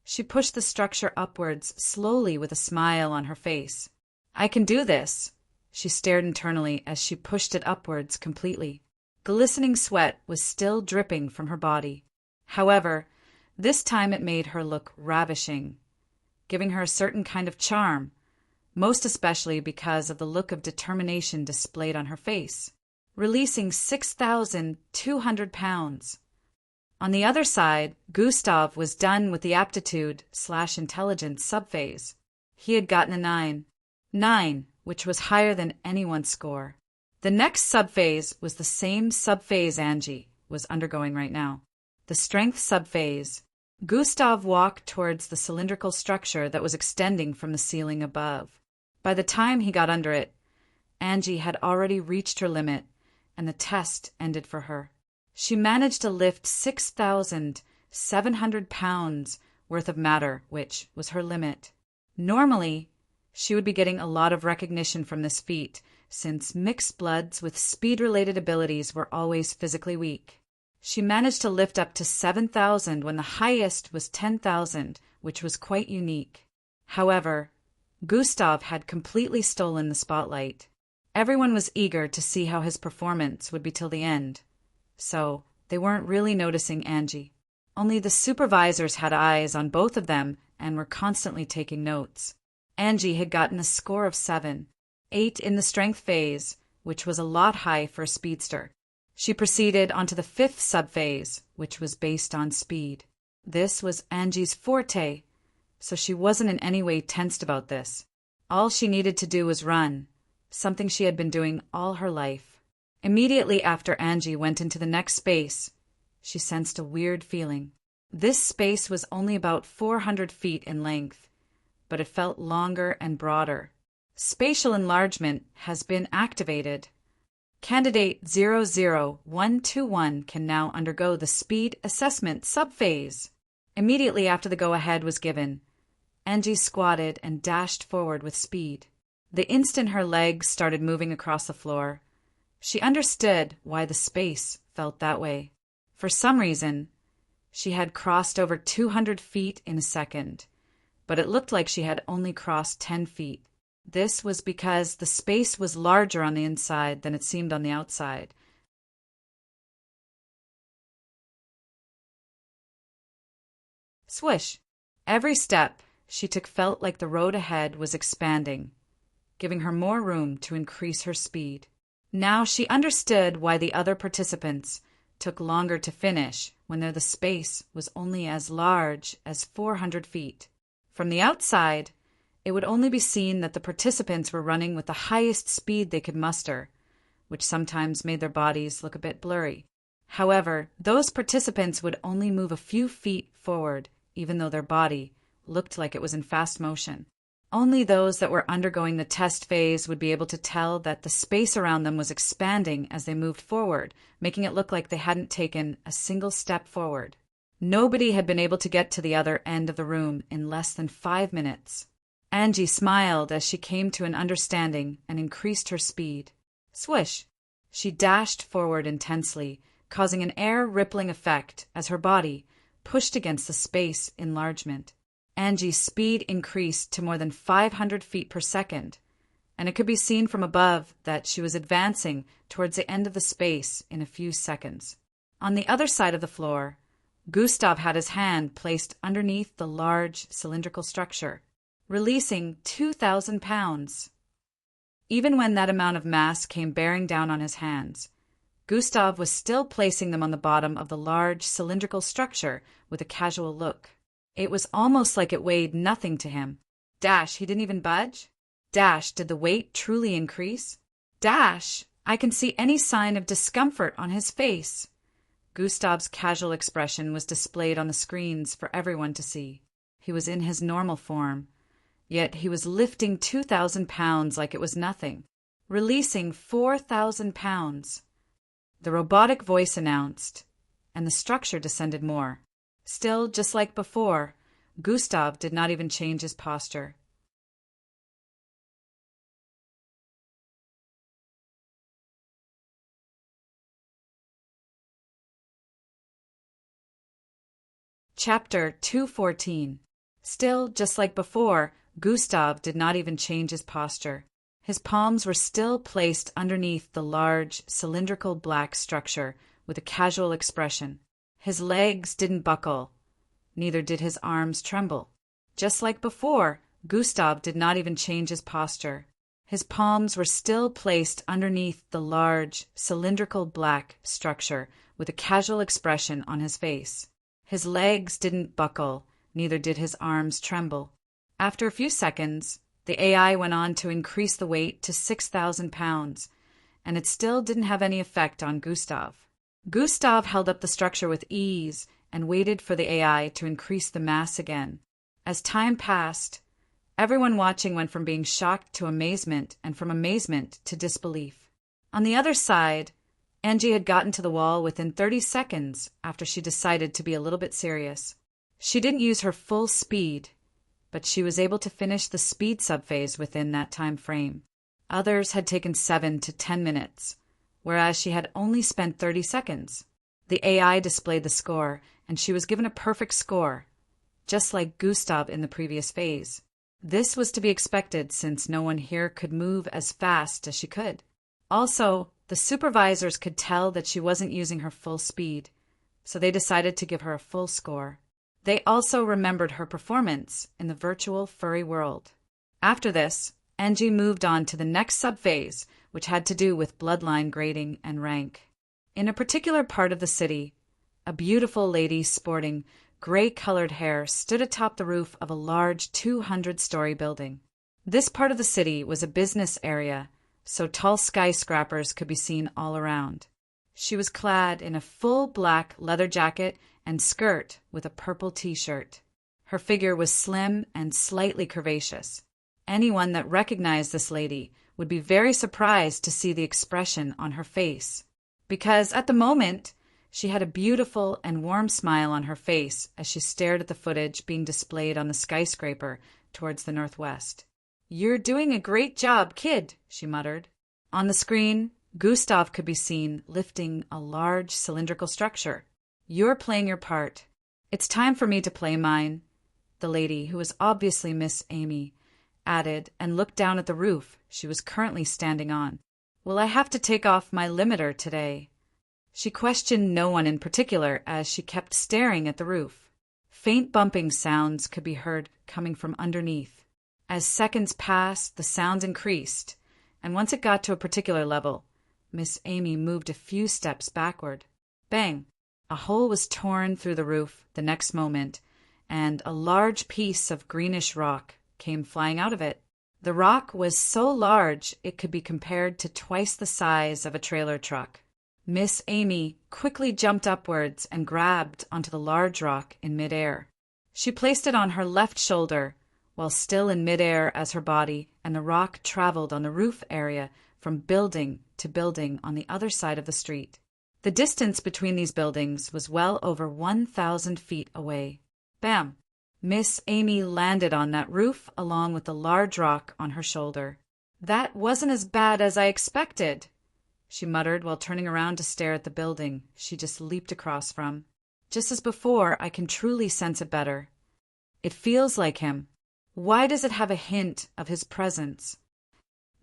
she pushed the structure upwards slowly with a smile on her face. I can do this, she stared internally as she pushed it upwards completely. Glistening sweat was still dripping from her body. However, this time it made her look ravishing, giving her a certain kind of charm, most especially because of the look of determination displayed on her face. Releasing 6,200 pounds. On the other side, Gustav was done with the aptitude/intelligence subphase. He had gotten a 9, which was higher than anyone's score. The next subphase was the same subphase Angie was undergoing right now, the strength subphase. Gustav walked towards the cylindrical structure that was extending from the ceiling above. By the time he got under it, Angie had already reached her limit, and the test ended for her. She managed to lift 6,700 pounds worth of matter, which was her limit. Normally, she would be getting a lot of recognition from this feat, since mixed bloods with speed-related abilities were always physically weak. She managed to lift up to 7,000 when the highest was 10,000, which was quite unique. However, Gustav had completely stolen the spotlight. Everyone was eager to see how his performance would be till the end, so they weren't really noticing Angie. Only the supervisors had eyes on both of them and were constantly taking notes. Angie had gotten a score of 7, 8 in the strength phase, which was a lot high for a speedster. She proceeded onto the 5th subphase, which was based on speed. This was Angie's forte, so she wasn't in any way tensed about this. All she needed to do was run, something she had been doing all her life. Immediately after Angie went into the next space, she sensed a weird feeling. This space was only about 400 feet in length, but it felt longer and broader. Spatial enlargement has been activated. Candidate 00121 can now undergo the speed assessment subphase. Immediately after the go-ahead was given, Angie squatted and dashed forward with speed. The instant her legs started moving across the floor, she understood why the space felt that way. For some reason, she had crossed over 200 feet in a second, but it looked like she had only crossed 10 feet. This was because the space was larger on the inside than it seemed on the outside. Swish! Every step she took felt like the road ahead was expanding, giving her more room to increase her speed. Now she understood why the other participants took longer to finish when the space was only as large as 400 feet. From the outside, it would only be seen that the participants were running with the highest speed they could muster, which sometimes made their bodies look a bit blurry. However, those participants would only move a few feet forward, even though their body looked like it was in fast motion. Only those that were undergoing the test phase would be able to tell that the space around them was expanding as they moved forward, making it look like they hadn't taken a single step forward. Nobody had been able to get to the other end of the room in less than 5 minutes. Angie smiled as she came to an understanding and increased her speed. Swish! She dashed forward intensely, causing an air-rippling effect as her body pushed against the space enlargement. Angie's speed increased to more than 500 feet per second, and it could be seen from above that she was advancing towards the end of the space in a few seconds. On the other side of the floor, Gustav had his hand placed underneath the large cylindrical structure, releasing 2,000 pounds. Even when that amount of mass came bearing down on his hands, Gustav was still placing them on the bottom of the large cylindrical structure with a casual look. It was almost like it weighed nothing to him. Dash, he didn't even budge? Dash, did the weight truly increase? Dash, I can see any sign of discomfort on his face. Gustav's casual expression was displayed on the screens for everyone to see. He was in his normal form, yet he was lifting 2,000 pounds like it was nothing, releasing 4,000 pounds. The robotic voice announced, and the structure descended more. Still, just like before, Gustav did not even change his posture. Chapter 214. Still, just like before, Gustav did not even change his posture. His palms were still placed underneath the large, cylindrical black structure with a casual expression. His legs didn't buckle, neither did his arms tremble. Just like before, Gustav did not even change his posture. His palms were still placed underneath the large, cylindrical black structure with a casual expression on his face. His legs didn't buckle, neither did his arms tremble. After a few seconds, the AI went on to increase the weight to 6,000 pounds, and it still didn't have any effect on Gustav. Gustav held up the structure with ease and waited for the AI to increase the mass again. As time passed, everyone watching went from being shocked to amazement and from amazement to disbelief. On the other side, Angie had gotten to the wall within 30 seconds after she decided to be a little bit serious. She didn't use her full speed, but she was able to finish the speed subphase within that time frame. Others had taken 7 to 10 minutes, whereas she had only spent 30 seconds. The AI displayed the score, and she was given a perfect score, just like Gustav in the previous phase. This was to be expected since no one here could move as fast as she could. Also, the supervisors could tell that she wasn't using her full speed, so they decided to give her a full score. They also remembered her performance in the virtual furry world. After this, Angie moved on to the next subphase, which had to do with bloodline grading and rank. In a particular part of the city, a beautiful lady sporting gray-colored hair stood atop the roof of a large 200-story building. This part of the city was a business area, so tall skyscrapers could be seen all around. She was clad in a full black leather jacket and skirt with a purple t-shirt. Her figure was slim and slightly curvaceous. Anyone that recognized this lady would be very surprised to see the expression on her face, because at the moment, she had a beautiful and warm smile on her face as she stared at the footage being displayed on the skyscraper towards the northwest. "You're doing a great job, kid," she muttered. On the screen, Gustav could be seen lifting a large cylindrical structure. "You're playing your part. It's time for me to play mine," the lady, who was obviously Miss Amy, added and looked down at the roof she was currently standing on. "Will I have to take off my limiter today?" She questioned no one in particular as she kept staring at the roof. Faint bumping sounds could be heard coming from underneath. As seconds passed, the sounds increased, and once it got to a particular level, Miss Amy moved a few steps backward. Bang! A hole was torn through the roof the next moment, and a large piece of greenish rock came flying out of it. The rock was so large it could be compared to twice the size of a trailer truck. Miss Amy quickly jumped upwards and grabbed onto the large rock in midair. She placed it on her left shoulder, while still in midair as her body, and the rock traveled on the roof area from building to building on the other side of the street. The distance between these buildings was well over 1,000 feet away. Bam! Miss Amy landed on that roof along with the large rock on her shoulder. "That wasn't as bad as I expected," she muttered while turning around to stare at the building she just leaped across from. "Just as before, I can truly sense it better. It feels like him. Why does it have a hint of his presence?"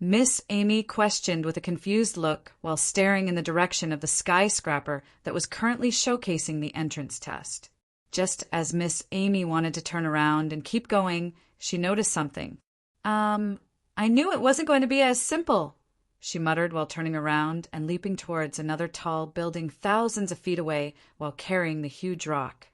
Miss Amy questioned with a confused look while staring in the direction of the skyscraper that was currently showcasing the entrance test. Just as Miss Amy wanted to turn around and keep going, she noticed something. I knew it wasn't going to be as simple," she muttered while turning around and leaping towards another tall building thousands of feet away while carrying the huge rock.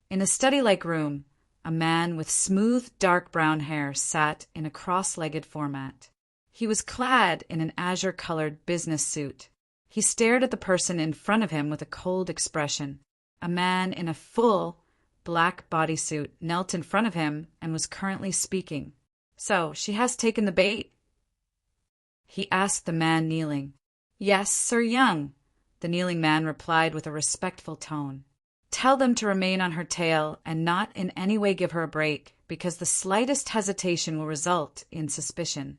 In a study-like room, a man with smooth, dark brown hair sat in a cross-legged format. He was clad in an azure-colored business suit. He stared at the person in front of him with a cold expression. A man in a full, black bodysuit knelt in front of him and was currently speaking. "So, she has taken the bait?" he asked the man kneeling. "Yes, Sir Young," the kneeling man replied with a respectful tone. "Tell them to remain on her tail and not in any way give her a break, because the slightest hesitation will result in suspicion."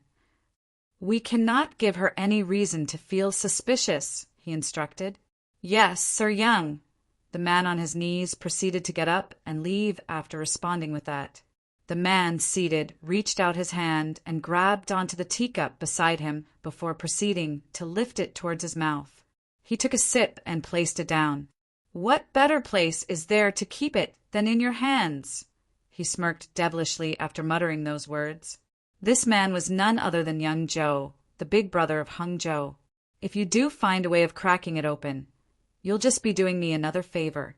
"We cannot give her any reason to feel suspicious," he instructed. "Yes, Sir Young." The man on his knees proceeded to get up and leave after responding with that. The man, seated, reached out his hand and grabbed onto the teacup beside him before proceeding to lift it towards his mouth. He took a sip and placed it down. "What better place is there to keep it than in your hands?" He smirked devilishly after muttering those words. This man was none other than young Joe, the big brother of Hung Joe. "If you do find a way of cracking it open, you'll just be doing me another favor.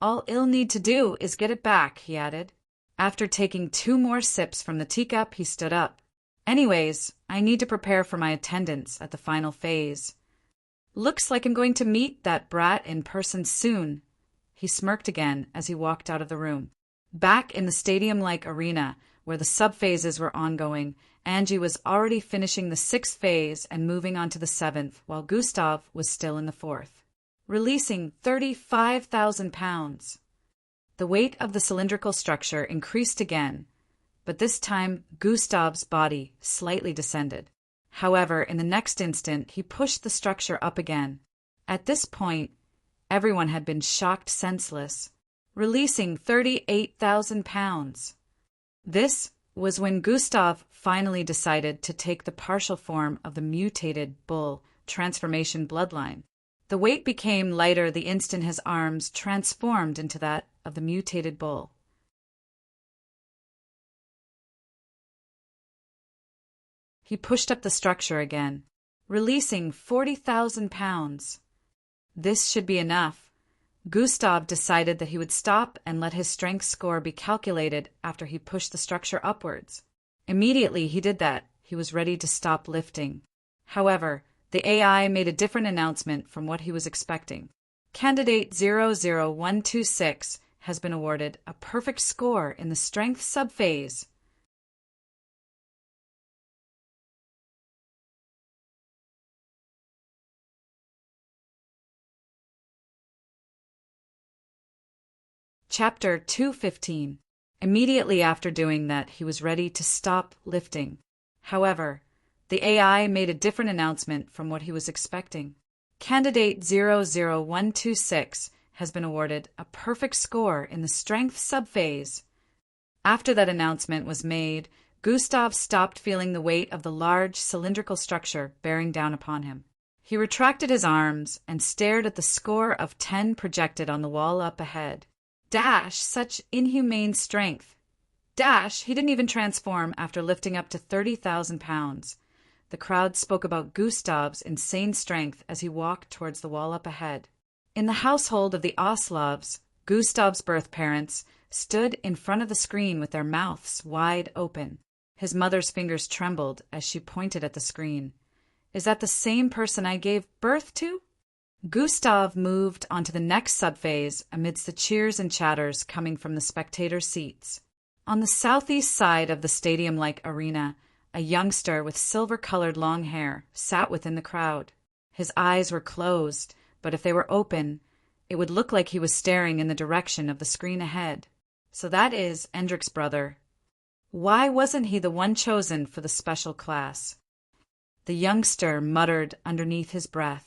All I'll need to do is get it back," he added. After taking 2 more sips from the teacup, he stood up. "Anyways, I need to prepare for my attendance at the final phase. Looks like I'm going to meet that brat in person soon." He smirked again as he walked out of the room. Back in the stadium-like arena, where the sub-phases were ongoing, Angie was already finishing the 6th phase and moving on to the 7th, while Gustav was still in the 4th. Releasing 35,000 pounds. The weight of the cylindrical structure increased again, but this time Gustav's body slightly descended. However, in the next instant, he pushed the structure up again. At this point, everyone had been shocked senseless, releasing 38,000 pounds. This was when Gustav finally decided to take the partial form of the mutated bull transformation bloodline. The weight became lighter the instant his arms transformed into that of the mutated bull. He pushed up the structure again, releasing 40,000 pounds. This should be enough. Gustav decided that he would stop and let his strength score be calculated after he pushed the structure upwards. Immediately he did that. He was ready to stop lifting. However, the AI made a different announcement from what he was expecting. Candidate 00126 has been awarded a perfect score in the strength subphase. Chapter 215. Immediately after doing that, he was ready to stop lifting. However, the AI made a different announcement from what he was expecting. Candidate 00126 has been awarded a perfect score in the strength subphase. After that announcement was made, Gustav stopped feeling the weight of the large cylindrical structure bearing down upon him. He retracted his arms and stared at the score of 10 projected on the wall up ahead. Dash, such inhumane strength. Dash, he didn't even transform after lifting up to 30,000 pounds. The crowd spoke about Gustav's insane strength as he walked towards the wall up ahead. In the household of the Oslovs, Gustav's birth parents stood in front of the screen with their mouths wide open. His mother's fingers trembled as she pointed at the screen. Is that the same person I gave birth to? Gustav moved onto the next subphase amidst the cheers and chatters coming from the spectator seats. On the southeast side of the stadium-like arena, a youngster with silver-colored long hair sat within the crowd. His eyes were closed, but if they were open, it would look like he was staring in the direction of the screen ahead. So that is Endrick's brother. Why wasn't he the one chosen for the special class? The youngster muttered underneath his breath.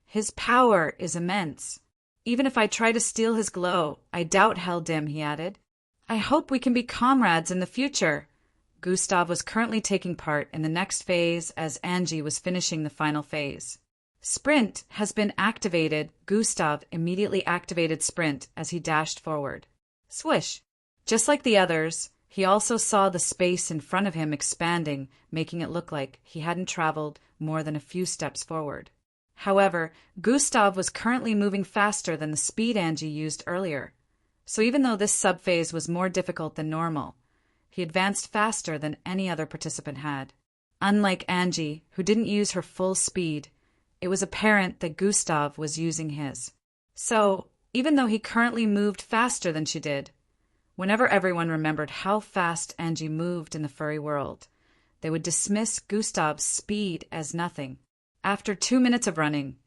His power is immense. Even if I try to steal his glow, I doubt how dim, he added. I hope we can be comrades in the future. Gustav was currently taking part in the next phase as Angie was finishing the final phase. Sprint has been activated. Gustav immediately activated Sprint as he dashed forward. Swish! Just like the others, he also saw the space in front of him expanding, making it look like he hadn't traveled more than a few steps forward. However, Gustav was currently moving faster than the speed Angie used earlier. So even though this subphase was more difficult than normal, he advanced faster than any other participant had. Unlike Angie, who didn't use her full speed, it was apparent that Gustav was using his. So, even though he currently moved faster than she did, whenever everyone remembered how fast Angie moved in the furry world, they would dismiss Gustav's speed as nothing. After 2 minutes of running,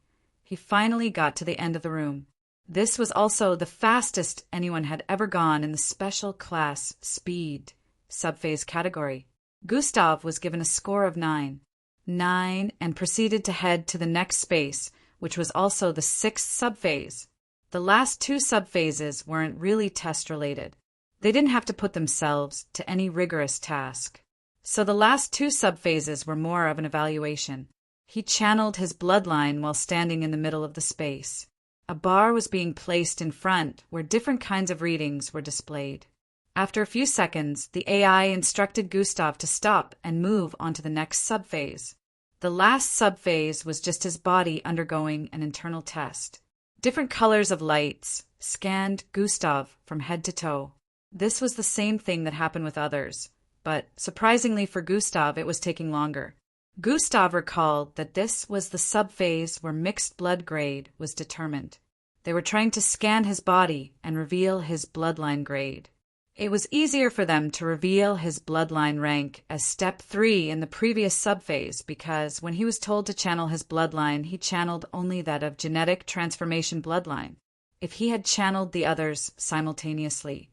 he finally got to the end of the room. This was also the fastest anyone had ever gone in the special class speed subphase category. Gustav was given a score of 9, and proceeded to head to the next space, which was also the 6th subphase. The last 2 subphases weren't really test-related. They didn't have to put themselves to any rigorous task. So the last 2 subphases were more of an evaluation. He channeled his bloodline while standing in the middle of the space. A bar was being placed in front where different kinds of readings were displayed. After a few seconds, the AI instructed Gustav to stop and move on to the next subphase. The last subphase was just his body undergoing an internal test. Different colors of lights scanned Gustav from head to toe. This was the same thing that happened with others, but surprisingly for Gustav, it was taking longer. Gustav recalled that this was the subphase where mixed blood grade was determined. They were trying to scan his body and reveal his bloodline grade. It was easier for them to reveal his bloodline rank as step 3 in the previous subphase because when he was told to channel his bloodline, he channeled only that of genetic transformation bloodline. If he had channeled the others simultaneously,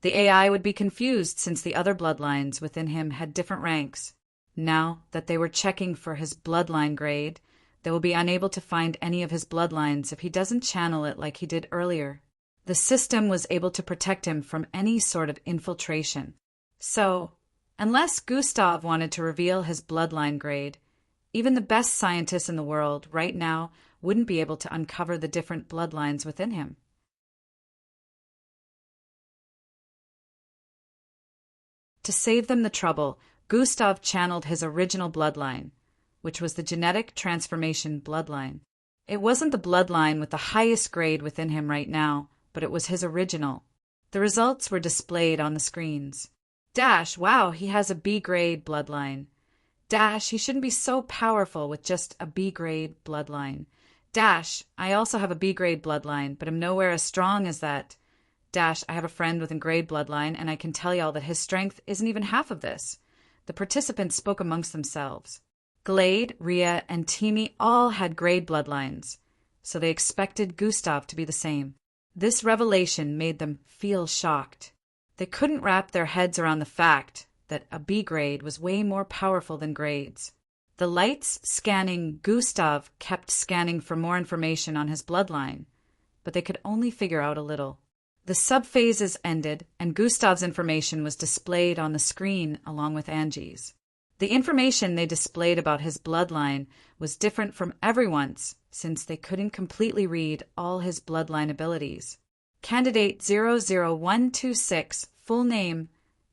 the AI would be confused since the other bloodlines within him had different ranks. Now that they were checking for his bloodline grade, They will be unable to find any of his bloodlines if he doesn't channel it like he did earlier. The system was able to protect him from any sort of infiltration. So, unless Gustav wanted to reveal his bloodline grade, even the best scientists in the world right now wouldn't be able to uncover the different bloodlines within him. To save them the trouble, Gustav channeled his original bloodline, which was the genetic transformation bloodline. It wasn't the bloodline with the highest grade within him right now, but it was his original. The results were displayed on the screens. Dash, wow, he has a B-grade bloodline. Dash, he shouldn't be so powerful with just a B-grade bloodline. Dash, I also have a B-grade bloodline, but I'm nowhere as strong as that. Dash, I have a friend with a grade bloodline, and I can tell y'all that his strength isn't even half of this. The participants spoke amongst themselves. Glade, Rhea, and Timmy all had grade bloodlines, so they expected Gustav to be the same. This revelation made them feel shocked. They couldn't wrap their heads around the fact that a B grade was way more powerful than grades. The lights scanning Gustav kept scanning for more information on his bloodline, but they could only figure out a little. The subphases ended, and Gustav's information was displayed on the screen along with Angie's. The information they displayed about his bloodline was different from everyone's, since they couldn't completely read all his bloodline abilities. Candidate 00126, full name,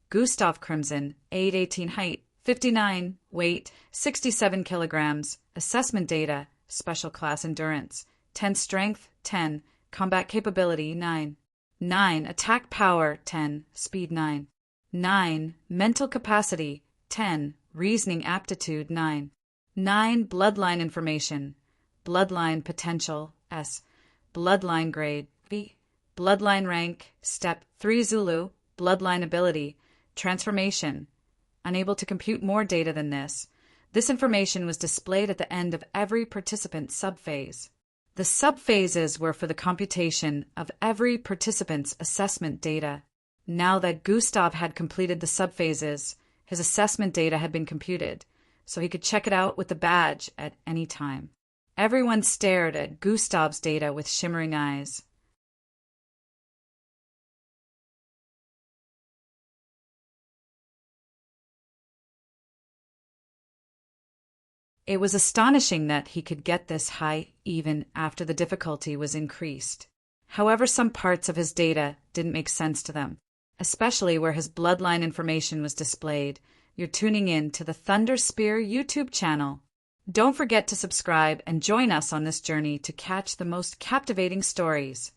Gustav Crimson, age 18, height 59, weight 67 kilograms, assessment data, special class endurance, 10 strength, 10, combat capability, 9. 9. Attack power, 10. Speed, 9. 9. Mental capacity, 10. Reasoning aptitude, 9. 9. Bloodline information. Bloodline potential, S. Bloodline grade, V. Bloodline rank, step 3 Zulu. Bloodline ability, transformation. Unable to compute more data than this. This information was displayed at the end of every participant subphase. The subphases were for the computation of every participant's assessment data. Now that Gustav had completed the subphases, his assessment data had been computed, so he could check it out with the badge at any time. Everyone stared at Gustav's data with shimmering eyes. It was astonishing that he could get this high even after the difficulty was increased. However, some parts of his data didn't make sense to them, especially where his bloodline information was displayed. You're tuning in to the Thunder Spear YouTube channel. Don't forget to subscribe and join us on this journey to catch the most captivating stories.